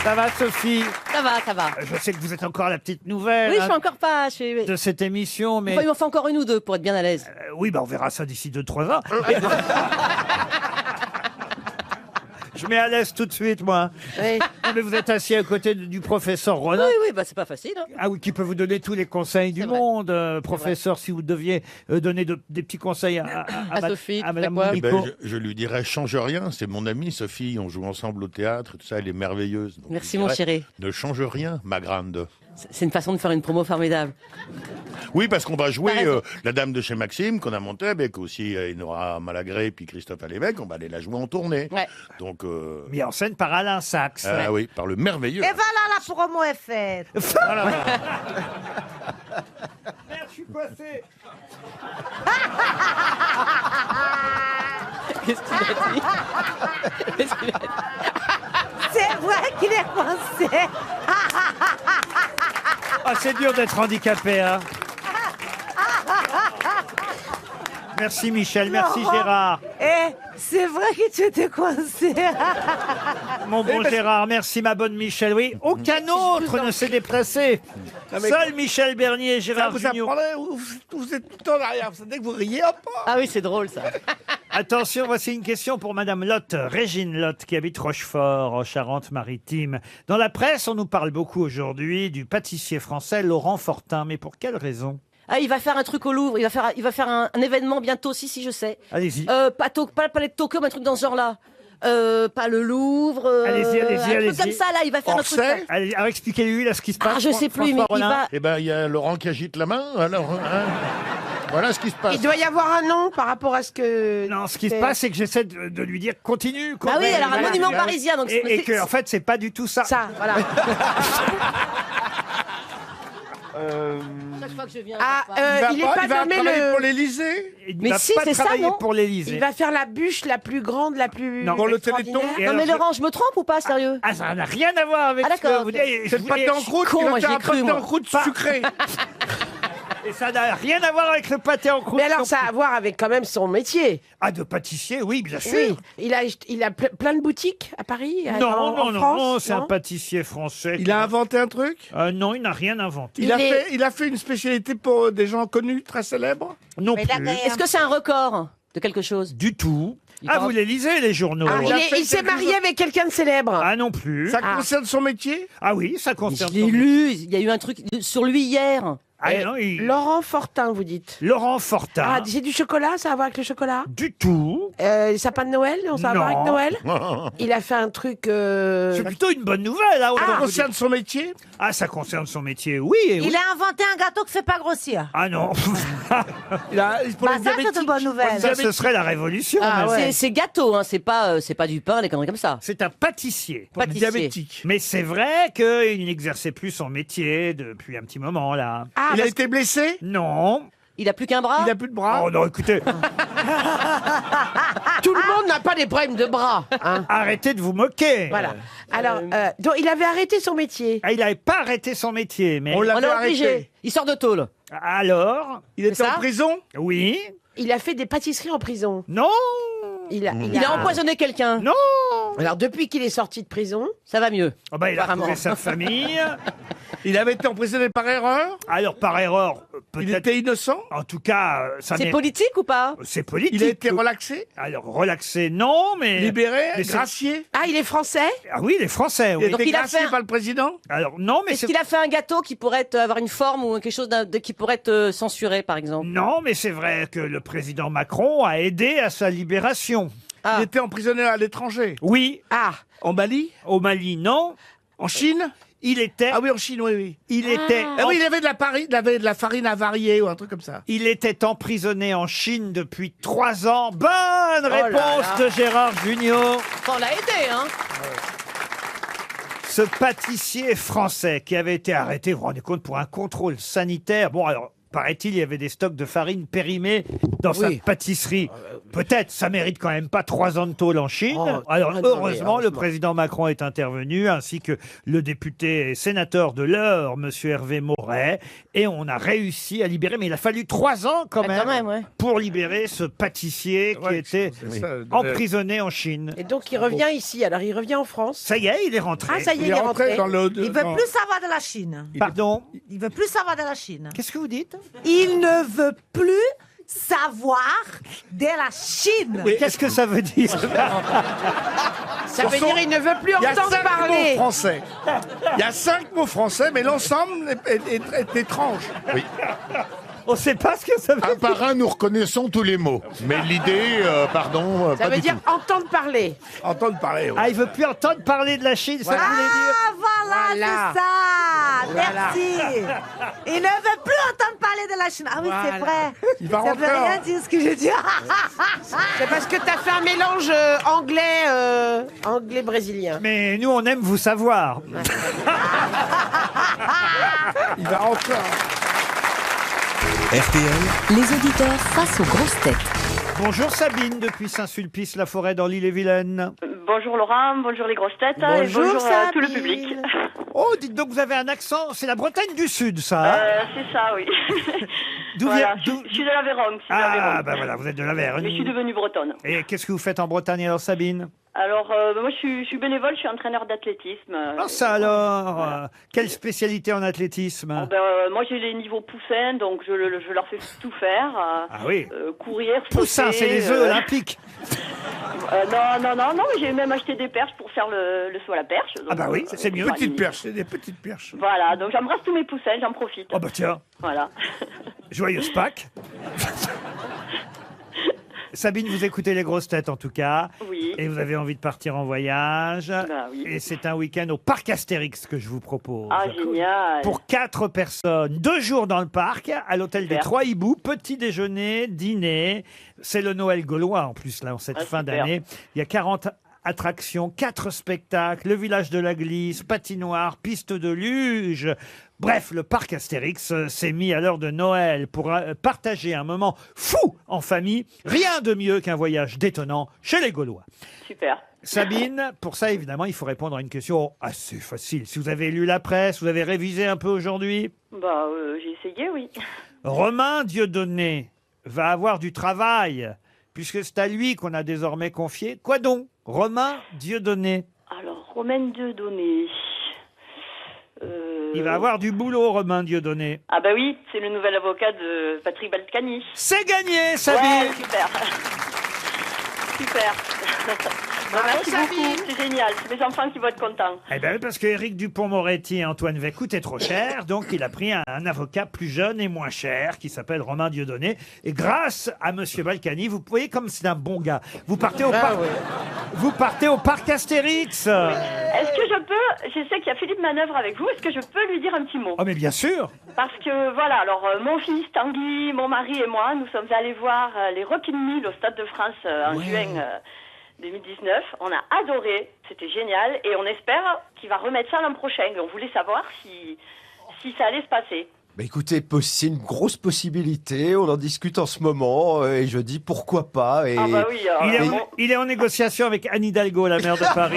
[SPEAKER 2] Ça va, Sophie?
[SPEAKER 8] Ça va.
[SPEAKER 2] Je sais que vous êtes encore la petite nouvelle
[SPEAKER 8] Oui, je suis encore pas.
[SPEAKER 2] de cette émission, mais
[SPEAKER 8] Enfin, il m'en fait encore une ou deux pour être bien à l'aise.
[SPEAKER 2] oui, bah on verra ça d'ici 2-3 ans. Je mets à l'aise tout de suite, moi.
[SPEAKER 8] Oui.
[SPEAKER 2] Non, mais vous êtes assis à côté du professeur Rollin.
[SPEAKER 8] Oui, bah c'est pas facile. Hein.
[SPEAKER 2] Ah oui, qui peut vous donner tous les conseils du monde, professeur, si vous deviez donner des petits conseils à
[SPEAKER 8] Sophie,
[SPEAKER 2] à Madame
[SPEAKER 8] quoi
[SPEAKER 2] Mounico.
[SPEAKER 4] Eh ben, je lui dirais, change rien, c'est mon amie Sophie, on joue ensemble au théâtre, et tout ça, elle est merveilleuse. Donc,
[SPEAKER 8] Merci,
[SPEAKER 4] je
[SPEAKER 8] mon
[SPEAKER 4] dirais,
[SPEAKER 8] chéri.
[SPEAKER 4] Ne change rien, ma grande.
[SPEAKER 8] C'est une façon de faire une promo formidable.
[SPEAKER 4] Oui, parce qu'on va jouer
[SPEAKER 8] T'as raison.
[SPEAKER 4] La Dame de chez Maxime, qu'on a montée avec aussi Nora Malagré, puis Christophe Alévèque, on va aller la jouer en tournée.
[SPEAKER 8] Ouais.
[SPEAKER 4] Donc,
[SPEAKER 2] Mis en scène par Alain Sachs.
[SPEAKER 4] oui, par le merveilleux.
[SPEAKER 3] Et voilà, la promo est faite.
[SPEAKER 2] Merde, je suis coincé.
[SPEAKER 8] Qu'est-ce qu'il a dit Qu'est-ce qu'il a dit
[SPEAKER 3] C'est vrai qu'il est coincé.
[SPEAKER 2] Ah, c'est dur d'être handicapé, hein. Merci Michel, merci
[SPEAKER 3] Laurent.
[SPEAKER 2] Gérard.
[SPEAKER 3] Eh, c'est vrai que tu étais coincé.
[SPEAKER 2] Mon bon Gérard, merci ma bonne Michel. Oui, aucun autre ne s'est déplacé.
[SPEAKER 7] Non, mais-
[SPEAKER 2] Seul Michel Bernier et
[SPEAKER 7] Ça
[SPEAKER 2] Gérard
[SPEAKER 7] vous
[SPEAKER 2] Jugnot.
[SPEAKER 7] apprendrait, vous êtes tout en arrière. Vous savez que vous riez, hop.
[SPEAKER 8] Ah oui, c'est drôle ça.
[SPEAKER 2] Attention, voici une question pour Madame Lotte, Régine Lotte, qui habite Rochefort, en Charente-Maritime. Dans la presse, on nous parle beaucoup aujourd'hui du pâtissier français Laurent Fortin. Mais pour quelle raison?
[SPEAKER 8] Ah, il va faire un truc au Louvre. Il va faire un événement bientôt. Si, je sais.
[SPEAKER 2] Allez-y.
[SPEAKER 8] Pas le palais de Tokyo, mais un truc dans ce genre-là. Pas le Louvre.
[SPEAKER 2] Allez-y,
[SPEAKER 8] Un truc
[SPEAKER 2] allez-y.
[SPEAKER 8] comme ça là. Il va faire un truc.
[SPEAKER 4] Orsay
[SPEAKER 2] Allez, alors expliquez-lui là ce qui se passe.
[SPEAKER 8] Ah, je sais plus, mais
[SPEAKER 2] François
[SPEAKER 8] il
[SPEAKER 2] Rollin.
[SPEAKER 8] va.
[SPEAKER 4] Eh ben, il y a Laurent qui agite la main, alors, hein, voilà ce qui se passe.
[SPEAKER 6] Il doit y avoir un nom par rapport à ce que.
[SPEAKER 2] Non, ce qui se passe, c'est que j'essaie de lui dire continue.
[SPEAKER 8] Ah oui, alors un
[SPEAKER 2] Voilà.
[SPEAKER 8] monument parisien. Donc
[SPEAKER 2] Et que en fait, c'est pas du tout ça.
[SPEAKER 8] ça, voilà. Chaque fois que je viens.
[SPEAKER 6] Ah, il est pas
[SPEAKER 7] il va
[SPEAKER 6] nommé
[SPEAKER 7] travailler
[SPEAKER 6] le.
[SPEAKER 7] pour l'Élysée.
[SPEAKER 2] Il
[SPEAKER 8] Mais
[SPEAKER 2] va
[SPEAKER 8] si,
[SPEAKER 2] pas
[SPEAKER 8] c'est ça,
[SPEAKER 2] travailler
[SPEAKER 8] non
[SPEAKER 2] pour l'Élysée.
[SPEAKER 6] Il va faire la bûche la plus grande, la plus.
[SPEAKER 2] Non,
[SPEAKER 7] pour le
[SPEAKER 6] extraordinaire.
[SPEAKER 7] Téléthon.
[SPEAKER 2] Et
[SPEAKER 8] Non
[SPEAKER 2] alors,
[SPEAKER 8] mais Laurent, je me trompe ou pas, sérieux?
[SPEAKER 2] Ah, ça n'a rien à voir avec
[SPEAKER 8] Ah,
[SPEAKER 2] ce que
[SPEAKER 8] d'accord,
[SPEAKER 2] vous
[SPEAKER 8] ok.
[SPEAKER 2] dites.
[SPEAKER 7] C'est le pâté en croûte.
[SPEAKER 8] con,
[SPEAKER 7] Il va
[SPEAKER 8] moi,
[SPEAKER 7] faire
[SPEAKER 8] j'y
[SPEAKER 7] un
[SPEAKER 8] ai cru,
[SPEAKER 7] pâté
[SPEAKER 8] moi.
[SPEAKER 7] en croûte sucré.
[SPEAKER 2] Et ça n'a rien à voir avec le pâté en croûte.
[SPEAKER 6] Mais alors,
[SPEAKER 2] non
[SPEAKER 6] ça a
[SPEAKER 2] plus.
[SPEAKER 6] à voir avec quand même son métier.
[SPEAKER 2] Ah, de pâtissier, oui, bien sûr.
[SPEAKER 6] Oui, il a plein de boutiques à Paris,
[SPEAKER 2] Non,
[SPEAKER 6] en
[SPEAKER 2] non,
[SPEAKER 6] France,
[SPEAKER 2] non, c'est un
[SPEAKER 6] non
[SPEAKER 2] pâtissier français.
[SPEAKER 7] Il a inventé un truc?
[SPEAKER 2] Non, il n'a rien inventé.
[SPEAKER 7] Il a fait une spécialité pour des gens connus, très célèbres?
[SPEAKER 2] Non
[SPEAKER 3] Mais il a
[SPEAKER 2] plus.
[SPEAKER 3] gagné
[SPEAKER 8] Est-ce que c'est un record de quelque chose?
[SPEAKER 2] Du tout.
[SPEAKER 8] Il
[SPEAKER 2] Ah,
[SPEAKER 8] parle-
[SPEAKER 2] vous les lisez, les journaux?
[SPEAKER 6] Ah, il s'est marié avec quelqu'un de célèbre.
[SPEAKER 2] Ah, non plus.
[SPEAKER 7] Ça concerne son métier?
[SPEAKER 2] Ah oui, ça concerne.
[SPEAKER 8] Je l'ai lu, il y a eu un truc sur lui hier.
[SPEAKER 2] Ah, non,
[SPEAKER 6] Laurent Fortin, vous dites.
[SPEAKER 2] Laurent Fortin.
[SPEAKER 6] Ah, c'est du chocolat, ça a à voir avec le chocolat?
[SPEAKER 2] Du tout.
[SPEAKER 6] Les sapins de Noël, ça a à voir avec
[SPEAKER 2] Non.
[SPEAKER 6] Noël? Il a fait un truc...
[SPEAKER 2] C'est plutôt une bonne nouvelle. Hein,
[SPEAKER 7] Ça concerne son métier?
[SPEAKER 2] Ah, ça concerne son métier, oui. Et oui.
[SPEAKER 3] Il a inventé un gâteau qui fait pas grossir.
[SPEAKER 2] Ah non.
[SPEAKER 7] Pour
[SPEAKER 3] Bah, ça, c'est une bonne nouvelle.
[SPEAKER 2] Ça, ce serait la révolution.
[SPEAKER 8] Ah,
[SPEAKER 2] mais
[SPEAKER 8] c'est gâteau, hein, c'est pas du pain, des conneries comme ça.
[SPEAKER 2] C'est un pâtissier.
[SPEAKER 8] Pâtissier.
[SPEAKER 7] Diabétique.
[SPEAKER 2] Mais c'est vrai qu'il n'exerçait plus son métier depuis un petit moment, là.
[SPEAKER 6] Ah,
[SPEAKER 7] Il a été blessé?
[SPEAKER 2] Non.
[SPEAKER 8] Il a plus qu'un bras?
[SPEAKER 7] Il a plus de bras?
[SPEAKER 2] Oh non, écoutez,
[SPEAKER 6] tout le monde n'a pas des problèmes de bras. Hein.
[SPEAKER 2] arrêtez de vous moquer.
[SPEAKER 6] Voilà. Alors, donc, il avait arrêté son métier.
[SPEAKER 2] Ah, il n'avait pas arrêté son métier, mais...
[SPEAKER 7] On
[SPEAKER 8] On
[SPEAKER 7] l'avait
[SPEAKER 8] l'a obligé.
[SPEAKER 7] arrêté.
[SPEAKER 8] Il sort de tôle.
[SPEAKER 2] Alors?
[SPEAKER 7] Il était
[SPEAKER 8] ça
[SPEAKER 7] en prison?
[SPEAKER 2] Oui.
[SPEAKER 6] Il a fait des pâtisseries en prison.
[SPEAKER 2] Non.
[SPEAKER 6] Il
[SPEAKER 8] Il a empoisonné quelqu'un.
[SPEAKER 2] Non.
[SPEAKER 6] Alors, depuis qu'il est sorti de prison...
[SPEAKER 8] Ça va mieux.
[SPEAKER 2] Oh bah, il a
[SPEAKER 8] Apparemment.
[SPEAKER 2] retrouvé sa famille.
[SPEAKER 7] Il avait été emprisonné par erreur?
[SPEAKER 2] Alors, par erreur,
[SPEAKER 7] Il
[SPEAKER 2] peut-être...
[SPEAKER 7] était innocent?
[SPEAKER 2] En tout cas, ça
[SPEAKER 8] C'est
[SPEAKER 2] n'est-
[SPEAKER 8] politique ou pas?
[SPEAKER 2] C'est politique.
[SPEAKER 7] Il a été relaxé?
[SPEAKER 2] Alors, relaxé, non, mais...
[SPEAKER 7] Libéré?
[SPEAKER 2] mais c'est-
[SPEAKER 7] Gracié?
[SPEAKER 6] Ah, il est français?
[SPEAKER 2] Ah oui, les Français,
[SPEAKER 7] Il
[SPEAKER 2] oui.
[SPEAKER 7] a
[SPEAKER 8] Donc
[SPEAKER 7] été
[SPEAKER 8] il a
[SPEAKER 7] gracié
[SPEAKER 8] fait un-
[SPEAKER 7] par le président?
[SPEAKER 2] Alors, non, mais
[SPEAKER 8] Est-ce
[SPEAKER 2] c'est...
[SPEAKER 8] qu'il a fait un gâteau qui pourrait avoir une forme ou quelque chose qui pourrait être censuré, par exemple?
[SPEAKER 2] Non, mais c'est vrai que le président Macron a aidé à sa libération.
[SPEAKER 8] Ah.
[SPEAKER 7] Il était emprisonné à l'étranger?
[SPEAKER 2] Oui.
[SPEAKER 6] Ah.
[SPEAKER 7] En Mali?
[SPEAKER 2] Au Mali, non.
[SPEAKER 7] En Chine?
[SPEAKER 2] Il était...
[SPEAKER 7] Ah oui, en Chine, oui, oui.
[SPEAKER 2] Il était...
[SPEAKER 7] Ah oui, il avait de la farine avariée ou un truc comme ça.
[SPEAKER 2] Il était emprisonné en Chine depuis 3 ans. Bonne
[SPEAKER 8] là
[SPEAKER 2] réponse
[SPEAKER 8] là.
[SPEAKER 2] de Gérard Junior.
[SPEAKER 8] On l'a aidé, hein?
[SPEAKER 2] Ce pâtissier français qui avait été arrêté, vous vous rendez compte, pour un contrôle sanitaire. Bon, alors, paraît-il, il y avait des stocks de farine périmés dans sa pâtisserie. Peut-être, ça mérite quand même pas 3 ans de tôle en Chine.
[SPEAKER 6] Oh,
[SPEAKER 2] Alors,
[SPEAKER 6] attendez,
[SPEAKER 2] heureusement, le président Macron est intervenu, ainsi que le député et sénateur de l'Eure, monsieur Hervé Moret, et on a réussi à libérer, mais il a fallu 3 ans quand même,
[SPEAKER 8] ouais.
[SPEAKER 2] pour libérer ce pâtissier qui
[SPEAKER 7] Ouais,
[SPEAKER 2] était
[SPEAKER 7] c'est ça,
[SPEAKER 2] emprisonné en Chine.
[SPEAKER 6] Et donc, il revient ici. Alors, il revient en France.
[SPEAKER 2] Ça y est, il est rentré.
[SPEAKER 6] Ah, ça y est,
[SPEAKER 7] Il est rentré dans le...
[SPEAKER 3] Il veut plus savoir de la Chine.
[SPEAKER 2] Pardon.
[SPEAKER 3] Il veut plus savoir de la Chine.
[SPEAKER 2] Qu'est-ce que vous dites?
[SPEAKER 3] Il ne veut plus savoir de la Chine.
[SPEAKER 2] Qu'est-ce que ça veut dire?
[SPEAKER 6] Ça veut dire qu'il ne veut plus
[SPEAKER 7] Il y a
[SPEAKER 6] entendre
[SPEAKER 7] 5
[SPEAKER 6] parler.
[SPEAKER 7] mots français. Il y a 5 mots français, mais l'ensemble est étrange.
[SPEAKER 4] Oui.
[SPEAKER 2] On ne sait pas ce que ça veut
[SPEAKER 4] Un
[SPEAKER 2] dire.
[SPEAKER 4] par un, nous reconnaissons tous les mots. Mais l'idée, pardon,
[SPEAKER 6] Ça
[SPEAKER 4] pas
[SPEAKER 6] veut
[SPEAKER 4] du
[SPEAKER 6] dire
[SPEAKER 4] tout.
[SPEAKER 6] entendre parler.
[SPEAKER 7] Entendre parler, oui.
[SPEAKER 2] Ah, il veut plus entendre parler de la Chine, ça voulait dire?
[SPEAKER 3] Ah, voilà, c'est ça.
[SPEAKER 6] Voilà.
[SPEAKER 3] Merci. Il ne veut plus entendre parler de la Chine. Ah oui, c'est
[SPEAKER 6] Voilà.
[SPEAKER 3] vrai.
[SPEAKER 7] Il va
[SPEAKER 3] Ça
[SPEAKER 7] rentrer
[SPEAKER 3] veut rien
[SPEAKER 7] en-
[SPEAKER 3] dire ce que je dis.
[SPEAKER 6] C'est parce que tu as fait un mélange anglais-brésilien.
[SPEAKER 2] Mais nous, on aime vous savoir.
[SPEAKER 7] Il va rentrer
[SPEAKER 12] RTL,
[SPEAKER 1] Les auditeurs face aux grosses têtes.
[SPEAKER 2] Bonjour Sabine, depuis Saint-Sulpice-la-Forêt dans l'île-et-Vilaine.
[SPEAKER 14] Bonjour Laurent, bonjour les grosses têtes et
[SPEAKER 6] Bonjour,
[SPEAKER 14] bonjour à tout le
[SPEAKER 6] Sabine.
[SPEAKER 14] public.
[SPEAKER 2] Oh, dites donc, vous avez un accent, c'est la Bretagne du Sud, ça. Hein
[SPEAKER 14] C'est ça, oui.
[SPEAKER 2] D'où
[SPEAKER 14] Voilà,
[SPEAKER 2] vient-
[SPEAKER 14] je suis de l'Aveyron.
[SPEAKER 2] Ah, ben voilà, vous êtes de la
[SPEAKER 14] Mais je suis devenue bretonne.
[SPEAKER 2] Et qu'est-ce que vous faites en Bretagne alors, Sabine?
[SPEAKER 14] Alors, moi je suis bénévole, je suis entraîneur d'athlétisme.
[SPEAKER 2] Ah, ça alors quelle spécialité en athlétisme?
[SPEAKER 14] Moi j'ai les niveaux poussins, donc je leur fais tout faire.
[SPEAKER 2] Ah oui.
[SPEAKER 14] Courir,
[SPEAKER 2] Poussin,
[SPEAKER 14] sauter,
[SPEAKER 2] c'est les œufs olympiques.
[SPEAKER 14] Non, j'ai même acheté des perches pour faire le saut à la perche.
[SPEAKER 2] Ah bah oui, c'est mieux.
[SPEAKER 7] Petite perche, c'est des petites perches.
[SPEAKER 14] Voilà, donc j'embrasse tous mes poussins, j'en profite.
[SPEAKER 2] Oh bah tiens,
[SPEAKER 14] Voilà.
[SPEAKER 2] joyeuse Pâques. Sabine, vous écoutez les grosses têtes en tout cas.
[SPEAKER 14] Oui.
[SPEAKER 2] Et vous avez envie de partir en voyage.
[SPEAKER 14] Bah oui.
[SPEAKER 2] Et c'est un week-end au parc Astérix que je vous propose.
[SPEAKER 14] Ah, génial.
[SPEAKER 2] Pour 4 personnes, 2 jours dans le parc, à l'hôtel des
[SPEAKER 14] Super.
[SPEAKER 2] 3 Hiboux, petit déjeuner, dîner. C'est le Noël gaulois en plus, là, en cette
[SPEAKER 14] Ah,
[SPEAKER 2] fin
[SPEAKER 14] super.
[SPEAKER 2] d'année. Il y a 40 attractions, 4 spectacles, le village de la glisse, patinoire, piste de luge. Bref, le parc Astérix s'est mis à l'heure de Noël pour partager un moment fou en famille. Rien de mieux qu'un voyage détonnant chez les Gaulois.
[SPEAKER 14] Super.
[SPEAKER 2] Sabine, pour ça, évidemment, il faut répondre à une question assez facile. Si vous avez lu la presse, vous avez révisé un peu aujourd'hui?
[SPEAKER 14] Bah, j'ai essayé, oui.
[SPEAKER 2] Romain Dieudonné va avoir du travail, puisque c'est à lui qu'on a désormais confié. Quoi donc, Romain Dieudonné?
[SPEAKER 14] Alors, Romain Dieudonné.
[SPEAKER 2] Il va avoir du boulot, Romain Dieudonné.
[SPEAKER 14] Ah bah oui, c'est le nouvel avocat de Patrick Balkany.
[SPEAKER 2] C'est gagné, Sabine.
[SPEAKER 14] Ouais, super. Super. Merci beaucoup, c'est génial. C'est mes enfants qui vont être contents.
[SPEAKER 2] Eh bien, parce que Éric Dupond-Moretti et Antoine Wey coûtaient trop cher, donc il a pris un avocat plus jeune et moins cher, qui s'appelle Romain Dieudonné. Et grâce à Monsieur Balkany, vous voyez comme c'est un bon gars. Vous partez au parc Astérix.
[SPEAKER 14] Est-ce que je peux, je sais qu'il y a Philippe Manœuvre avec vous, est-ce que je peux lui dire un petit mot?
[SPEAKER 2] Oh mais bien sûr.
[SPEAKER 14] Parce que voilà, alors mon fils Tanguy, mon mari et moi, nous sommes allés voir les Rockin' Mill au Stade de France en juin 2019. On a adoré, c'était génial, et on espère qu'il va remettre ça l'an prochain. Et on voulait savoir si ça allait se passer.
[SPEAKER 5] Bah écoutez, c'est une grosse possibilité, on en discute en ce moment, et je dis pourquoi pas. Et...
[SPEAKER 14] Ah bah oui,
[SPEAKER 2] il est en négociation avec Anne Hidalgo, la maire de Paris.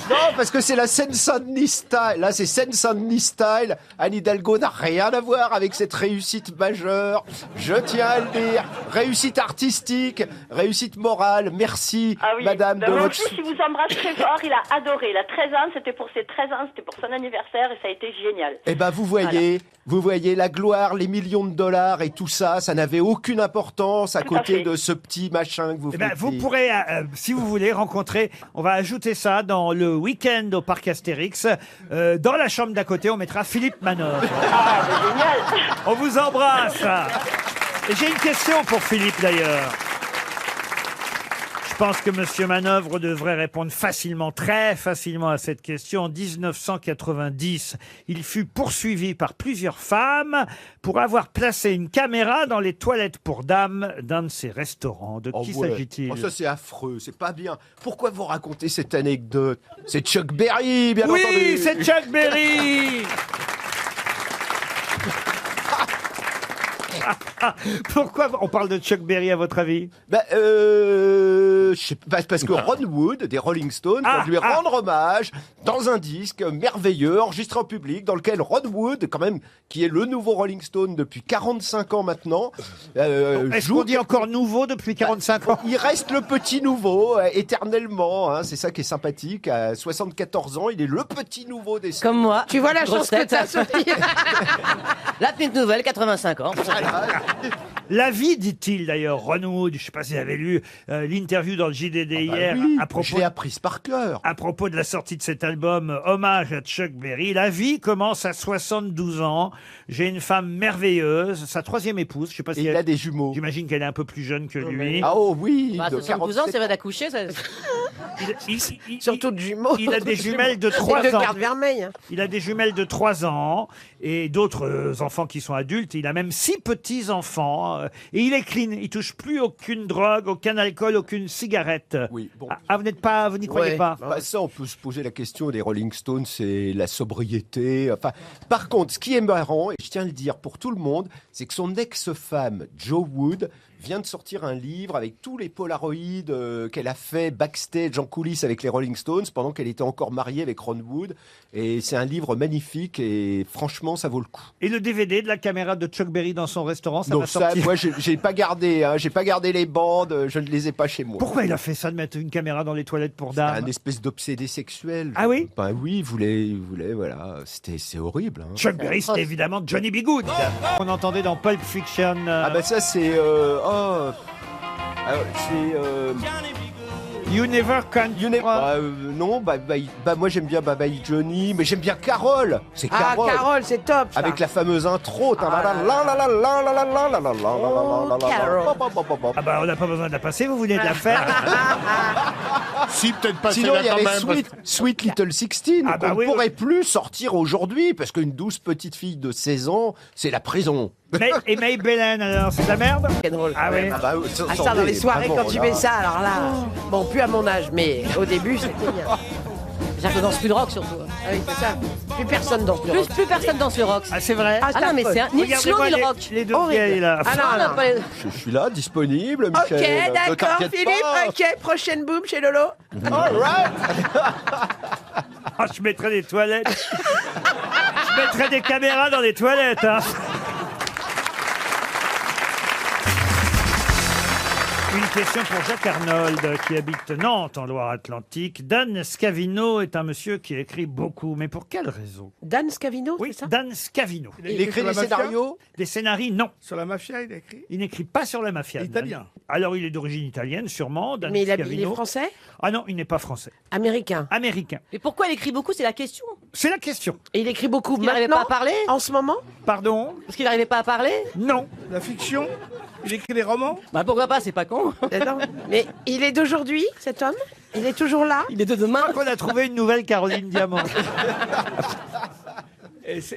[SPEAKER 5] Non, parce que c'est la Seine-Saint-Denis style. Là, c'est Seine-Saint-Denis style. Anne Hidalgo n'a rien à voir avec cette réussite majeure. Je tiens à le dire. Réussite artistique, réussite morale. Merci, madame, de
[SPEAKER 14] mon
[SPEAKER 5] votre
[SPEAKER 14] fils, il vous embrasse très fort. Il a adoré. Il a 13 ans. C'était pour ses 13 ans. C'était pour son anniversaire. Et ça a été génial.
[SPEAKER 5] Eh ben, vous voyez la gloire, les millions de dollars et tout ça, ça n'avait aucune importance à côté de ce petit machin que vous faites.
[SPEAKER 2] Vous pourrez, si vous voulez, rencontrer, on va ajouter ça dans le week-end au parc Astérix. Dans la chambre d'à côté, on mettra Philippe Manœuvre.
[SPEAKER 14] Ah, c'est génial.
[SPEAKER 2] On vous embrasse. Et j'ai une question pour Philippe d'ailleurs. Je pense que Monsieur Manœuvre devrait répondre facilement, très facilement à cette question. En 1990, il fut poursuivi par plusieurs femmes pour avoir placé une caméra dans les toilettes pour dames d'un de ses restaurants. De qui s'agit-il?
[SPEAKER 5] Ça, c'est affreux, c'est pas bien. Pourquoi vous racontez cette anecdote? C'est Chuck Berry, bien entendu.
[SPEAKER 2] Oui, c'est Chuck Berry. Pourquoi on parle de Chuck Berry à votre avis?
[SPEAKER 5] Je sais pas, parce que Ron Wood des Rolling Stones va lui rendre hommage dans un disque merveilleux enregistré en public dans lequel Ron Wood, quand même, qui est le nouveau Rolling Stone depuis 45 ans maintenant,
[SPEAKER 2] est-ce qu'on dit encore nouveau depuis 45 ans?
[SPEAKER 5] Il reste le petit nouveau éternellement, hein, c'est ça qui est sympathique. À 74 ans, il est le petit nouveau des Stones.
[SPEAKER 8] Comme moi.
[SPEAKER 6] Tu vois la chance que
[SPEAKER 8] Grosse
[SPEAKER 6] t'as,
[SPEAKER 8] tête.
[SPEAKER 6] Sophie.
[SPEAKER 8] La petite nouvelle, 85 ans.
[SPEAKER 2] La vie, dit-il d'ailleurs, Ron Wood, je ne sais pas si vous avez lu l'interview dans le JDD hier, à propos,
[SPEAKER 5] je l'ai apprise par cœur.
[SPEAKER 2] À propos de la sortie de cet album Hommage à Chuck Berry. La vie commence à 72 ans. J'ai une femme merveilleuse, sa troisième épouse. Je sais pas si
[SPEAKER 5] il a des jumeaux.
[SPEAKER 2] J'imagine qu'elle est un peu plus jeune que lui.
[SPEAKER 5] Ah oh oui,
[SPEAKER 8] Bah, 72 ans, c'est vrai d'accoucher. Ça...
[SPEAKER 6] Surtout de jumeaux.
[SPEAKER 2] Il a des jumelles de 3
[SPEAKER 6] Et de
[SPEAKER 2] ans.
[SPEAKER 6] garde vermeille.
[SPEAKER 2] Il a des jumelles de 3 ans et d'autres enfants qui sont adultes. Il a même 6 petits-enfants. Et il est clean. Il touche plus aucune drogue, aucun alcool, aucune cigarette.
[SPEAKER 5] Oui, bon.
[SPEAKER 2] Vous n'y croyez pas?
[SPEAKER 5] Ça, on peut se poser la question des Rolling Stones, c'est la sobriété. Enfin, par contre, ce qui est marrant, et je tiens à le dire pour tout le monde, c'est que son ex-femme, Jo Wood, vient de sortir un livre avec tous les polaroïdes qu'elle a fait backstage en coulisses avec les Rolling Stones pendant qu'elle était encore mariée avec Ron Wood. Et c'est un livre magnifique et franchement, ça vaut le coup.
[SPEAKER 2] Et le DVD de la caméra de Chuck Berry dans son restaurant, ça
[SPEAKER 5] non,
[SPEAKER 2] va sortir?
[SPEAKER 5] moi, j'ai pas gardé, j'ai pas gardé les bandes, je ne les ai pas chez moi.
[SPEAKER 2] Pourquoi il a fait ça de mettre une caméra dans les toilettes pour dames?
[SPEAKER 5] Un espèce d'obsédé sexuel.
[SPEAKER 2] Ah oui?
[SPEAKER 5] Ben oui, il voulait, voilà, c'est horrible. Hein.
[SPEAKER 2] Chuck Berry, c'était évidemment Johnny B. Good. On entendait dans Pulp Fiction.
[SPEAKER 5] Ah ben ça c'est,
[SPEAKER 2] You Never Can.
[SPEAKER 5] Non, moi j'aime bien Bye Bye Johnny, mais j'aime bien Carole. C'est
[SPEAKER 6] Ah,
[SPEAKER 5] Carole.
[SPEAKER 6] Carole, c'est top. Ça.
[SPEAKER 5] Avec la fameuse intro.
[SPEAKER 2] Ah bah on n'a pas besoin de la passer, vous venez de la faire.
[SPEAKER 4] Si, peut-être pas.
[SPEAKER 5] Sinon il y avait
[SPEAKER 4] quand même.
[SPEAKER 5] Sweet Little 16 qu'on ne pourrait plus sortir aujourd'hui parce qu'une douce petite fille de 16 ans, c'est la prison.
[SPEAKER 2] Et May Belen, alors, c'est de la merde?
[SPEAKER 6] C'est drôle.
[SPEAKER 2] Ah oui.
[SPEAKER 6] Ça, dans les soirées, quand tu mets ça, alors là, bon, plus à mon âge, mais au début, c'était bien.
[SPEAKER 8] C'est-à-dire que danse plus de rock, surtout.
[SPEAKER 6] Ah oui, c'est ça. Plus personne danse le rock.
[SPEAKER 8] Plus personne danse le rock.
[SPEAKER 2] Ah, c'est vrai?
[SPEAKER 8] Ah non, mais c'est ni le slow ni le rock.
[SPEAKER 2] Les deux vieilles, là.
[SPEAKER 6] Ah non, non.
[SPEAKER 5] Je suis là, disponible,
[SPEAKER 6] Ok,
[SPEAKER 5] Michel. Ne
[SPEAKER 6] d'accord,
[SPEAKER 5] t'inquiète
[SPEAKER 6] Philippe,
[SPEAKER 5] pas.
[SPEAKER 6] ok, prochaine boum chez Lolo.
[SPEAKER 5] All right.
[SPEAKER 2] Ah, je mettrais des toilettes. Je mettrais des caméras dans les toilettes, hein. Une question pour Jacques Arnold, qui habite Nantes, en Loire-Atlantique. Dan Scavino est un monsieur qui écrit beaucoup, mais pour quelle raison?
[SPEAKER 6] Dan Scavino,
[SPEAKER 2] Oui,
[SPEAKER 6] c'est ça?
[SPEAKER 2] Dan Scavino.
[SPEAKER 5] Il écrit des scénarios?
[SPEAKER 2] Des scénarios, non.
[SPEAKER 7] Sur la mafia, il a écrit.
[SPEAKER 2] Il n'écrit pas sur la mafia.
[SPEAKER 7] Italien.
[SPEAKER 2] Alors, il est d'origine italienne, sûrement. Dan
[SPEAKER 6] Mais il
[SPEAKER 2] Scavino.
[SPEAKER 6] est français?
[SPEAKER 2] Ah non, il n'est pas français.
[SPEAKER 6] Américain.
[SPEAKER 2] Américain.
[SPEAKER 8] Mais pourquoi il écrit beaucoup, c'est la question.
[SPEAKER 2] C'est la question.
[SPEAKER 6] Et il écrit beaucoup
[SPEAKER 8] Parce qu'il n'arrivait
[SPEAKER 6] maintenant,
[SPEAKER 8] pas à parler
[SPEAKER 6] en ce moment?
[SPEAKER 2] Pardon?
[SPEAKER 8] Parce qu'il n'arrivait pas à parler?
[SPEAKER 2] Non.
[SPEAKER 7] La fiction. Il écrit des romans.
[SPEAKER 8] Bah pourquoi pas, c'est pas con.
[SPEAKER 6] Non. Mais il est d'aujourd'hui, cet homme? Il est toujours là?
[SPEAKER 8] Il est de demain.
[SPEAKER 2] Je crois qu'on a trouvé une nouvelle Caroline Diamant.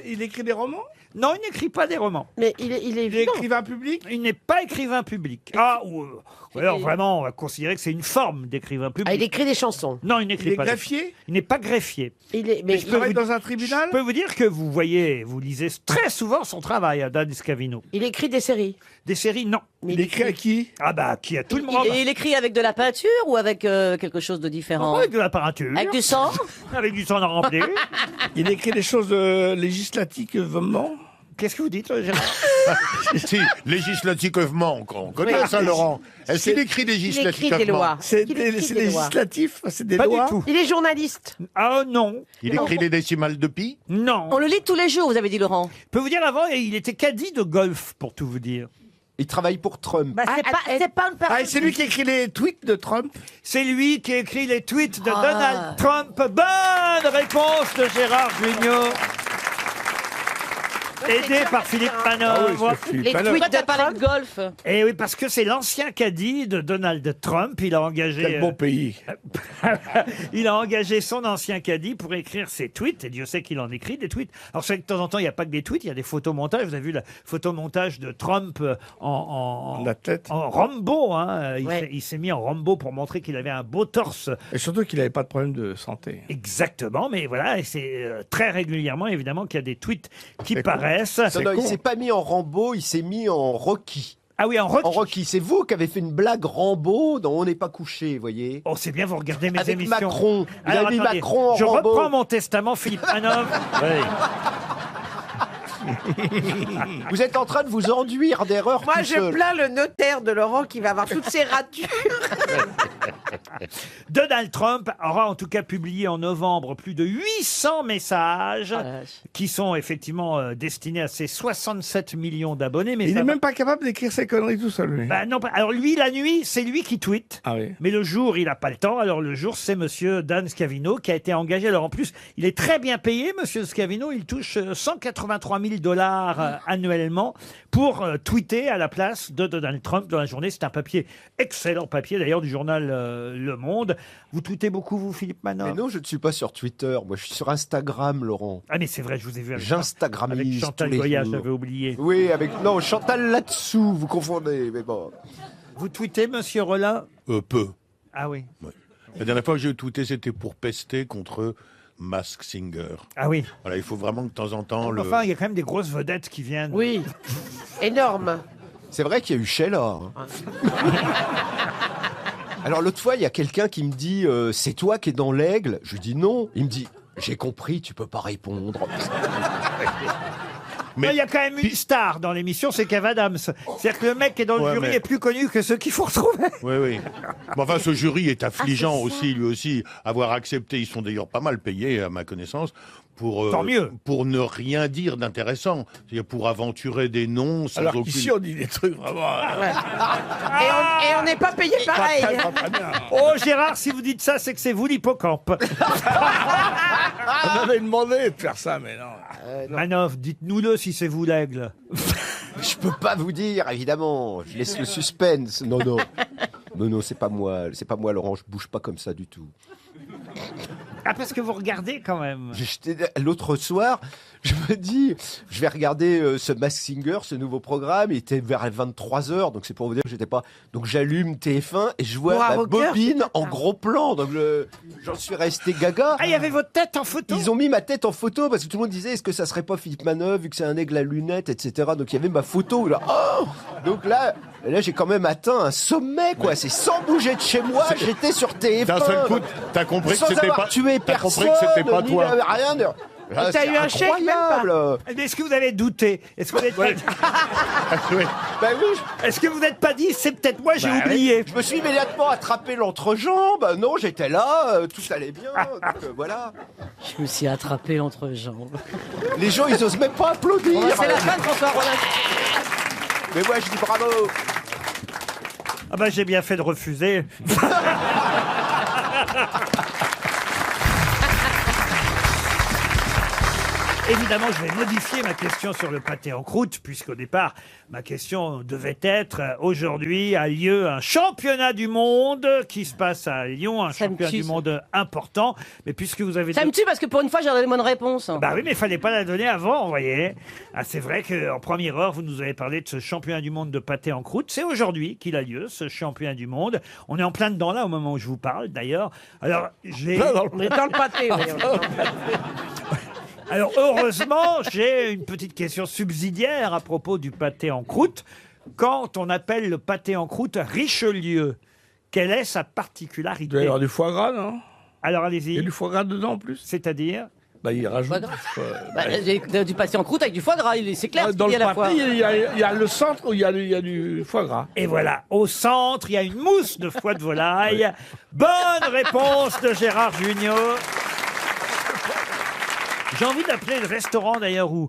[SPEAKER 7] Il écrit des romans.
[SPEAKER 2] Non, il n'écrit pas des romans.
[SPEAKER 6] Mais il est
[SPEAKER 7] Il est
[SPEAKER 6] vivant.
[SPEAKER 7] écrivain public.
[SPEAKER 2] Il n'est pas écrivain public. Ah, ou alors vraiment, on va considérer que c'est une forme d'écrivain public.
[SPEAKER 6] Ah, il écrit des chansons.
[SPEAKER 2] Non, il
[SPEAKER 7] Il
[SPEAKER 2] n'écrit
[SPEAKER 7] est
[SPEAKER 2] pas.
[SPEAKER 7] greffier.
[SPEAKER 2] Il n'est pas greffier.
[SPEAKER 6] Mais
[SPEAKER 7] Il travaille dans un tribunal.
[SPEAKER 2] Je peux vous dire que vous voyez, vous lisez très souvent son travail à Dan Scavino.
[SPEAKER 6] il écrit des séries.
[SPEAKER 2] Des séries, non.
[SPEAKER 7] Il écrit à qui?
[SPEAKER 2] Ah bah, qui a tout le monde.
[SPEAKER 8] Et il écrit avec de la peinture ou avec quelque chose de différent?
[SPEAKER 2] Avec de la peinture.
[SPEAKER 8] Avec du sang?
[SPEAKER 2] Avec du sang rempli.
[SPEAKER 7] Il écrit des choses législativement.
[SPEAKER 2] Qu'est-ce que vous dites, Gérard?
[SPEAKER 4] Si, législativement, on connaît ça, Laurent. Est-ce qu'il écrit législativement?
[SPEAKER 6] Il écrit des lois.
[SPEAKER 7] C'est
[SPEAKER 6] Il écrit des lois.
[SPEAKER 7] législatif, c'est des
[SPEAKER 2] Pas
[SPEAKER 7] lois.
[SPEAKER 2] du tout.
[SPEAKER 6] Il est journaliste.
[SPEAKER 2] Ah non.
[SPEAKER 4] Il écrit les décimales de pi?
[SPEAKER 2] Non.
[SPEAKER 8] On le lit tous les jours, vous avez dit, Laurent.
[SPEAKER 2] Je peux vous dire avant, il était caddie de golf, pour tout vous dire.
[SPEAKER 5] Il travaille pour Trump.
[SPEAKER 3] Bah, c'est pas une personne.
[SPEAKER 7] Ah, et c'est lui qui écrit les tweets de Trump.
[SPEAKER 2] C'est lui qui écrit les tweets de Donald Trump. Bonne réponse de Gérard Jugnot. Aidé par Philippe Manœuvre.
[SPEAKER 6] Les tweets
[SPEAKER 8] Pourquoi t'as
[SPEAKER 6] de
[SPEAKER 8] parlé de
[SPEAKER 6] Trump.
[SPEAKER 8] golf?
[SPEAKER 2] Et oui, parce que c'est l'ancien caddie de Donald Trump. Il a engagé.
[SPEAKER 7] Quel bon pays.
[SPEAKER 2] Il a engagé son ancien caddie pour écrire ses tweets, et Dieu sait qu'il en écrit des tweets. Alors, c'est que de temps en temps, il n'y a pas que des tweets, il y a des photomontages. Vous avez vu le photomontage de Trump en
[SPEAKER 7] athlète.
[SPEAKER 2] En Rambo. Hein.
[SPEAKER 6] Ouais.
[SPEAKER 2] Il s'est mis en Rambo pour montrer qu'il avait un beau torse.
[SPEAKER 7] Et surtout qu'il n'avait pas de problème de santé.
[SPEAKER 2] Exactement, mais voilà, et c'est très régulièrement, évidemment, qu'il y a des tweets qui
[SPEAKER 7] C'est
[SPEAKER 2] paraissent.
[SPEAKER 5] Non, il s'est pas mis en Rambo, il s'est mis en Rocky.
[SPEAKER 2] Ah oui, en Rocky.
[SPEAKER 5] En Rocky, c'est vous qui avez fait une blague Rambo dans On n'est pas couché, vous voyez.
[SPEAKER 2] Oh, c'est bien, vous regardez mes
[SPEAKER 5] Avec
[SPEAKER 2] émissions.
[SPEAKER 5] Macron. Vous
[SPEAKER 2] Alors,
[SPEAKER 5] avez mis
[SPEAKER 2] attendez,
[SPEAKER 5] Macron en
[SPEAKER 2] je
[SPEAKER 5] Rambo.
[SPEAKER 2] reprends mon testament, Philippe Manœuvre.
[SPEAKER 5] Vous êtes en train de vous enduire d'erreurs
[SPEAKER 6] Moi,
[SPEAKER 5] tout
[SPEAKER 6] je
[SPEAKER 5] seul.
[SPEAKER 6] plains le notaire de Laurent qui va avoir toutes ses ratures.
[SPEAKER 2] Donald Trump aura en tout cas publié en novembre plus de 800 messages qui sont effectivement destinés à ses 67 millions d'abonnés. Mais
[SPEAKER 7] Il
[SPEAKER 2] ça
[SPEAKER 7] n'est
[SPEAKER 2] va-
[SPEAKER 7] même pas capable d'écrire ses conneries tout seul, lui.
[SPEAKER 2] Bah non, alors lui, la nuit, c'est lui qui tweet.
[SPEAKER 7] Ah oui.
[SPEAKER 2] Mais le jour, il n'a pas le temps. Alors le jour, c'est monsieur Dan Scavino qui a été engagé. Alors en plus, il est très bien payé, monsieur Scavino. Il touche 183 000 $ annuellement pour tweeter à la place de Donald Trump dans la journée. C'est un papier, excellent papier d'ailleurs, du journal Le Monde. Vous tweetez beaucoup, vous, Philippe Manon?
[SPEAKER 5] Mais non, je ne suis pas sur Twitter. Moi, je suis sur Instagram, Laurent.
[SPEAKER 2] Ah mais c'est vrai, je vous ai vu avec,
[SPEAKER 5] J'instagramise
[SPEAKER 2] avec Chantal
[SPEAKER 5] tous les
[SPEAKER 2] Goya,
[SPEAKER 5] jours.
[SPEAKER 2] j'avais oublié.
[SPEAKER 5] Oui, avec... Non, Chantal là-dessous, vous confondez, mais bon.
[SPEAKER 2] Vous tweetez, monsieur Rollin?
[SPEAKER 4] Peu.
[SPEAKER 2] Ah oui.
[SPEAKER 4] Ouais. La dernière fois que j'ai tweeté, c'était pour pester contre Mask Singer.
[SPEAKER 2] Ah oui.
[SPEAKER 4] Voilà, il faut vraiment que de temps en temps...
[SPEAKER 2] Enfin, il y a quand même des grosses vedettes qui viennent.
[SPEAKER 6] Oui, énorme.
[SPEAKER 5] C'est vrai qu'il y a eu Sheila. hein. Alors l'autre fois, il y a quelqu'un qui me dit c'est toi qui es dans l'aigle. Je lui dis non. Il me dit j'ai compris, tu peux pas répondre.
[SPEAKER 2] Mais il y a quand même une star dans l'émission, c'est Kev Adams. C'est-à-dire que le mec qui est dans le
[SPEAKER 4] Ouais,
[SPEAKER 2] jury
[SPEAKER 4] mais-
[SPEAKER 2] est plus connu que ceux qu'il faut retrouver.
[SPEAKER 4] Oui, oui. Mais enfin, ce jury est affligeant aussi, lui aussi, avoir accepté. Ils sont d'ailleurs pas mal payés, à ma connaissance, pour,
[SPEAKER 2] Tant mieux.
[SPEAKER 4] pour ne rien dire d'intéressant. C'est-à-dire pour aventurer des noms sans
[SPEAKER 7] Alors
[SPEAKER 4] aucune...
[SPEAKER 7] qu'ici, on dit des trucs vraiment...
[SPEAKER 6] Et on n'est pas payé pareil.
[SPEAKER 7] Pas bien.
[SPEAKER 2] Oh Gérard, si vous dites ça, c'est que c'est vous l'hippocampe.
[SPEAKER 7] On m'avait demandé de faire ça, mais non.
[SPEAKER 2] Manoff, dites-nous-le si c'est vous l'aigle.
[SPEAKER 5] Je peux pas vous dire, évidemment. Je laisse le suspense. Non, non. Non, non, c'est pas moi. C'est pas moi, Laurent. Je bouge pas comme ça du tout.
[SPEAKER 2] Ah, parce que vous regardez quand même.
[SPEAKER 5] L'autre soir, je me dis, je vais regarder ce Mask Singer, ce nouveau programme. Il était vers 23h, donc c'est pour vous dire que j'étais pas. Donc j'allume TF1 et je vois
[SPEAKER 6] Pour un
[SPEAKER 5] ma
[SPEAKER 6] rocker,
[SPEAKER 5] bobine en gros plan. Donc j'en suis resté gaga.
[SPEAKER 2] Ah, il y avait votre tête en photo.
[SPEAKER 5] Ils ont mis ma tête en photo parce que tout le monde disait est-ce que ça serait pas Philippe Manœuvre vu que c'est un aigle à lunettes, etc. Donc il y avait ma photo là. Oh donc là j'ai quand même atteint un sommet quoi. C'est sans bouger de chez moi. J'étais sur TF1.
[SPEAKER 4] D'un seul coup, t'as compris que
[SPEAKER 5] sans
[SPEAKER 4] c'était
[SPEAKER 5] avoir
[SPEAKER 4] pas...
[SPEAKER 5] tué
[SPEAKER 4] T'as
[SPEAKER 5] personne.
[SPEAKER 4] compris que c'était pas
[SPEAKER 5] ni
[SPEAKER 4] toi.
[SPEAKER 5] rien de... Ah,
[SPEAKER 6] T'as
[SPEAKER 5] c'est
[SPEAKER 6] eu un chèque, même pas.
[SPEAKER 5] incroyable.
[SPEAKER 2] Mais est-ce que vous avez douté? Est-ce que vous n'êtes
[SPEAKER 5] Bah oui,
[SPEAKER 2] est-ce que vous n'êtes pas dit, c'est peut-être moi, j'ai
[SPEAKER 5] Bah
[SPEAKER 2] oublié?
[SPEAKER 5] je me suis immédiatement attrapé l'entrejambe. Non, j'étais là, tout allait bien. Donc, voilà.
[SPEAKER 8] Je me suis attrapé l'entrejambe.
[SPEAKER 5] Les gens, ils osent même pas applaudir.
[SPEAKER 8] C'est la fin de François Rollin.
[SPEAKER 5] Mais moi, je dis bravo.
[SPEAKER 2] Ah bah j'ai bien fait de refuser. Évidemment, je vais modifier ma question sur le pâté en croûte, puisqu'au départ, ma question devait être aujourd'hui a lieu un championnat du monde qui se passe à Lyon, un championnat du monde important. Mais puisque vous avez...
[SPEAKER 8] Ça me tue parce que pour une fois, j'ai donné bonne réponse.
[SPEAKER 2] Bah oui, mais il fallait pas la donner avant, vous voyez. Ah, c'est vrai qu'en première heure, vous nous avez parlé de ce championnat du monde de pâté en croûte. C'est aujourd'hui qu'il a lieu, ce championnat du monde. On est en plein dedans là, au moment où je vous parle, d'ailleurs. Alors, j'ai...
[SPEAKER 6] On est dans le pâté, oui.
[SPEAKER 2] Alors, heureusement, j'ai une petite question subsidiaire à propos du pâté en croûte. Quand on appelle le pâté en croûte Richelieu, quelle est sa particularité?
[SPEAKER 7] Il doit y avoir du foie gras, non?
[SPEAKER 2] Alors, allez-y.
[SPEAKER 7] Il y a du foie gras dedans, en plus?
[SPEAKER 2] C'est-à-dire?
[SPEAKER 7] Bah, il rajoute...
[SPEAKER 8] Du pâté en croûte avec du foie gras, c'est clair ce
[SPEAKER 7] Dans
[SPEAKER 8] qu'il y
[SPEAKER 7] le
[SPEAKER 8] a à la fois.
[SPEAKER 7] pâté, il y a le centre où il y a du foie gras.
[SPEAKER 2] Et voilà, au centre, il y a une mousse de foie de volaille. Bonne réponse de Gérard Junior. J'ai envie d'appeler le restaurant d'ailleurs où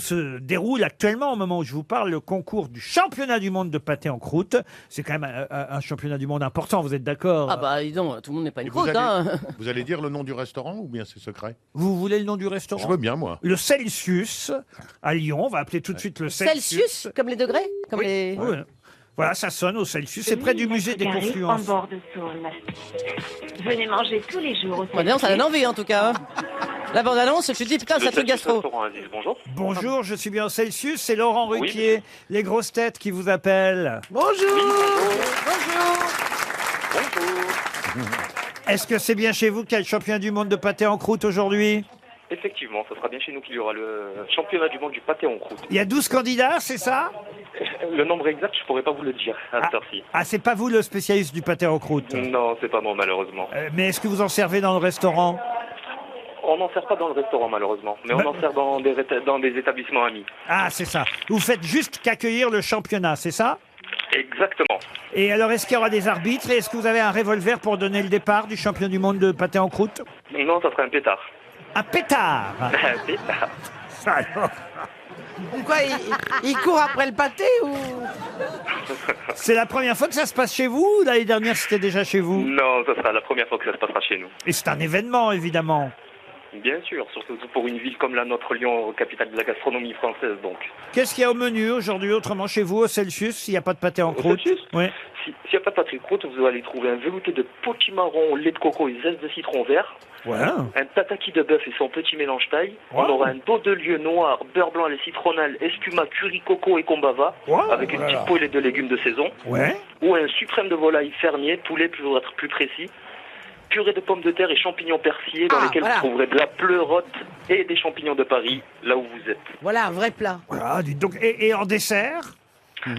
[SPEAKER 2] se déroule actuellement, au moment où je vous parle, le concours du championnat du monde de pâté en croûte. C'est quand même un championnat du monde important, vous êtes d'accord?
[SPEAKER 8] Ah bah dis donc, tout le monde n'est pas une
[SPEAKER 4] Et vous
[SPEAKER 8] croûte.
[SPEAKER 4] vous allez dire le nom du restaurant ou bien c'est secret?
[SPEAKER 2] Vous voulez le nom du restaurant?
[SPEAKER 4] Je veux bien, moi.
[SPEAKER 2] Le Celsius, à Lyon. On va appeler tout de suite le Celsius.
[SPEAKER 8] Celsius, comme les degrés comme les...
[SPEAKER 2] Oui. Voilà, ça sonne au Celsius. C'est près du musée des Confluences.
[SPEAKER 15] En bord de Saône. Venez manger tous les jours au
[SPEAKER 8] Bon, dis donc, ça donne envie en tout cas. La bande-annonce, je me suis dit, putain, c'est un truc gastro.
[SPEAKER 9] Bonjour.
[SPEAKER 2] Bonjour, je suis bien au Celsius. C'est Laurent Ruquier, les grosses têtes qui vous appellent.
[SPEAKER 6] Bonjour.
[SPEAKER 2] Est-ce que c'est bien chez vous qu'il y a le championnat du monde de pâté en croûte aujourd'hui?
[SPEAKER 9] Effectivement, ce sera bien chez nous qu'il y aura le championnat du monde du pâté en croûte.
[SPEAKER 2] Il y a 12 candidats, c'est ça?
[SPEAKER 9] Le nombre exact, je pourrais pas vous le dire à cette heure-ci.
[SPEAKER 2] Ah, c'est pas vous le spécialiste du pâté en croûte?
[SPEAKER 9] Non, c'est pas moi, malheureusement.
[SPEAKER 2] Mais est-ce que vous en servez dans le restaurant?
[SPEAKER 9] On n'en sert pas dans le restaurant, malheureusement, mais on en sert dans des établissements amis.
[SPEAKER 2] Ah, c'est ça. Vous faites juste qu'accueillir le championnat, c'est ça?
[SPEAKER 9] Exactement.
[SPEAKER 2] Et alors, est-ce qu'il y aura des arbitres et est-ce que vous avez un revolver pour donner le départ du champion du monde de pâté en croûte?
[SPEAKER 9] Non, ça serait un pétard.
[SPEAKER 2] Un pétard?
[SPEAKER 9] Un pétard.
[SPEAKER 2] Alors,
[SPEAKER 6] Pourquoi il court après le pâté ou...
[SPEAKER 2] c'est la première fois que ça se passe chez vous ou l'année dernière c'était déjà chez vous?
[SPEAKER 9] Non, ça sera la première fois que ça se passera chez nous.
[SPEAKER 2] Et c'est un événement, évidemment.
[SPEAKER 9] Bien sûr, surtout pour une ville comme la nôtre, Lyon, capitale de la gastronomie française, donc.
[SPEAKER 2] Qu'est-ce qu'il y a au menu aujourd'hui, autrement, chez vous, au Celsius, s'il n'y a pas de pâté en croûte? Oui.
[SPEAKER 9] S'il n'y a pas de pâté de croûte, vous allez trouver un velouté de potimarron au lait de coco et zeste de citron vert.
[SPEAKER 2] Ouais.
[SPEAKER 9] Un tataki de bœuf et son petit mélange taille.
[SPEAKER 2] Wow.
[SPEAKER 9] On aura un dos de lieu noir, beurre blanc à la citronnelle, escuma, curry coco et combava,
[SPEAKER 2] Wow.
[SPEAKER 9] avec une petite poêlée de légumes de saison.
[SPEAKER 2] Ouais.
[SPEAKER 9] Ou un suprême de volaille fermier, poulet pour être plus précis. Purée de pommes de terre et champignons persillés dans lesquels
[SPEAKER 6] voilà.
[SPEAKER 9] vous trouverez de la pleurote et des champignons de Paris, là où vous êtes.
[SPEAKER 6] Voilà, un vrai plat.
[SPEAKER 2] Voilà, dites donc. Et en dessert?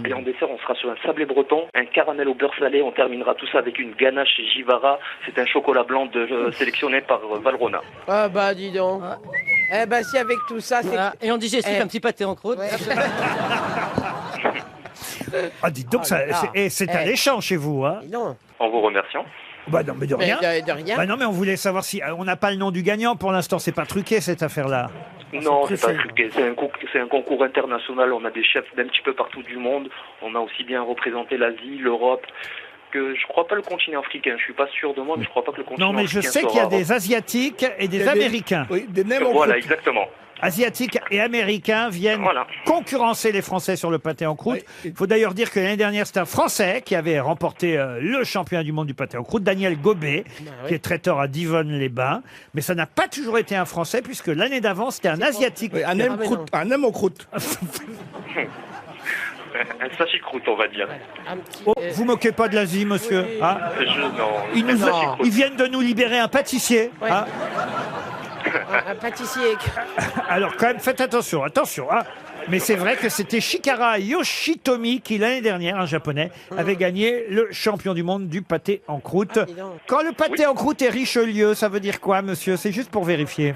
[SPEAKER 9] Et en dessert, on sera sur un sablé breton, un caramel au beurre salé. On terminera tout ça avec une ganache Givara. C'est un chocolat blanc sélectionné par Valrhona.
[SPEAKER 6] Ah bah dis donc. Eh ben si avec tout ça, c'est...
[SPEAKER 8] Voilà. Et on digestif, un petit pâté en croûte.
[SPEAKER 2] Ah, dites donc, c'est alléchant chez vous, hein?
[SPEAKER 6] Non.
[SPEAKER 9] En vous remerciant.
[SPEAKER 2] Bah non, mais de rien.
[SPEAKER 6] De rien.
[SPEAKER 2] Bah non, mais on voulait savoir si... on n'a pas le nom du gagnant pour l'instant, c'est pas truqué cette affaire-là.
[SPEAKER 9] Non, c'est pas truqué. C'est un concours international. On a des chefs d'un petit peu partout du monde. On a aussi bien représenté l'Asie, l'Europe, que je crois pas le continent africain. Je suis pas sûr de moi, mais je crois pas que le continent africain.
[SPEAKER 2] Non, mais je sais qu'il y a des Asiatiques et des Américains.
[SPEAKER 7] Oui, des nems en
[SPEAKER 9] Voilà,
[SPEAKER 7] croûte.
[SPEAKER 9] exactement.
[SPEAKER 2] Asiatiques et Américains viennent concurrencer les Français sur le pâté en croûte. Il faut d'ailleurs dire que l'année dernière, c'est un Français qui avait remporté le championnat du monde du pâté en croûte, Daniel Gobet, qui est traiteur à Divonne-les-Bains. Mais ça n'a pas toujours été un Français, puisque l'année d'avant, c'était un Asiatique.
[SPEAKER 7] Oui, un nem en croûte.
[SPEAKER 9] Un sachet croûte, on va dire.
[SPEAKER 2] Oh, vous moquez pas de l'Asie, monsieur, hein?
[SPEAKER 9] Non.
[SPEAKER 2] Ils viennent de nous libérer un pâtissier. Hein?
[SPEAKER 6] Un pâtissier.
[SPEAKER 2] Alors quand même, faites attention, hein. Mais c'est vrai que c'était Shikara Yoshitomi qui, l'année dernière, un japonais, avait gagné le champion du monde du pâté en croûte. Quand le pâté en croûte est Richelieu, ça veut dire quoi, monsieur? C'est juste pour vérifier.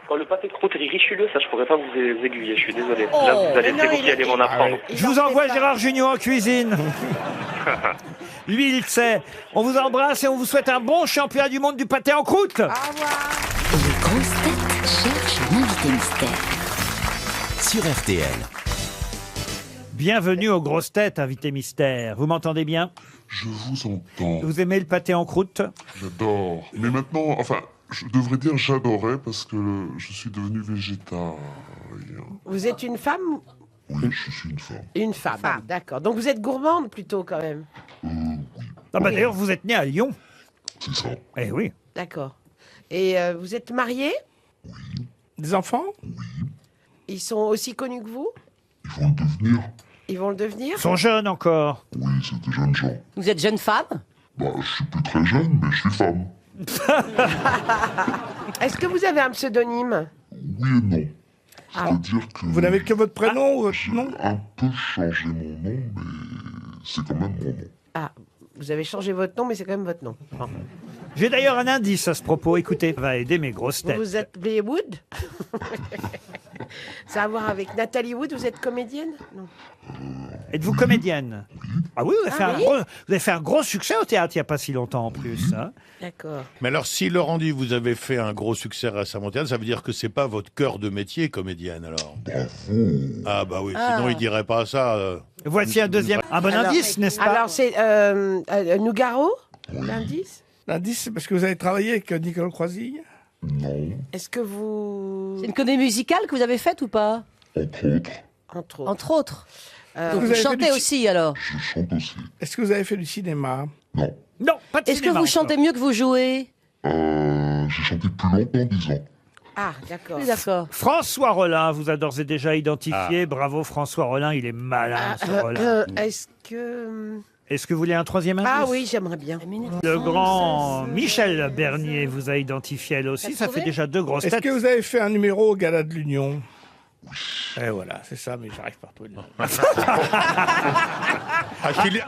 [SPEAKER 11] Quand le pâté de croûte est richuleux, ça je pourrais pas vous aiguiller, je suis désolé.
[SPEAKER 6] Oh,
[SPEAKER 11] Là vous allez,
[SPEAKER 6] mais
[SPEAKER 11] c'est
[SPEAKER 6] non,
[SPEAKER 11] vous
[SPEAKER 6] il
[SPEAKER 11] qui
[SPEAKER 6] a
[SPEAKER 11] allez
[SPEAKER 6] dit-
[SPEAKER 11] m'en apprendre.
[SPEAKER 2] Je vous envoie Gérard Junior en cuisine. Lui, il sait. On vous embrasse et on vous souhaite un bon championnat du monde du pâté en croûte.
[SPEAKER 1] Les grosses têtes cherchent l'invité mystère.
[SPEAKER 12] Sur RTL.
[SPEAKER 2] Bienvenue aux grosses têtes, invité mystère. Vous m'entendez bien?
[SPEAKER 16] Je vous entends.
[SPEAKER 2] Vous aimez le pâté en croûte?
[SPEAKER 16] J'adore. Mais maintenant, enfin, je devrais dire j'adorais parce que je suis devenu végétarien.
[SPEAKER 6] Vous êtes une femme?
[SPEAKER 16] Oui, je suis une femme.
[SPEAKER 6] Une femme, d'accord. Donc vous êtes gourmande plutôt quand même.
[SPEAKER 2] Ah bah d'ailleurs, vous êtes né à Lyon.
[SPEAKER 16] C'est ça.
[SPEAKER 2] Eh oui.
[SPEAKER 6] D'accord. Et vous êtes marié?
[SPEAKER 7] Des enfants?
[SPEAKER 6] Ils sont aussi connus que vous?
[SPEAKER 16] Ils vont le devenir.
[SPEAKER 6] Ils vont le devenir?
[SPEAKER 2] Ils sont jeunes encore.
[SPEAKER 16] Oui, c'est des jeunes gens.
[SPEAKER 17] Vous êtes jeune femme?
[SPEAKER 16] Bah, je suis plus très jeune, mais je suis femme.
[SPEAKER 6] Est-ce que vous avez un pseudonyme?
[SPEAKER 16] Oui et non. C'est-à-dire que...
[SPEAKER 7] Vous n'avez que votre prénom ou votre nom?
[SPEAKER 16] un peu changé mon nom, mais c'est quand même mon nom.
[SPEAKER 6] Ah, vous avez changé votre nom, mais c'est quand même votre nom. Bon.
[SPEAKER 2] J'ai d'ailleurs un indice à ce propos. Écoutez, ça va aider mes grosses
[SPEAKER 6] Vous
[SPEAKER 2] têtes.
[SPEAKER 6] vous appelez Wood? Ça a à voir avec Nathalie Wood, vous êtes comédienne? Non.
[SPEAKER 2] Êtes-vous comédienne? Ah oui, vous avez,
[SPEAKER 6] Ah
[SPEAKER 2] fait
[SPEAKER 6] oui
[SPEAKER 2] vous avez fait un gros succès au théâtre il n'y a pas si longtemps en plus. Hein.
[SPEAKER 6] D'accord.
[SPEAKER 4] Mais alors, si Laurent dit vous avez fait un gros succès récemment au théâtre, ça veut dire que c'est pas votre cœur de métier, comédienne, alors? Ah bah oui, sinon il dirait pas ça.
[SPEAKER 2] Voici un deuxième, un bon indice, n'est-ce pas?
[SPEAKER 6] Alors c'est Nougaro, l'indice?
[SPEAKER 7] L'indice, c'est parce que vous avez travaillé avec Nicole Croisille?
[SPEAKER 16] Non.
[SPEAKER 6] Est-ce que vous...
[SPEAKER 17] C'est une comédie musicale que vous avez faite ou pas?
[SPEAKER 16] Entre autres.
[SPEAKER 6] Entre autres.
[SPEAKER 17] Entre autres. Donc
[SPEAKER 7] Vous
[SPEAKER 17] vous
[SPEAKER 7] avez fait
[SPEAKER 17] chantez
[SPEAKER 7] du-
[SPEAKER 17] aussi alors?
[SPEAKER 16] Je chante aussi.
[SPEAKER 7] Est-ce que vous avez fait du cinéma?
[SPEAKER 16] Non.
[SPEAKER 2] Non, pas de
[SPEAKER 17] Est-ce que
[SPEAKER 2] cinéma
[SPEAKER 17] vous
[SPEAKER 2] encore.
[SPEAKER 17] chantez mieux que vous jouez?
[SPEAKER 16] J'ai chanté plus longtemps, 10 ans.
[SPEAKER 6] Ah, d'accord.
[SPEAKER 17] D'accord.
[SPEAKER 2] François Rollin vous a d'ores et déjà identifié. Bravo François Rollin, il est malin ce Rollin.
[SPEAKER 6] Est-ce que...
[SPEAKER 2] Est-ce que vous voulez un troisième indice?
[SPEAKER 6] Ah oui, j'aimerais bien.
[SPEAKER 2] Le grand Michel Bernier vous a identifié elle aussi. Ça fait déjà 2 grosses
[SPEAKER 7] Est-ce
[SPEAKER 2] têtes.
[SPEAKER 7] que vous avez fait un numéro au Gala de l'Union? Et voilà, c'est ça, mais j'arrive pas à retrouver le nom.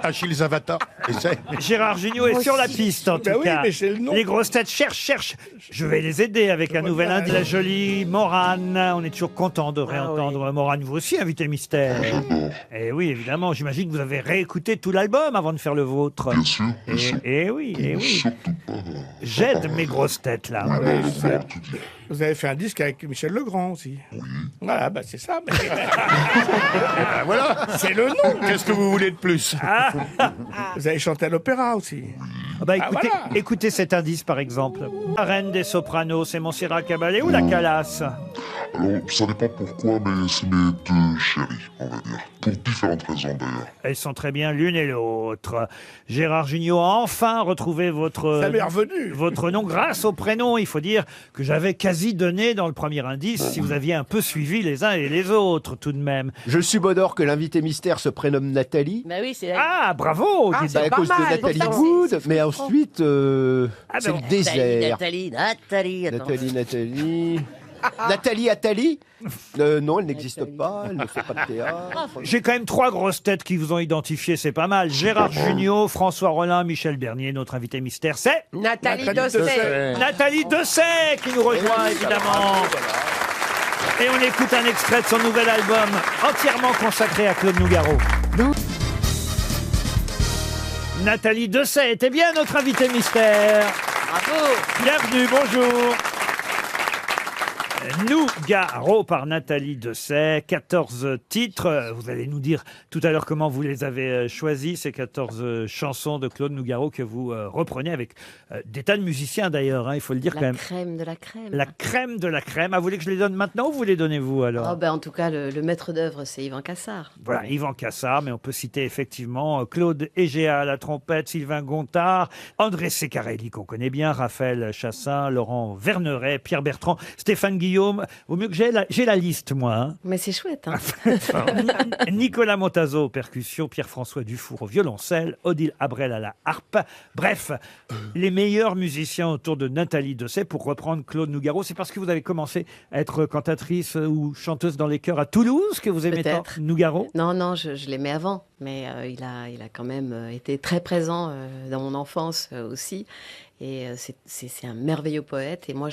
[SPEAKER 4] Achille Zavata, essaie.
[SPEAKER 2] Gérard Jugnot est sur la piste en tout
[SPEAKER 7] Ben oui,
[SPEAKER 2] cas.
[SPEAKER 7] mais c'est le nom.
[SPEAKER 2] Les grosses têtes cherchent. Je vais les aider avec un nouvel indice. La jolie Morane. On est toujours content de réentendre Morane. Vous aussi, invité mystère. Eh oui, évidemment. J'imagine que vous avez réécouté tout l'album avant de faire le vôtre.
[SPEAKER 16] Bien sûr.
[SPEAKER 2] Eh oui, eh oui.
[SPEAKER 16] Surtout pas.
[SPEAKER 2] J'aide mes grosses têtes là.
[SPEAKER 7] Ouais, vous avez fait un disque avec Michel Legrand aussi. Voilà, bah c'est ça. Mais...
[SPEAKER 4] Voilà.
[SPEAKER 7] c'est le nom.
[SPEAKER 4] Qu'est-ce que vous voulez de plus?
[SPEAKER 7] Vous avez chanté à l'opéra aussi.
[SPEAKER 2] Ah bah écoutez,
[SPEAKER 7] voilà.
[SPEAKER 2] écoutez cet indice par exemple. La reine des sopranos, c'est Montserrat Caballé ou la Calas?
[SPEAKER 16] Alors, ça dépend pourquoi, mais c'est mes deux chéris, on va dire. Pour différentes raisons, d'ailleurs.
[SPEAKER 2] Elles sont très bien l'une et l'autre. Gérard Jugnot a enfin retrouvé votre,
[SPEAKER 7] Ça m'est revenu.
[SPEAKER 2] votre nom grâce au prénom. Il faut dire que j'avais quasi donné dans le premier indice si vous aviez un peu suivi les uns et les autres tout de même.
[SPEAKER 5] Je subodore que l'invité mystère se prénomme Nathalie.
[SPEAKER 17] Bah oui, c'est...
[SPEAKER 2] Ah, bravo!
[SPEAKER 6] Ah,
[SPEAKER 2] dites
[SPEAKER 5] Bah,
[SPEAKER 6] c'est
[SPEAKER 5] à
[SPEAKER 6] pas
[SPEAKER 5] cause
[SPEAKER 6] mal,
[SPEAKER 5] de Nathalie
[SPEAKER 6] pourtant,
[SPEAKER 5] Wood, mais ensuite, c'est
[SPEAKER 2] ben,
[SPEAKER 5] le désert.
[SPEAKER 17] Nathalie, attends.
[SPEAKER 5] Nathalie. Nathalie Attali Non, elle n'existe pas, elle ne fait pas de théâtre.
[SPEAKER 2] J'ai quand même 3 grosses têtes qui vous ont identifié, c'est pas mal. Gérard Jugnot, François Rollin, Michel Bernier. Notre invité mystère, c'est
[SPEAKER 6] Nathalie
[SPEAKER 7] Nathalie
[SPEAKER 6] Dosset.
[SPEAKER 2] Nathalie Dosset qui nous rejoint évidemment. Et on écoute un extrait de son nouvel album entièrement consacré à Claude Nougaro. Nathalie Dosset était bien notre invité mystère.
[SPEAKER 17] Bravo.
[SPEAKER 2] Bienvenue, bonjour. Nougaro par Nathalie Dosset, 14 titres. Vous allez nous dire tout à l'heure comment vous les avez choisis, ces 14 chansons de Claude Nougaro que vous reprenez avec des tas de musiciens d'ailleurs, hein, il faut le dire quand
[SPEAKER 17] La
[SPEAKER 2] même.
[SPEAKER 17] crème de la crème.
[SPEAKER 2] La crème de la crème. Ah, vous voulez que je les donne maintenant ou vous les donnez-vous alors?
[SPEAKER 17] Oh, ben, en tout cas, le maître d'œuvre, c'est Yvan Cassard.
[SPEAKER 2] Voilà, Yvan Cassard, mais on peut citer effectivement Claude Egea à la trompette, Sylvain Gontard, André Ceccarelli qu'on connaît bien, Raphaël Chassin, Laurent Verneret, Pierre Bertrand, Stéphane Guillaume. Au mieux que j'ai la liste, moi. Hein.
[SPEAKER 17] Mais c'est chouette. Hein.
[SPEAKER 2] Nicolas Montazo aux percussions, Pierre-François Dufour au violoncelle, Odile Abrel à la harpe. Bref, les meilleurs musiciens autour de Nathalie Dosset pour reprendre Claude Nougaro. C'est parce que vous avez commencé à être cantatrice ou chanteuse dans les chœurs à Toulouse que vous aimez tant
[SPEAKER 17] Peut-être.
[SPEAKER 2] Nougaro?
[SPEAKER 17] Non, je l'aimais avant, mais il a quand même été très présent dans mon enfance aussi. Et c'est un merveilleux poète. Et moi,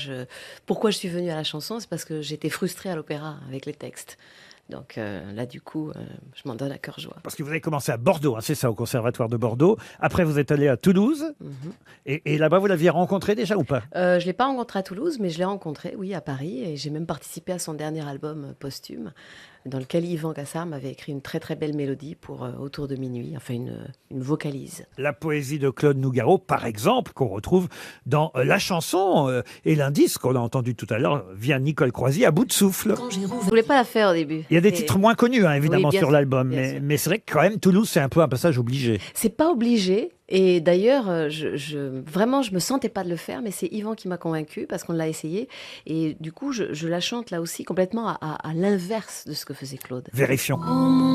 [SPEAKER 17] pourquoi je suis venue à la chanson, c'est parce que j'étais frustrée à l'opéra avec les textes. Donc là, du coup, je m'en donne à cœur joie.
[SPEAKER 2] Parce que vous avez commencé à Bordeaux, hein, c'est ça, au Conservatoire de Bordeaux. Après, vous êtes allé à Toulouse. Et là-bas, vous l'aviez rencontré déjà ou pas?
[SPEAKER 17] Je ne l'ai pas rencontré à Toulouse, mais je l'ai rencontré, oui, à Paris. Et j'ai même participé à son dernier album posthume, dans lequel Yvan Cassard m'avait écrit une très très belle mélodie pour Autour de minuit, enfin une vocalise.
[SPEAKER 2] La poésie de Claude Nougaro, par exemple, qu'on retrouve dans la chanson et l'indice qu'on a entendu tout à l'heure, vient Nicole Croisy, À bout de souffle.
[SPEAKER 17] Je ne voulais pas la faire au début.
[SPEAKER 2] Il y a des titres moins connus, hein, évidemment,
[SPEAKER 17] Oui,
[SPEAKER 2] sur
[SPEAKER 17] sûr,
[SPEAKER 2] l'album,
[SPEAKER 17] bien sûr.
[SPEAKER 2] mais c'est vrai que quand même, Toulouse, c'est un peu un passage obligé.
[SPEAKER 17] C'est pas obligé. Et d'ailleurs, vraiment, je me sentais pas de le faire, mais c'est Yvan qui m'a convaincue parce qu'on l'a essayé. Et du coup, je la chante là aussi complètement à l'inverse de ce que faisait Claude.
[SPEAKER 2] Vérifions.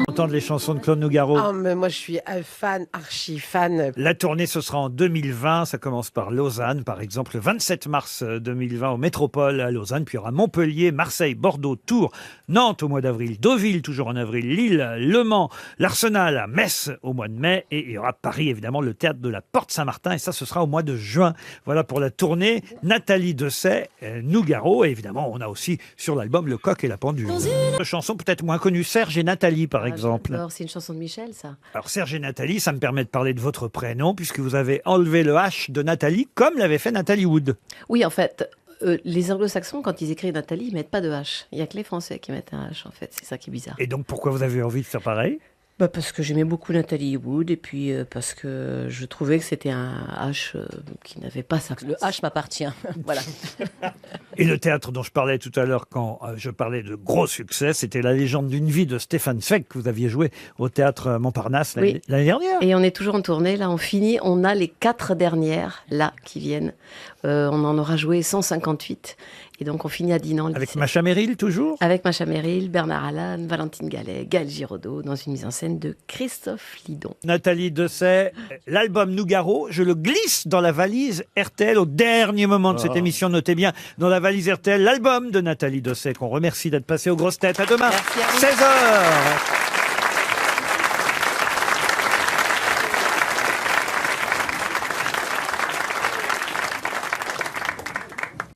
[SPEAKER 2] Entendre les chansons de Claude Nougaro.
[SPEAKER 6] Oh, mais moi, je suis un fan, archi fan.
[SPEAKER 2] La tournée, ce sera en 2020. Ça commence par Lausanne, par exemple, le 27 mars 2020 au Métropole à Lausanne. Puis il y aura Montpellier, Marseille, Bordeaux, Tours, Nantes au mois d'avril, Deauville toujours en avril, Lille, Le Mans, l'Arsenal à Metz au mois de mai. Et il y aura Paris, évidemment, le théâtre de la Porte Saint-Martin. Et ça, ce sera au mois de juin. Voilà pour la tournée. Nathalie Dessay, Nougaro. Et évidemment, on a aussi sur l'album Le Coq et la Pendule. Une chanson peut-être moins connue, Serge et Nathalie, par exemple.
[SPEAKER 17] Alors, c'est une chanson de Michel, ça.
[SPEAKER 2] Alors Serge et Nathalie, ça me permet de parler de votre prénom, puisque vous avez enlevé le H de Nathalie, comme l'avait fait Nathalie Wood.
[SPEAKER 17] Oui, en fait, les anglo-saxons, quand ils écrivent Nathalie, ils mettent pas de H. Il y a que les Français qui mettent un H, en fait. C'est ça qui est bizarre.
[SPEAKER 2] Et donc, pourquoi vous avez envie de faire pareil?
[SPEAKER 17] Parce que j'aimais beaucoup Nathalie Wood et puis parce que je trouvais que c'était un H qui n'avait pas sa place.
[SPEAKER 18] Le H m'appartient. Voilà.
[SPEAKER 2] Et le théâtre dont je parlais tout à l'heure quand je parlais de gros succès, c'était La légende d'une vie de Stéphane Zweig que vous aviez joué au théâtre Montparnasse l'année dernière.
[SPEAKER 17] Et on est toujours en tournée. Là, on finit. On a les 4 dernières là qui viennent. On en aura joué 158. Et donc, on finit à Dinan.
[SPEAKER 2] Avec Macha Merrill, toujours?
[SPEAKER 17] Avec Macha Merrill, Bernard Allan, Valentine Gallet, Gaël Giraudot, dans une mise en scène de Christophe Lidon.
[SPEAKER 2] Nathalie Dessay, l'album Nougaro, je le glisse dans la valise RTL au dernier moment de cette émission. Notez bien, dans la valise RTL, l'album de Nathalie Dessay, qu'on remercie d'être passé aux grosses têtes. À demain, 16h.